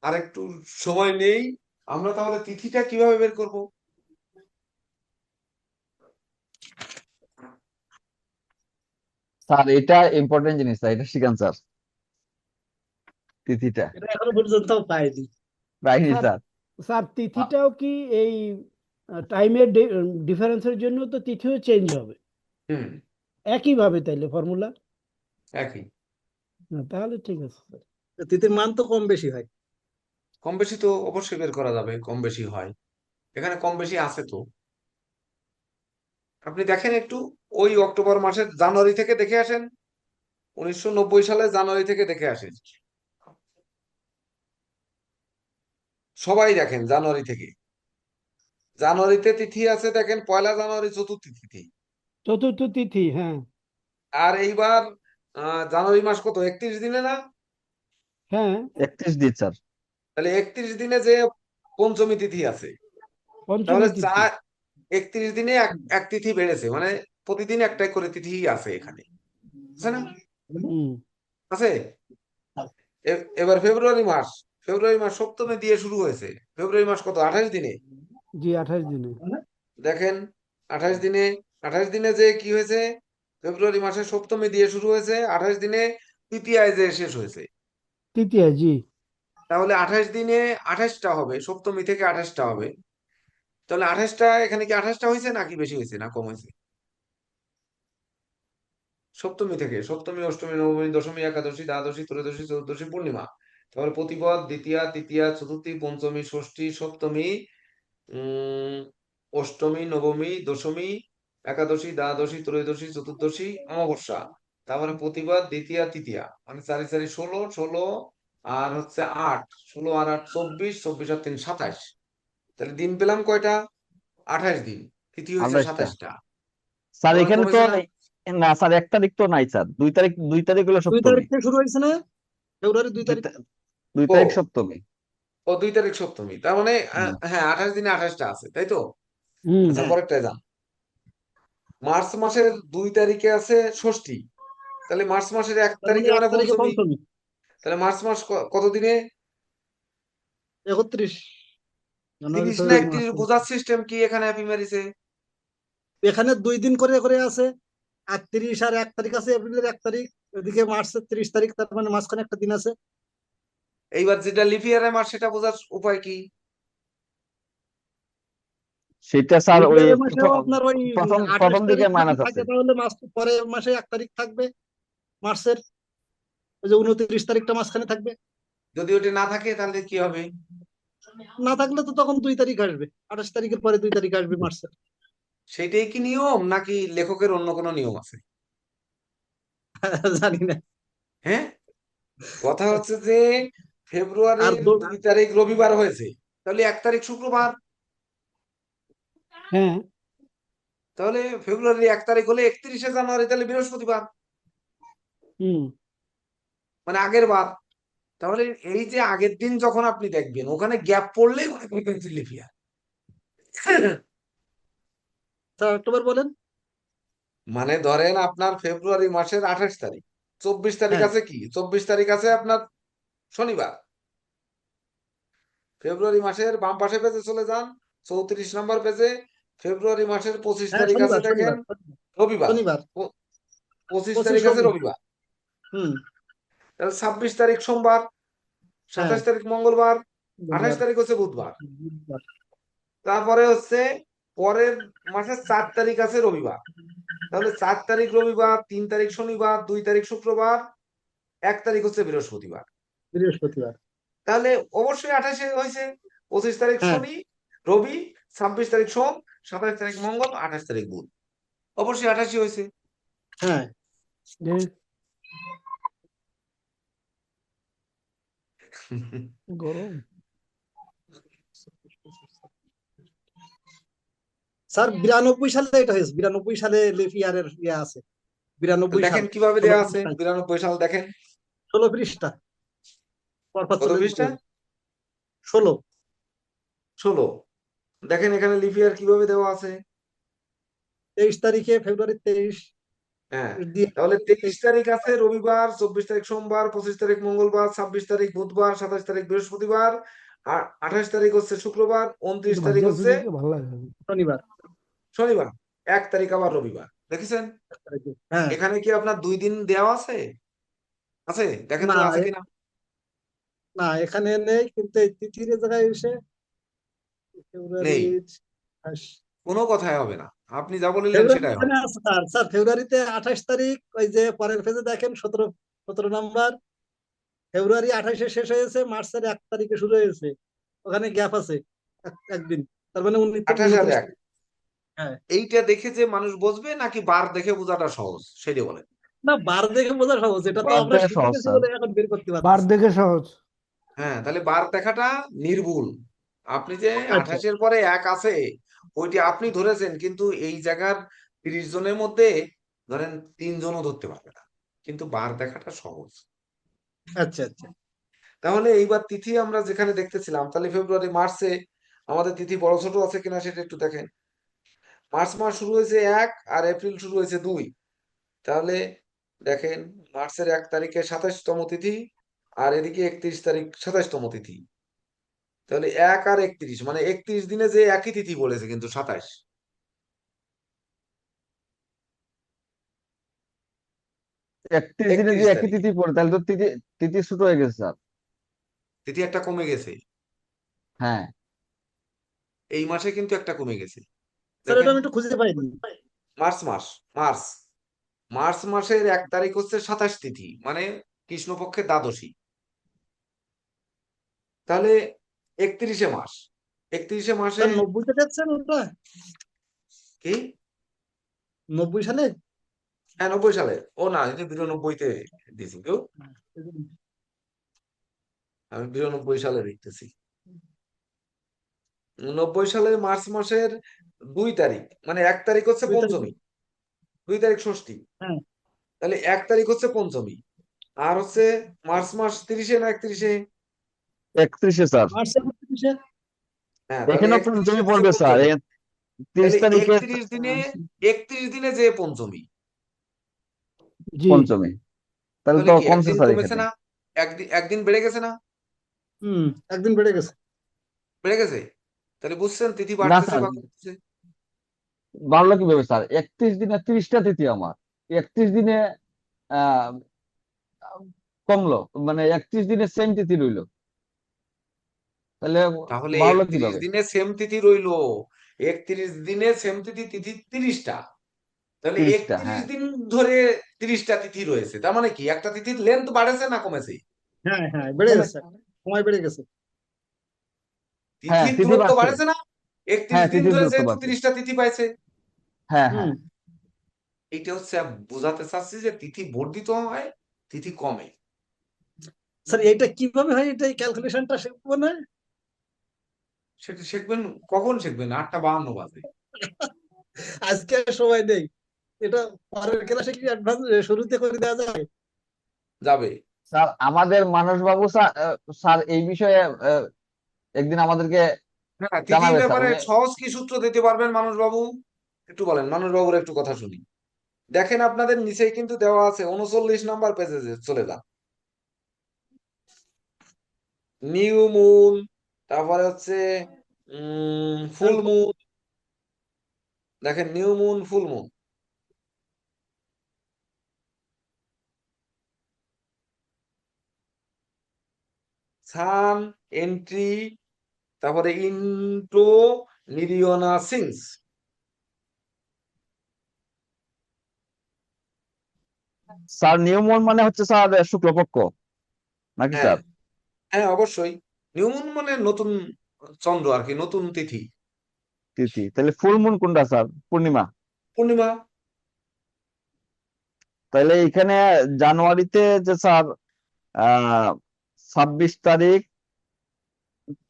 আর একটু সময় নেই, আমরা তাহলে তিথিটা কিভাবে বের করব? স্যার এটা ইম্পর্টেন্ট জিনিস স্যার, এটা শিখান স্যার, তিথিটা। এটা এখনো পর্যন্ত পাইনি। রাইনি স্যার, স্যার। স্যার তিথিটাও কি এই টাইমের ডিফারেন্সের জন্য তো তিথিও চেঞ্জ হবে হুম, একইভাবে, তাইলে ফর্মুলা? একই। তাহলে ঠিক আছে স্যার। তিথির মান তো কম বেশি হয়। কম বেশি তো অবশ্যই বের করা যাবে, কম বেশি হয়, এখানে কম বেশি আছে তো। আপনি দেখেন একটু, ওই অক্টোবর মাসের জানুয়ারি থেকে দেখে আসেন, 1990 সালে জানুয়ারি থেকে দেখে আসেন, সবাই দেখেন জানুয়ারি থেকে। জানুয়ারিতে তিথি আছে দেখেন, 1 জানুয়ারি চতুর্থী তিথি। চতুর্থ তিথি, হ্যাঁ আর এইবার জানুয়ারি মাস কত, 31 দিনে না? হ্যাঁ। 31 দিন স্যার। তাহলে 31 দিনে যে পঞ্চমী তিথি আছে, পঞ্চমী তাহলে তিথি। 31 দিনে এক তিথি বেড়েছে, মানে প্রতিদিন একটাই করে তিথি আছে এখানে, আছে না? হুম। আছে। এবার ফেব্রুয়ারি মাস সপ্তমী দিয়ে শুরু হয়েছে। ফেব্রুয়ারি মাস কত, 28 দিনে? জি, 28 দিনে। দেখেন 28 দিনে, 28 দিনে যে কি হয়েছে, ফেব্রুয়ারি মাসে সপ্তমী দিয়ে শুরু হয়েছে, 28 দিনে তৃতীয়ায় যে শেষ হয়েছে। তৃতীয়া, জি। তাহলে 28 দিনে 28টা হবে, সপ্তমী থেকে 28টা হবে। তাহলে 28টা, এখানে কি 28টা হয়েছে নাকি বেশি হয়েছে না কম হয়েছে? সপ্তমী থেকে, সপ্তমী, অষ্টমী, নবমী, দশমী, একাদশী, দ্বাদশী, ত্রয়োদশী, চতুর্দশী, পূর্ণিমা, তারপরে প্রতিপদ, দ্বিতীয়া, তৃতীয়া, চতুর্থী, পঞ্চমী, ষষ্ঠী, সপ্তমী, অষ্টমী, নবমী, দশমী, একাদশী, দ্বাদশী, ত্রয়োদশী, চতুর্দশী, অমাবস্যা, তারপরে প্রতিপদ, দ্বিতীয়া, তৃতীয়া, মানে 4 4 16, 16 আর হচ্ছে 8, 16 আর 8 24, 24 আর 3 27। তাহলে দিন পেলাম কয়টা, 28 দিন। তিথি হয়েছে 28টা 27টা। স্যার। তাহলে এখানে তো কমেছে না? না স্যার, 1 তারিখ তো নাই স্যার, 2 তারিখ হলো 2 সপ্তমী। তারিখ থেকে শুরু হয়েছে না, ফেব্রুয়ারি 2 তারিখ। 2 ও তারিখ সপ্তমী। ও 2 তারিখ সপ্তমী, তার মানে হুম। হ্যাঁ 28 দিনে 28টা আছে, তাই তো? হুম। আচ্ছা পরেরটায় যান। মার্চ মাসের 2 তারিখে আছে ষষ্ঠী, তাহলে মার্চ মাসের 1 তার মানে তারিখে 1 মানে তারিখে পঞ্চমী। পঞ্চমী। তাহলে মার্চ মাস কত দিনে? 31 জানুয়ারি 30 না ফেব্রুয়ারি মার্চ। 31? বোঝার সিস্টেম কি এখানে হ্যাপি ম্যারিজে? এখানে 2 দিন করে করে আছে, 31 আর 1 তারিখ আছে, এপ্রিলের 1 তারিখ, ওইদিকে মার্চের 30 তারিখ, তার মানে মাঝখানে একটা দিন আছে। এইবার যেটা লিপ ইয়ারের মাস, সেটা বোঝার উপায় কি? সেটা স্যার ওই ফেব্রুয়ারি মাসেও আপনার ওই প্রথম 28 দিকে তারিখ যদি মাইনাস আছে। থাকে তাহলে মাস পরের মাসে 1 তারিখ থাকবে মার্চের, ওই যে 29 তারিখটা মাঝখানে থাকবে। যদি ওটা না থাকে তাহলে কি হবে? না থাকলে তো তখন 2 তারিখ আসবে, 28 তারিখের পরে 2 তারিখ আসবে মার্চের। সেটাই কি নিয়ম নাকি লেখকের অন্য কোনো নিয়ম আছে? জানি না। হ্যাঁ, কথা হচ্ছে যে আর ফেব্রুয়ারির 2 তারিখ রবিবার হয়েছে, তাহলে 1 তারিখ শুক্রবার। হ্যাঁ, তাহলে ফেব্রুয়ারির 1 তারিখ হলে 31শে জানুয়ারি তাহলে বৃহস্পতিবার, হুম, মানে আগের বার। তাহলে এই যে আগের দিন যখন আপনি দেখবেন ওখানে গ্যাপ পড়লেই মনে করবেন যে লিপ ইয়ার। স্যার একবার বলেন। মানে ধরেন আপনার ফেব্রুয়ারি মাসের 28 তারিখ, 24 তারিখ হ্যাঁ আছে কি, 24 তারিখ আছে আপনার শনিবার। ফেব্রুয়ারি মাসের বাম পাশে পেজে চলে যান, 34 নম্বর পেজে ফেব্রুয়ারি মাসের 25 হ্যাঁ, তারিখ আছে শনিবার দেখেন, শনিবার রবিবার। শনিবার 25 25 তারিখ আছে রবি। রবিবার। হুম। তাহলে 26 তারিখ সোমবার, হ্যাঁ 27 তারিখ মঙ্গলবার, 28 বুধবার। তারিখ হচ্ছে বুধবার। বুধবার। তারপরে হচ্ছে পরের মাসের 4 তারিখ আছে রবিবার। তাহলে 4 তারিখ রবিবার, 3 তারিখ শনিবার, 2 তারিখ শুক্রবার, 1 তারিখ হচ্ছে বৃহস্পতিবার। বৃহস্পতিবার। তাহলে অবশ্যই 28-এ হয়েছে। 25 তারিখ হ্যাঁ শনি রবি, 26 তারিখ সোম, 27 তারিখ মঙ্গল, 28 তারিখ বুধ, অবশ্যই 28 হয়েছে। হ্যাঁ। গরম। স্যার 92 সালে এটা হয়েছে, 92 সালে লিপ ইয়ারের ইয়ে আছে, 92 দেখেন সাল কিভাবে 16 দেওয়া আছে, পৃষ্ঠা, 92 সাল দেখেন 16 পৃষ্ঠা পরপর কত চলে পৃষ্ঠা, 16। 16। দেখেন এখানে লিপ ইয়ার কিভাবে দেওয়া আছে। 23 তারিখে ফেব্রুয়ারি 23 হ্যাঁ, দিয়ে তাহলে 23 তারিখ আছে রবিবার, 24 তারিখ সোমবার, 25 তারিখ মঙ্গলবার, 26 তারিখ বুধবার, 27 তারিখ বৃহস্পতিবার, আর 28 তারিখ হচ্ছে শুক্রবার, 29 তারিখ ভাজা হচ্ছে ভালো লাগে। শনিবার। শনিবার, 1 তারিখ আবার রবিবার। দেখেছেন হ্যাঁ। এখানে কি আপনার 2 দিন দেওয়া আছে? আছে, দেখেন না তো আছে কিনা। না এখানে নেই, কিন্তু এই তিথির জায়গায় এসে ফেব্রুয়ারি নেই, কোনো কথাই হবে না, আপনি যা বললেন ফেব্রুয়ারি সেটাই এখানে হবে। আছে স্যার। স্যার ফেব্রুয়ারিতে 28 তারিখ, ওই যে পরের পেজে দেখেন 17 নাম্বার, ফেব্রুয়ারি 28-এ শেষ হয়েছে, মার্চের 1 তারিখে শুরু হয়েছে, ওখানে গ্যাপ আছে একদিন, তার মানে 28 আর 29 1, হ্যাঁ। এইটা দেখে যে মানুষ বুঝবে নাকি বার দেখে বোঝাটা সহজ সেটা বলেন। না বার দেখে বোঝা সহজ, এটা তো বার আমরা দেখে শিখে সহজ গেছি স্যার। বলে এখন বের করতে বার পারছি। দেখে সহজ। হ্যাঁ, তাহলে বার দেখাটা নির্ভুল। আপনি যে আচ্ছা 28-এর পরে 1 আছে ওইটি আপনি ধরেছেন, কিন্তু এই জায়গার 30 জনের মধ্যে ধরেন 3 জনও ধরতে পারবে না, কিন্তু বার দেখাটা সহজ। আচ্ছা আচ্ছা। তাহলে এইবার তিথি আমরা যেখানে দেখতেছিলাম, তাহলে ফেব্রুয়ারি মার্চে আমাদের তিথি বড় ছোট আছে কিনা সেটা একটু দেখেন। মার্চ মাস শুরু হয়েছে 1 আর এপ্রিল শুরু হয়েছে 2। তাহলে দেখেন মার্চের 1 তারিখে 27তম তিথি, আর এদিকে 31 তারিখ 27তম তিথি। তাহলে 1 আর 31 মানে 31 দিনে যে একই তিথি বলেছে কিন্তু 27। 31 দিনে যে 31 একই তারিখ তিথি পড়ে, তাহলে তো তিথি তিথি ছোট হয়ে গেছে স্যার। তিথি একটা কমে গেছে, হ্যাঁ এই মাসে কিন্তু একটা কমে গেছে। স্যার এটা দেখেন আমি একটু খুঁজে পাইনি। মার্চ মাস, মার্চ মার্চ মাসের 1 তারিখ হচ্ছে 27 তিথি, মানে কৃষ্ণপক্ষের দ্বাদশী। তাহলে 31 মাস, 31 মাসে স্যার 90-তে দেখছেন ওটা, কি 90 সালে। হ্যাঁ 90 সালে, ও না এটা 92-তে দিয়েছি কেউ, আমি 92 সালে দেখতেছি। 90 সালে মার্চ মাসের 2 তারিখ, মানে 1 তারিখ হচ্ছে 2 তারিখে। পঞ্চমী, 2 তারিখ ষষ্ঠী, হ্যাঁ তাহলে 1 তারিখ হচ্ছে পঞ্চমী। আর হচ্ছে মার্চ মাস 30-এ না 31-এ, 31 স্যার। মার্চের 30-এ। হ্যাঁ তাহলে এখানেও 31-এ পঞ্চমী হচ্ছে পড়বে স্যার, পঞ্চমী। 30 তাহলে তারিখে 31 দিনে যে পঞ্চমী, জি, পঞ্চমী, তাহলে তাহলে তো কি কমছে একদিন স্যার কমেছে এখানে। না, একদিন একদিন বেড়ে গেছে না, হুম, একদিন বেড়ে গেছে। বেড়ে গেছে। তাহলে বুঝছেন তিথি না বাড়তেছে স্যার, বা কমতেছে। বাড়লো কিভাবে স্যার? 31 দিনে 30টা তিথি আমার, 31 দিনে আহ কমলো, মানে 31 দিনে সেম তিথি রইলো, তাহলে তাহলে বাড়লো 31 কিভাবে? দিনে সেম তিথি রইলো, 31 দিনে সেম তিথি, তিথি 30টা, তাহলে 30টা, 31 হ্যাঁ। দিন ধরে 30টা তিথি রয়েছে, তার মানে কি একটা তিথির লেন্থ বাড়েছে না কমেছে? হ্যাঁ হ্যাঁ বেড়ে মানে গেছে, সময় বেড়ে গেছে। হ্যাঁ তিথির তিথি দূরত্ব বাড়ছে। বাড়েছে না, 31 হ্যাঁ দিন তিথির ধরে দূরত্ব যেহেতু বাড়ছে। 30টা তিথি পাইছে, হ্যাঁ হ্যাঁ। হুম এইটা হচ্ছে বোঝাতে চাচ্ছি যে তিথি বর্ধিত হয়, তিথি কমে। স্যার এটা কিভাবে হয়, এটা ক্যালকুলেশনটা শিখবো না? সেটা শিখবেন, কখন শিখবেন? 8:52 বাজে। আজকে আর সময় নেই, এটা পরের ক্লাসে কি অ্যাডভান্স শুরুতে করে দেওয়া যায়? যাবে। স্যার আমাদের মানসবাবু স্যার স্যার এই বিষয়ে একদিন আমাদেরকে হ্যাঁ, তিথির জানাবে স্যার। ব্যাপারে উনি সহজ কি সূত্র দিতে পারবেন মানুষ বাবু? একটু বলেন, মানুষ বাবুর একটু কথা শুনি। দেখেন আপনাদের নিচেই কিন্তু দেওয়া আছে, 39 নাম্বার পেজে চলে যান। নিউ মুন, তারপরে হচ্ছে ফুল মুন। দেখেন নিউ মুন, ফুল মুন। সান এন্ট্রি, তারপরে ইন্ট্রো নিরিয়না সিংস। স্যার নিউমন মানে হচ্ছে স্যার শুক্লপক্ষ নাকি হ্যাঁ, স্যার? হ্যাঁ অবশ্যই। নিউ মুন মানে নতুন চন্দ্র আর কি, নতুন তিথি। তিথি তাহলে ফুল মুন কোনটা স্যার? পূর্ণিমা। পূর্ণিমা। তাহলে এখানে জানুয়ারিতে যে স্যার 26 তারিখ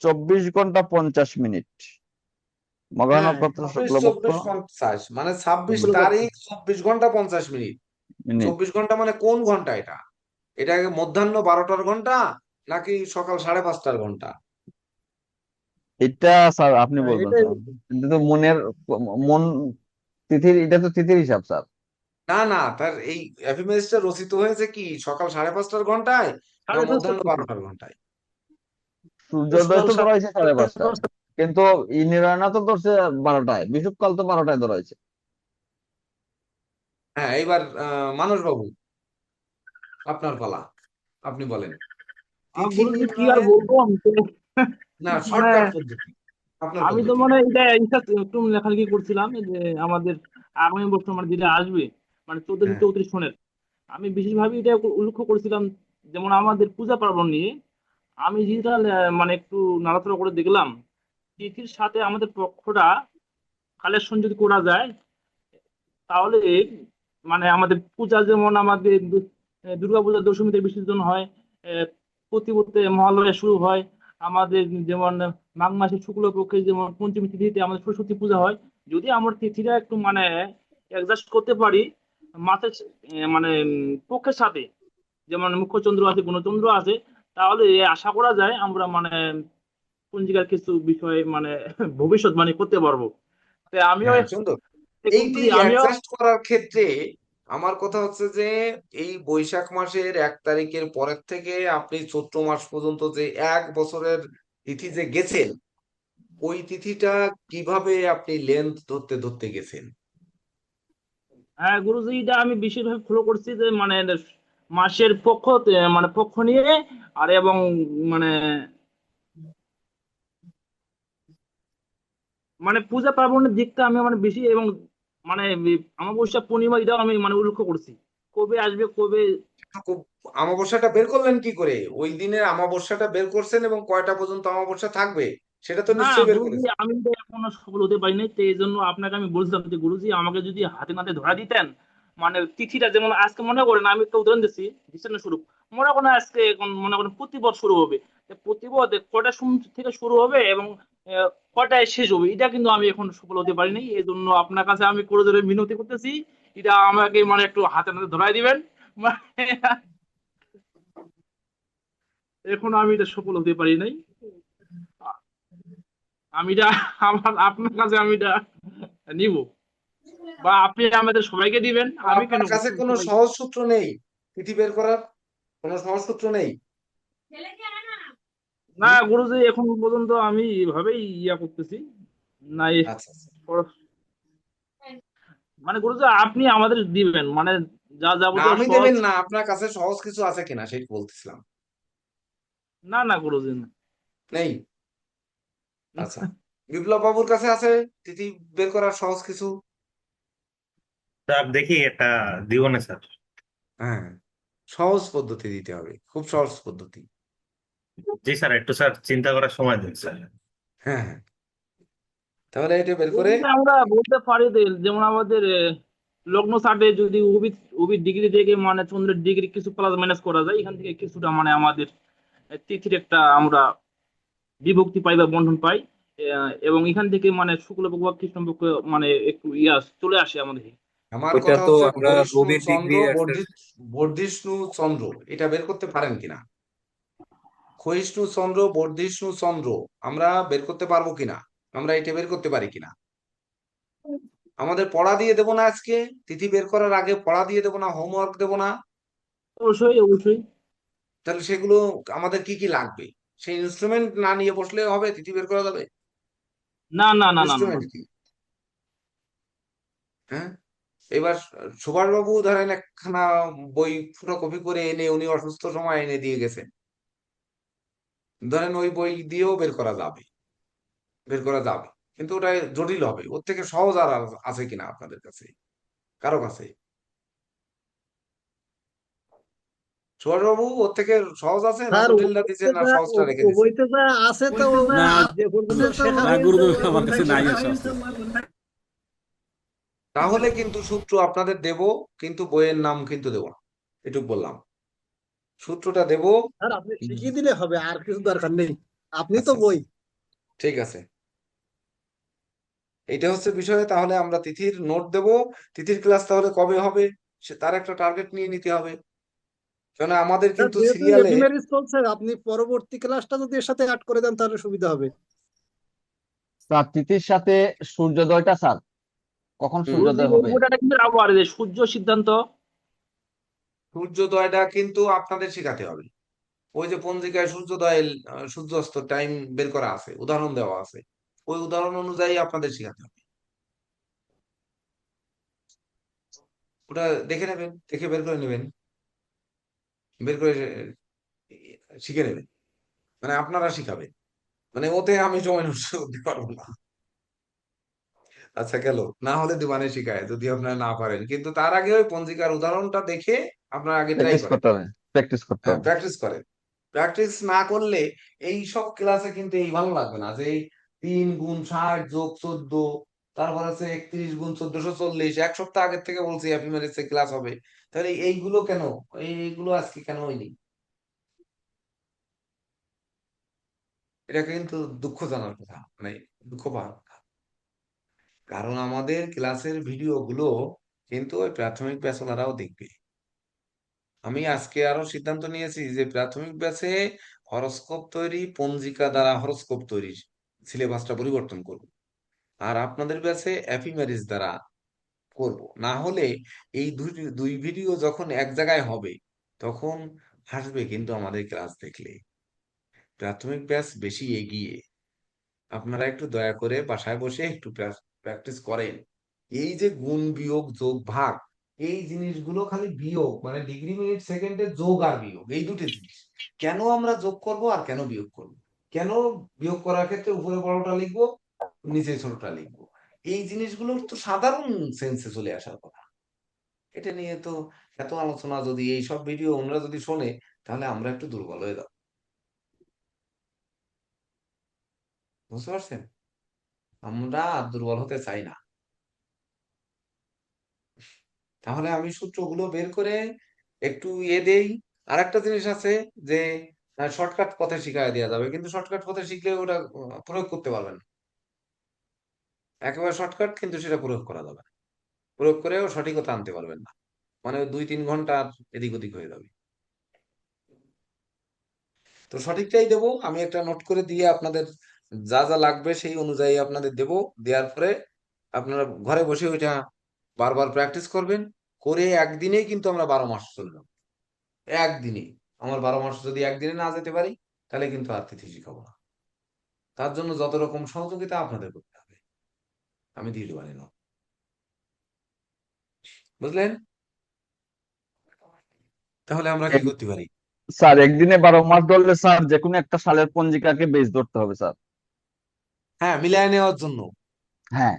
24 ঘন্টা 50 মিনিট মঘা হ্যাঁ, নক্ষত্র 24, শুক্লপক্ষ 24, 50 মানে 26 শুক্লপক্ষ তারিখ 24 ঘন্টা 50 মিনিট। মিনিট। 24 ঘন্টা মানে কোন ঘন্টা এটা? এটা কি মধ্যাহ্ন 12টার ঘন্টা নাকি সকাল 5:30টার ঘন্টা? এটা স্যার আপনি বলবেন এটাই স্যার, এটা তো মনের মন তিথির, এটা তো তিথির হিসাব স্যার। না না, তার এই এফএমএসটা রচিত হয়েছে কি সকাল 5:30টার ঘন্টায় না 5:30 মধ্যাহ্ন থেকে 12টার ঘন্টায়? সূর্যোদয় সকাল তো ধরা হয়েছে 5:30টায়, 5:30। কিন্তু ইন্দ্রায়ণ তো ধরছে 12টায়, বিষুবকাল তো 12টায় ধরা হয়েছে। হ্যাঁ, এইবার মানস বাবু আপনার পালা, আপনি বলেন তিথি গুরুজি কি আর নির্ণয়ের। বলবো, আমি তো না, মানে শর্টকাট পদ্ধতি, আপনার আমি তো পদ্ধতি। মানে এটা একটু লেখালেখি করছিলাম যে আমাদের আগামী বছর মানে যেটা আসবে, মানে 14-34 সনের, আমি বিশেষভাবে এটা উল্লেখ করেছিলাম। যেমন আমাদের পূজা পার্বণ নিয়ে আমি যেটা মানে একটু নাড়াচাড়া করে দেখলাম, তিথির সাথে আমাদের পক্ষটা কালেকশন যদি করা যায়, তাহলে মানে আমাদের পূজা, যেমন আমাদের দুর্গাপূজা দশমীতে বিসর্জন হয়, আহ, প্রতিপদে মহালয়া শুরু হয়, আমাদের যেমন মাঘ মাসে শুক্লপক্ষে যেমন পঞ্চমী তিথিতে আমাদের সরস্বতী পূজা হয়। যদি আমরা তিথিটা একটু মানে অ্যাডজাস্ট করতে পারি মাসের মানে পক্ষের সাথে, যেমন মুখ্যচন্দ্র আছে, গুণচন্দ্র আছে, তাহলে আশা করা যায় আমরা মানে পঞ্জিকার কিছু বিষয়ে মানে ভবিষ্যৎবাণী করতে পারবো। তাই আমিও হ্যাঁ, সুন্দর। এইটি আমিও অ্যাডজাস্ট করার ক্ষেত্রে আমার কথা হচ্ছে যে এই বৈশাখ মাসের 1 তারিখের পরের থেকে আপনি চৈত্র মাস পর্যন্ত যে 1 বছরের তিথি যে গেছেন, ওই তিথিটা কিভাবে আপনি লেন্থ ধরতে ধরতে গেছেন? হ্যাঁ গুরুজি, এটা আমি বিশেষভাবে ফলো করছি যে মানে মাসের পক্ষ মানে পক্ষ নিয়ে, আর এবং মানে মানে পূজা পার্বণের দিকটা আমি মানে বেশি, এবং মানে অমাবস্যা পূর্ণিমা এটাও আমি মানে উল্লেখ করছি, কবে আসবে কবে। খুব- আমাবস্যাটা বের করলেন কি করে? ওই দিনের আমাবস্যাটা বের করছেন এবং কয়টা পর্যন্ত আমাবস্যা থাকবে সেটা তো না নিশ্চয়ই বের গুরুজি, করেছেন। আমি তো এখনো সফল হতে পারিনি, তো এই জন্য আপনাকে আমি বলছিলাম যে গুরুজি আমাকে যদি হাতে নাতে ধরা দিতেন, মানে তিথিটা যেমন আজকে মনে করেন, আমি একটা উদাহরণ দিচ্ছি দৃষ্টান্ত স্বরূপ, মনে করেন আজকে এখন মনে করেন প্রতিপদ শুরু হবে, তো প্রতিপদ কয়টা সময় থেকে শুরু হবে এবং কয়টায় শেষ হবে, এটা কিন্তু আমি এখন সফল হতে পারিনি। এই জন্য আপনার কাছে আমি করে ধরে মিনতি করতেছি, এটা আমাকে মানে একটু হাতে নাতে ধরাই দিবেন। মানে এখনো আমি এটা সফল হতে পারি নাই। আমি এটা আপনার কাছে আমি এটা নিব, বা আপনি আমাদের সবাইকে দিবেন, আমি কেন আপনার কাছে কোনো সবাই। সহজ সূত্র নেই তিথি বের করার? কোনো সহজ সূত্র নেই? না হুম? গুরুজি, এখন পর্যন্ত আমি এভাবেই ইয়া করতেছি। না আচ্ছা আচ্ছা। মানে গুরুজি আপনি আমাদের দিবেন মানে যা না, যাবতীয় আমি সহজ। দেবেন না, আপনার কাছে সহজ কিছু আছে কিনা সেটা বলতেছিলাম। না না গুরুজি, না। নেই? আচ্ছা, বিপ্লব বাবুর কাছে আছে তিথি বের করার সহজ কিছু? স্যার দেখি এটা দিব না স্যার। হ্যাঁ, সহজ পদ্ধতি দিতে হবে, খুব সহজ পদ্ধতি। জি স্যার, একটু স্যার চিন্তা করার সময় দিন স্যার। হ্যাঁ হ্যাঁ। তাহলে এটা বের করে এমনিতে আমরা বলতে পারি যে যেমন আমাদের লগ্ন চার্টে যদি উবির ডিগ্রি থেকে মানে চন্দ্রের ডিগ্রি কিছু প্লাস মাইনাস করা যায়, এখান থেকে কিছুটা মানে আমাদের তিথির একটা আমরা বিভক্তি পাই বা বন্ধন পাই, এবং এখান থেকে মানে শুক্লপক্ষ বা কৃষ্ণপক্ষ মানে একটু চলে আসে আমাদের। আমার ওইটা কথা তো হচ্ছে আমরা ক্ষয়িষ্ণু রবির চন্দ্র, ডিগ্রি বর্ধিষ্ণু চন্দ্র, এটা বের করতে পারেন কিনা? ক্ষয়িষ্ণু চন্দ্র, বর্ধিষ্ণু চন্দ্র আমরা বের করতে পারবো কিনা, আমরা এটা বের করতে পারি কিনা? আমাদের পড়া দিয়ে দেবো না আজকে? তিথি বের করার আগে পড়া দিয়ে দেবো না, হোমওয়ার্ক দেবো না? অবশ্যই অবশ্যই। তাহলে সেগুলো আমাদের কি কি লাগবে? সেই ইনস্ট্রুমেন্ট না নিয়ে বসলে হবে? তিথি বের করা যাবে? না না না না না। ইনস্ট্রুমেন্ট কি? হ্যাঁ, এবার সুভাষবাবু ধরেন একখানা বই ফটোকপি করে এনে উনি অসুস্থ সময় এনে দিয়ে গেছেন, ধরেন ওই বই দিয়েও বের করা যাবে, বের করা যাবে, কিন্তু ওটা জটিল হবে। ওর থেকে সহজ আর আছে কিনা আপনাদের কাছে, কারো কাছে? সুভাষবাবু, ওর থেকে সহজ আছে না স্যার জটিলটা দিচ্ছেন না সহজটা রেখে দিচ্ছেন? বইতে যা আছে তো না যে পর্যন্ত শেখা না হয়েছে গুরুদেব, ওই আমার কাছে পর্যন্তই নাই শেখা আছে হয়েছে। তাহলে কিন্তু সূত্র আপনাদের দেব, কিন্তু বইয়ের নাম কিন্তু দেব না, এটুক বললাম। সূত্রটা দেব। স্যার আপনি শিখিয়ে দিলে হবে, আর কিছু দরকার নেই, আপনি তো আচ্ছা আচ্ছা, বই। ঠিক আছে, এইটা হচ্ছে বিষয়। তাহলে আমরা তিথির নোট দেব। তিথির ক্লাস তাহলে কবে হবে সে তার একটা টার্গেট নিয়ে নিতে হবে, কেন আমাদের স্যার কিন্তু যেহেতু সিরিয়ালে। এফিমেরিস চলছে, আপনি পরবর্তী ক্লাসটা যদি এর সাথে অ্যাড করে দেন তাহলে সুবিধা হবে। স্যার তিথির সাথে সূর্যোদয়টা স্যার কখন সূর্যোদয় হবে? ওটা কিন্তু আবার যে সূর্য সিদ্ধান্ত। সূর্যোদয়টা কিন্তু আপনাদের শেখাতে হবে। ওই যে পঞ্জিকায় সূর্যোদয় সূর্যাস্ত টাইম বের করা আছে, উদাহরণ দেওয়া আছে, ওই উদাহরণ অনুযায়ী আপনাদের শেখাতে হবে। ওটা দেখে নেবেন, দেখে বের করে নেবেন, বের করে শিখে নেবেন, মানে আপনারা শিখাবেন, মানে ওতে আমি সময় নষ্ট করতে পারবো না। আচ্ছা গেল, না হলে দিবানে শিখায় যদি আপনারা না পারেন, কিন্তু তার আগে ওই পঞ্জিকার উদাহরণটা দেখে আপনারা আগে ট্রাই প্র্যাকটিস করেন। করতে হবে, প্র্যাকটিস করতে হ্যাঁ, হবে। প্র্যাকটিস করেন। প্র্যাকটিস না করলে এই সব ক্লাসে কিন্তু এই ভালো লাগবে না যে এই 3 × 60 + 14, তারপর আছে 31 × 1440, এক সপ্তাহ আগের থেকে বলছি হ্যাপি ম্যারেজে ক্লাস হবে, তাহলে এইগুলো কেন, এইগুলো আজকে কেন হয়নি? এটা কিন্তু দুঃখজনক কথা, মানে দুঃখ পাওয়ার কথা। কারণ আমাদের ক্লাসের ভিডিও গুলো কিন্তু ওই প্রাথমিক ব্যাচেলারাও দেখবে। আমি আজকে আরো সিদ্ধান্ত নিয়েছি যে প্রাথমিক ব্যাচে হরোস্কোপ তৈরি, পঞ্জিকা দ্বারা হরোস্কোপ তৈরির সিলেবাসটা পরিবর্তন করব, আর আপনাদের ব্যাচে অ্যাফিমেরিজ দ্বারা করব। না হলে এই দুই দুই ভিডিও যখন এক জায়গায় হবে তখন হাসবে কিন্তু আমাদের ক্লাস দেখলে। প্রাথমিক ব্যাচ বেশি এগিয়ে, আপনারা একটু দয়া করে বাসায় বসে একটু প্র্যাকটিস করেন। এই যে গুণ বিয়োগ যোগ ভাগ, এই জিনিসগুলো খালি বিয়োগ, মানে ডিগ্রি মিনিট সেকেন্ডে যোগ আর বিয়োগ, এই দুটি জিনিস। কেন আমরা যোগ করব আর কেন বিয়োগ করব? কেন বিয়োগ করার ক্ষেত্রে উপরে বড়টা লিখবো, নিচে ছোটটা লিখবো? এই জিনিসগুলো তো সাধারণ সেন্সে চলে আসার কথা। এটা নিয়ে তো এত আলোচনা, যদি এই সব ভিডিও ওনারা যদি শোনে তাহলে আমরা একটু দুর্বল হয়ে যাব। বুঝতে পারছেন? আমরা আর দুর্বল হতে চাই না। তাহলে আমি সূত্রগুলো বের করে একটু দেই। আর একটা জিনিস আছে যে শর্টকাট পথে শিখাই দেওয়া যাবে, কিন্তু শর্টকাট পথে শিখলে ওটা প্রয়োগ করতে পারবেন না। একেবারে শর্টকাট, কিন্তু সেটা প্রয়োগ করা যাবে না, প্রয়োগ করেও সঠিকতা আনতে পারবেন না, মানে 2-3 ঘন্টা এদিক ওদিক হয়ে যাবে। তো সঠিকটাই দেবো, আমি একটা নোট করে দিয়ে আপনাদের যা যা লাগবে সেই অনুযায়ী আপনাদের দেবো। দেওয়ার পরে আপনারা ঘরে বসে ওইটা বারবার প্র্যাকটিস করবেন, করে একদিনেই কিন্তু আমরা 12 মাস চলে যাবো। একদিনে আমার 12 মাস যদি একদিনে না যেতে পারি তাহলে কিন্তু আর তিথি শিখাবো না। তার জন্য যত রকম সহযোগিতা আপনাদের করতে হবে, আমি দিয়ে দেবো না। বুঝলেন? তাহলে আমরা কি এক- করতে পারি? স্যার একদিনে 12 মাস ধরলে স্যার যে কোনো একটা সালের পঞ্জিকাকে বেস ধরতে হবে স্যার। হ্যাঁ, মিলায় নেওয়ার জন্য। হ্যাঁ,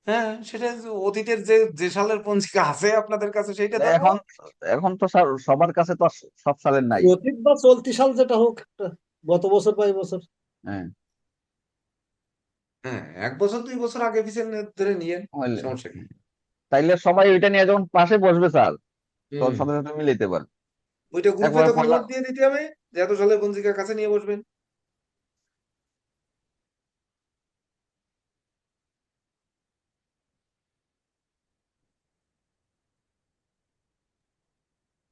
হ্যাঁ, সেটা অতীতের যে যে সালের পঞ্জিকা আছে আপনাদের কাছে সেইটা ধরবো। এখন এখন তো স্যার সবার কাছে তো আর সব সালের নাই। অতীত বা চলতি সাল যেটা হোক, গত বছর বা এই বছর। হ্যাঁ, হ্যাঁ, 1 বছর 2 বছর আগে পিছিয়ে ধরে নিয়েন, হইলে সমস্যা কি? তাইলে সবাই ওইটা নিয়ে যখন পাশে বসবে স্যার তখন হুম, সাথে সাথে মিলাইতে পারবে। ওইটা গ্রুপে একবারে তখন পয়লা নোট দিয়ে দিতে হবে যে এত সালে পঞ্জিকার কাছে নিয়ে বসবেন।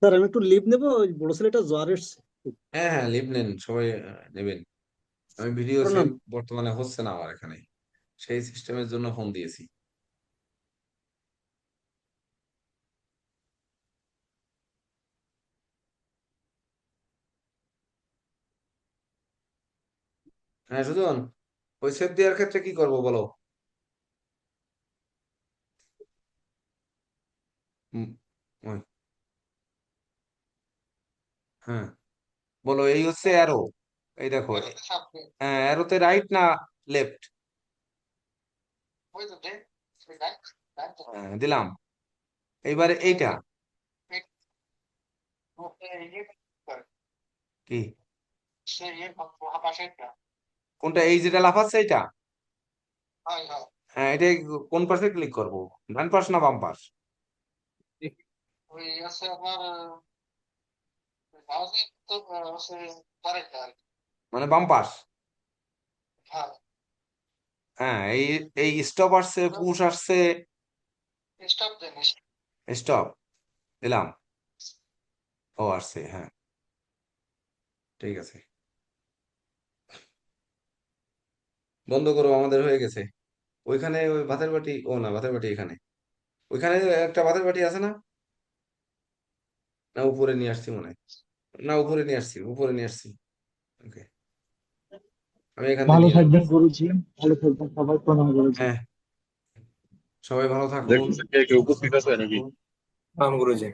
স্যার আমি একটু লিভ নেবো, ওই বড় ছেলেটা জ্বর এসছে। হ্যাঁ হ্যাঁ, লিভ নেন, সবাই নেবেন। আমি ভিডিও সেভ প্রণাম। বর্তমানে হচ্ছে না আমার এখানে, সেই সিস্টেমের জন্য ফোন দিয়েছি। হ্যাঁ সুজন, ওই সেভ দেওয়ার ক্ষেত্রে কি করবো বলো? হুম, ওই, হ্যাঁ বলো, এই হচ্ছে অ্যারো, এই দেখো, হ্যাঁ অ্যারোতে রাইট না লেফট? হ্যাঁ দিলাম। এইবারে এইটা কি, কোনটা, এই যেটা লাফাচ্ছে এইটা? হ্যাঁ, এটা কোন পাশে ক্লিক করব, ডান পাশ না বাম পাশ? মানে বাম পাশ। হ্যাঁ, এই এই স্টপ আসছে, পুশ আসছে, স্টপ দিলাম। ও আসছে, হ্যাঁ ঠিক আছে, বন্ধ করো, আমাদের হয়ে গেছে। ওইখানে ওই ভাতের বাটি, ও না ভাতের বাটি এখানে, ওইখানে একটা ভাতের বাটি আছে না? না উপরে নিয়ে আসছি মনে হয়, না উপরে নিয়ে আসছি, উপরে নিয়ে আসছি। ওকে, আমি এখান থেকে ভালো নিয়ে নেবো। থাকবেন গুরুজি, ভালো থাকবেন সবাই, প্রণাম গুরুজি। হ্যাঁ, সবাই ভালো থাকুন, সুস্থ থাকুন। গুরুজি।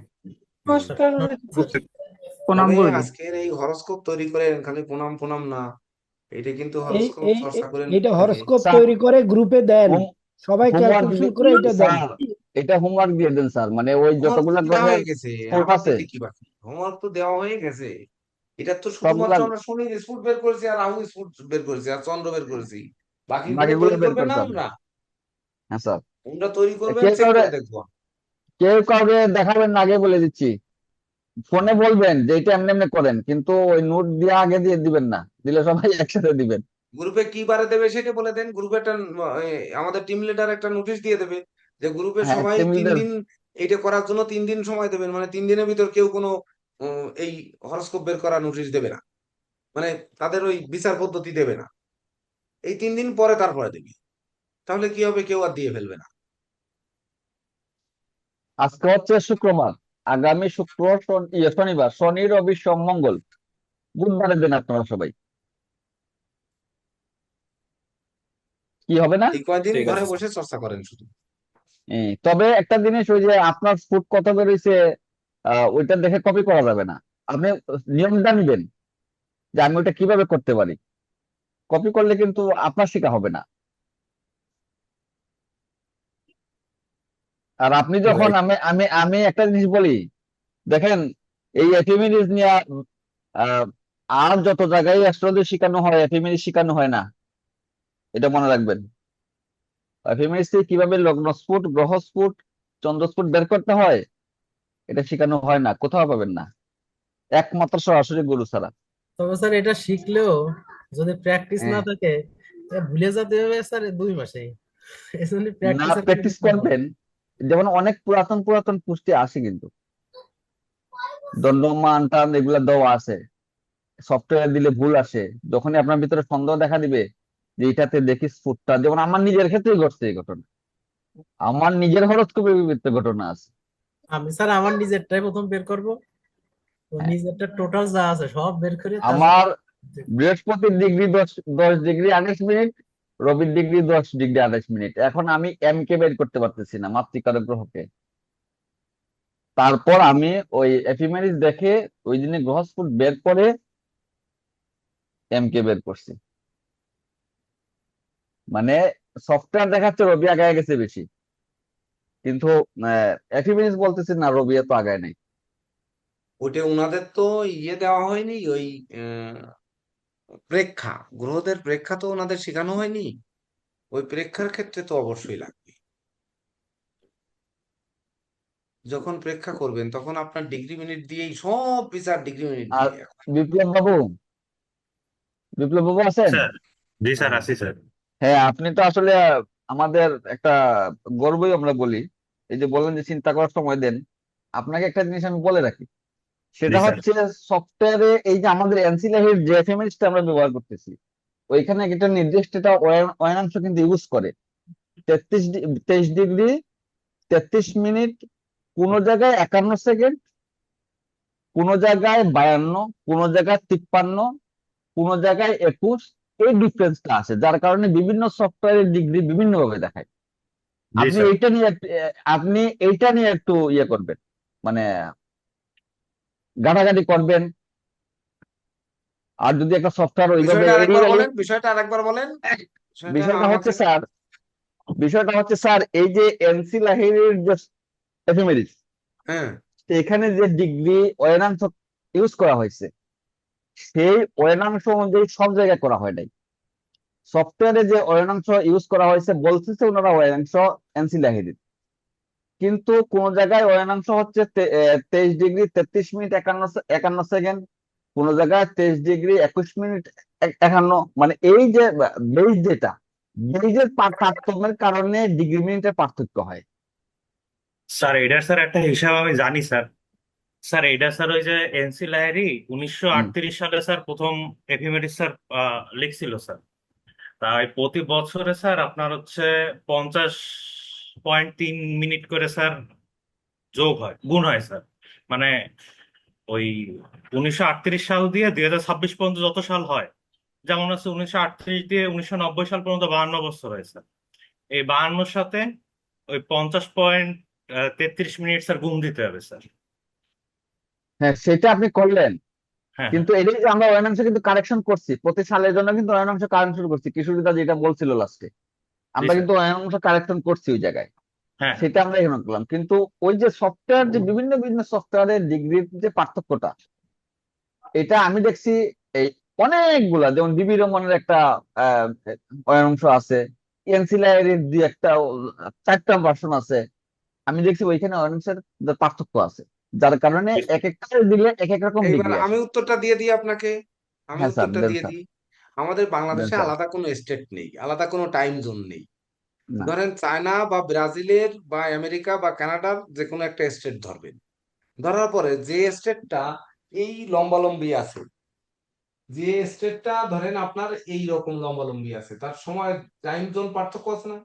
নমস্কার। প্রণাম তবে গুরুজি। আজকের এই হরোস্কোপ তৈরি করেন, খালি প্রণাম প্রণাম না, এটা কিন্তু এই হরোস্কোপ এই চর্চা করেন এইটা থেকে। হরস্কোপ স্যার তৈরি করে গ্রুপে দেন, সবাই হোমওয়ার্ক ক্যালকুলেশন করে এটা দেন। স্যার এটা হোমওয়ার্ক দিয়ে দেন স্যার, মানে ওই হোমওয়ার্ক তো যতগুলা দেওয়া গ্রহের হয়ে গেছে, স্পোর্ট আবার আছে দিতে কি বাকি? হোমওয়ার্ক তো দেওয়া হয়ে গেছে। এটা তো সবগুলা শুধুমাত্র আমরা শনির স্ফুট বের করেছি, আর রাহু স্ফুট বের করেছি, আর চন্দ্র বের করেছি। বাকিগুলো বাকিগুলো তৈরি বের করবে না করতে হবে। আমরা, হ্যাঁ স্যার, তোমরা তৈরি করবেন, কেউ চেক কাউরে করে দেখবো। কেউ কাউকে দেখাবেন না, আগে বলে দিচ্ছি। ফোনে বলবেন যে এটা এমনি এমনি করেন, কিন্তু ওই নোট দিয়ে আগে দিয়ে দিবেন না, দিলে সবাই একসাথে দিবেন। গ্রুপে কি বারে দেবে সেটা বলে দেন, গ্রুপে একটা আমাদের টিম লিডার একটা নোটিশ দিয়ে দেবে যে গ্রুপে হ্যাঁ সবাই টিম তিন লিডার। দিন এইটা করার জন্য 3 দিন সময় দেবেন, মানে 3 দিনের ভিতর কেউ কোনো এই হরোস্কোপ বের করা নোটিশ দেবে না, মানে তাদের ওই বিচার পদ্ধতি দেবে না, এই 3 দিন পরে তারপরে দেবে। তাহলে কি হবে, কেউ আর দিয়ে ফেলবে না। আজকে হচ্ছে শুক্রবার, আগামী শনিবার, শনি রবি সোম মঙ্গল, বুধবারের দিন আপনারা সবাই কি হবে না। এই কয়দিন ঠিক ঘরে আছে স্যার। বসে চর্চা করেন শুধু। তবে একটা জিনিস, ওই যে আপনার ফুড কত বেরিয়েছে ওইটা দেখে কপি করা যাবে না। আপনি নিয়মটা নিবেন যে আমি ওইটা কিভাবে করতে পারি, কপি করলে কিন্তু আপনার শেখা হবে না। আর আপনি যখন রাইট। আমি আমি আমি একটা জিনিস বলি, দেখেন এই এফএমইডিস নিয়ে আহ, আর যত জায়গায় অ্যাস্ট্রোলজি শেখানো হয় এফএমইডিস শেখানো হয় না, এটা মনে রাখবেন। এফএমইডিস থেকে কিভাবে লগ্ন স্ফুট, গ্রহ স্ফুট, চন্দ্র স্ফুট বের করতে হয় এটা শেখানো হয় না, কোথাও পাবেন না, একমাত্র সরাসরি গুরু ছাড়া। তবে স্যার এটা শিখলেও যদি প্র্যাকটিস না হ্যাঁ, থাকে ভুলে যেতে হবে স্যার 2 মাসেই। এই জন্য না প্র্যাকটিসের কোনো প্র্যাকটিস বিকল্প নেই। করবেন, যেমন অনেক পুরাতন পুরাতন পুষ্টি আসে কিন্তু, দণ্ডমান টান এগুলা দেওয়া আছে, সফটওয়্যার দিলে ভুল আসে, যখনই আপনার ভিতরে সন্দেহ দেখা দিবে যে এটাতে দেখি স্ফুটটা, যেমন আমার নিজের ক্ষেত্রেই ঘটছে এই ঘটনা, আমার নিজের হরোস্কোপের বিপরীতে ঘটনা আছে। আমি স্যার আমার নিজেরটাই প্রথম বের করব, তো হ্যাঁ, নিজেরটা টোটাল যা আছে সব বের করে তারপরে আমার বৃহস্পতির ডিগ্রি 10 ডিগ্রি 28 মিনিট, রবির ডিগ্রি 10 ডিগ্রি 28 মিনিট, এখন আমি এম কে বের করতে পারতেছি না, মাতৃকারক গ্রহকে। তারপর আমি ওই এফিমেরিস দেখে ওই দিনে গ্রহস্ফুট বের করে এম কে বের করছি। মানে সফটওয়্যার দেখাচ্ছে রবি আগায় গেছে বেশি, কিন্তু এফিমেরিস বলতেছে না, রবি এত আগায় নাই। ওইটা উনাদের তো ইয়ে দেওয়া হয়নি, ওই প্রেক্ষা, গ্রহদের প্রেক্ষা তো ওনাদের শেখানো হয়নি। ওই প্রেক্ষার ক্ষেত্রে তো অবশ্যই লাগবে। যখন প্রেক্ষা করবেন তখন আপনার ডিগ্রি মিনিট দিয়েই সব বিচার ডিগ্রি মিনিট আর দিয়ে এখন। বিপ্লব বাবু, বিপ্লব বাবু আছেন? স্যার, জি স্যার, হ্যাঁ, আছি স্যার। হ্যাঁ, আপনি তো আসলে আমাদের একটা গর্বই আমরা বলি। এই যে বলেন যে চিন্তা করার সময় দেন, আপনাকে একটা জিনিস আমি বলে রাখি, জি সেটা স্যার। হচ্ছে সফটওয়্যারে এই যে আমাদের এনসিএলএর যে এফএমএসটা আমরা ব্যবহার করতেছি, ওইখানে একটা নির্দিষ্ট একটা অয়নাংশ কিন্তু ইউজ করে 23 ডিগ্রি 33 মিনিট, কোন জায়গায় 51 সেকেন্ড, কোন জায়গায় 52, কোন জায়গায় 53, কোন জায়গায় 21। এই ডিফারেন্সটা আছে, যার কারণে বিভিন্ন সফটওয়্যারের ডিগ্রি বিভিন্ন ভাবে দেখায়। জি আপনি স্যার। এইটা নিয়ে আপনি এইটা নিয়ে একটু ইয়ে করবেন, মানে ঘাটাঘাটি করবেন। আর যদি একটা সফটওয়্যার ওইভাবে বিষয়টা আরেকবার এরিয়ালি, বলেন, বিষয়টা আরেকবার বলেন, বিষয়টা বিষয়টা হচ্ছে আমাকে। স্যার, বিষয়টা হচ্ছে স্যার, এই যে এনসি লাহিড়ীর যে এফএমএরিস, হ্যাঁ, এখানে যে ডিগ্রি অয়নাংশ ইউজ করা হয়েছে, সেই অয়নাংশ অনুযায়ী সব জায়গায় করা হয় নাই। সফটওয়্যারে যে অয়নাংশ ইউজ করা হয়েছে বলতেছে ওনারা অয়নাংশ এনসি লাহিড়ীর, কিন্তু কোন জায়গায় অয়নাংশ হচ্ছে 23 ডিগ্রি 33 মিনিট 51 সেকেন্ড, কোন জায়গায় 23 ডিগ্রি 21 মিনিট 51। মানে এই যে বেজ, যেটা বেজের তারতম্যের কারণে ডিগ্রি মিনিটের পার্থক্য হয়। স্যার এটার স্যার একটা হিসাব আমি জানি স্যার। স্যার এটা স্যার ওই যে এনসি লাহিড়ী উনিশশো হুম। আটত্রিশ সালে স্যার প্রথম এফিমেরিস স্যার লিখছিল স্যার। তাই প্রতি বছরে স্যার আপনার হচ্ছে 50.3 মিনিট করে স্যার যোগ হয়, গুণ হয় স্যার। মানে ওই 1938 সাল দিয়ে 2026 পর্যন্ত যত সাল হয়, যেমন আছে 1938 দিয়ে 1990 সাল পর্যন্ত 52 বছর হয় স্যার। এই 52-র সাথে ওই 50.33 মিনিট স্যার গুণ দিতে হবে স্যার। হ্যাঁ, সেটা আপনি করলেন, হ্যাঁ, হ্যাঁ। কিন্তু এটাই যে আমরা অয়নাংশ কিন্তু কারেকশন করছি প্রতি সালের জন্য, কিন্তু অয়নাংশ কারেকশন করছি, কিশোরীদা যেটা বলছিল লাস্টে, জি আমরা স্যার। কিন্তু অয়নাংশ কারেকশন করছি ওই জায়গায়। হ্যাঁ, হ্যাঁ। সেটা আমরা এখানে করলাম, কিন্তু ওই যে সফটওয়্যার, যে বিভিন্ন বিভিন্ন সফটওয়্যারের ডিগ্রির যে পার্থক্যটা, এটা আমি দেখছি এই অনেকগুলা, যেমন ডিবি রমনের একটা অংশ আছে, এনসিলার দুই একটা 4টা ভার্সন আছে। আমি দেখছি ওইখানে অংশের পার্থক্য আছে, যার কারণে এক একটা দিলে এক এক রকম এইবার ডিগ্রি আমি আসে। উত্তরটা দিয়ে দিই আপনাকে, আমি হ্যাঁ স্যার, উত্তরটা দেন দিয়ে স্যার, দিই। আমাদের দেন বাংলাদেশে স্যার। আলাদা কোনো স্টেট নেই, আলাদা কোনো টাইম জোন নেই। না। ধরেন চায়না বা ব্রাজিলের বা আমেরিকা বা কানাডার যে কোনো একটা স্টেট ধরবেন, ধরার পরে যে স্টেটটা এই লম্বালম্বি আছে, যে স্টেটটা ধরেন আপনার এই রকম লম্বালম্বি আছে, তার সময় টাইম জোন পার্থক্য আছে না?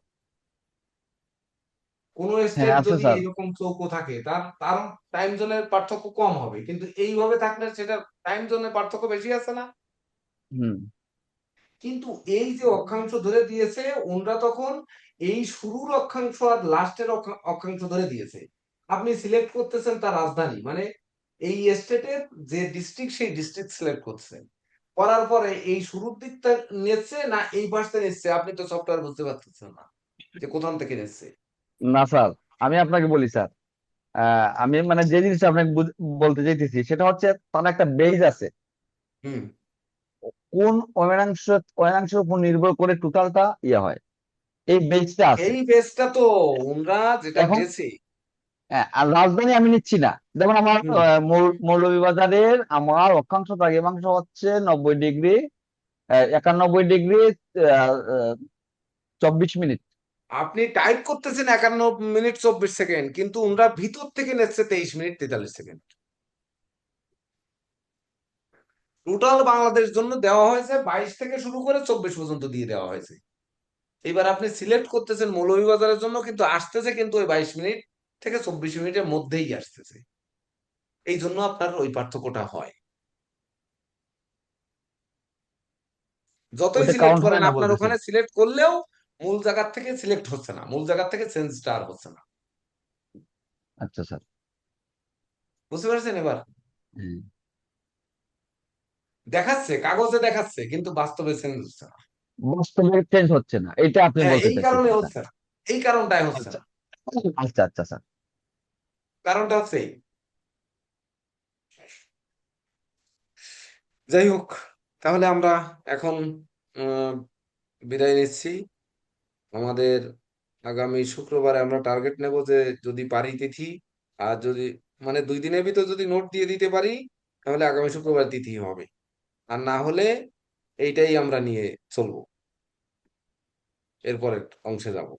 কোন হ্যাঁ, স্টেট আছে যদি স্যার। এরকম চৌকো থাকে তার তার টাইম জোনের পার্থক্য কম হবে, কিন্তু এইভাবে থাকলে সেটা টাইম জোনের পার্থক্য বেশি আছে না? হুম। কিন্তু এই যে অক্ষাংশ ধরে দিয়েছে, ওনরা তখন এই শুরুর অক্ষাংশ আর লাস্টের অক্ষাংশ ধরে দিয়েছে। আপনি সিলেক্ট করতেছেন তার রাজধানী, মানে এই স্টেটের যে ডিস্ট্রিক্ট, সেই ডিস্ট্রিক্ট সিলেক্ট করছেন, করার পরে এই শুরুর দিকটা নিচ্ছে না এই পাশটা নিচ্ছে, আপনি তো সফটওয়্যার বুঝতে পারতেছেন না যে কোথান থেকে নিচ্ছে। না স্যার, আমি আপনাকে বলি স্যার, আমি মানে যে জিনিসটা আপনাকে বলতে চাইতেছি সেটা হচ্ছে, তার একটা বেজ আছে, হুম। কোন অয়নাংশ, অয়নাংশের উপর নির্ভর করে টোটালটা ইয়ে হয়, এই বেজটা আছে। এই বেসটা তো ওনরা যেটা এখন দিয়েছে। আর রাজধানী আমি নিচ্ছি না, যেমন আমার হুম। মৌলভীবাজারের আমার অক্ষাংশ দ্রাঘিমাংশ হচ্ছে 90 ডিগ্রি 91 ডিগ্রি 24 মিনিট। আপনি টাইপ করতেছেন 51 মিনিট 24 সেকেন্ড, কিন্তু ওনরা ভিতর থেকে নিচ্ছে 23 মিনিট 43 সেকেন্ড। টোটাল বাংলাদেশ জন্য দেওয়া হয়েছে 22 থেকে শুরু করে 24 পর্যন্ত দিয়ে দেওয়া হয়েছে। এবার আপনি সিলেক্ট করতেছেন মৌলভীবাজারের জন্য, কিন্তু আসতেছে কিন্তু ওই 22 মিনিট থেকে 24 মিনিটের মধ্যেই আসতেছে। এই জন্য আপনার ওই পার্থক্যটা হয়। যতই ওইটা সিলেক্ট কাউন্ট হয় করেন, না আপনার বলতেছেন? ওখানে সিলেক্ট করলেও মূল জায়গার থেকে সিলেক্ট হচ্ছে না, মূল জায়গার থেকে চেঞ্জটা আর হচ্ছে না। আচ্ছা স্যার। বুঝতে পারছেন এবার? হুম। দেখাচ্ছে কাগজে দেখাচ্ছে, কিন্তু বাস্তবে চেঞ্জ হচ্ছে না। বাস্তবে চেঞ্জ হচ্ছে না, এটা আপনি হ্যাঁ, বলতে এই কারণে চাইতেছেন স্যার? হচ্ছে না, এই কারণটাই হচ্ছে আচ্ছা, না। আচ্ছা, আচ্ছা স্যার। কারণটা হচ্ছে এই। যাই হোক, তাহলে আমরা এখন বিদায় নিচ্ছি। আমাদের আগামী শুক্রবারে আমরা টার্গেট নেব যে যদি পারি তিথি, আর যদি মানে 2 দিনের ভিতর যদি নোট দিয়ে দিতে পারি তাহলে আগামী শুক্রবার তিথি হবে, আর না হলে এইটাই আমরা নিয়ে চলবো, এরপরের অংশে যাব।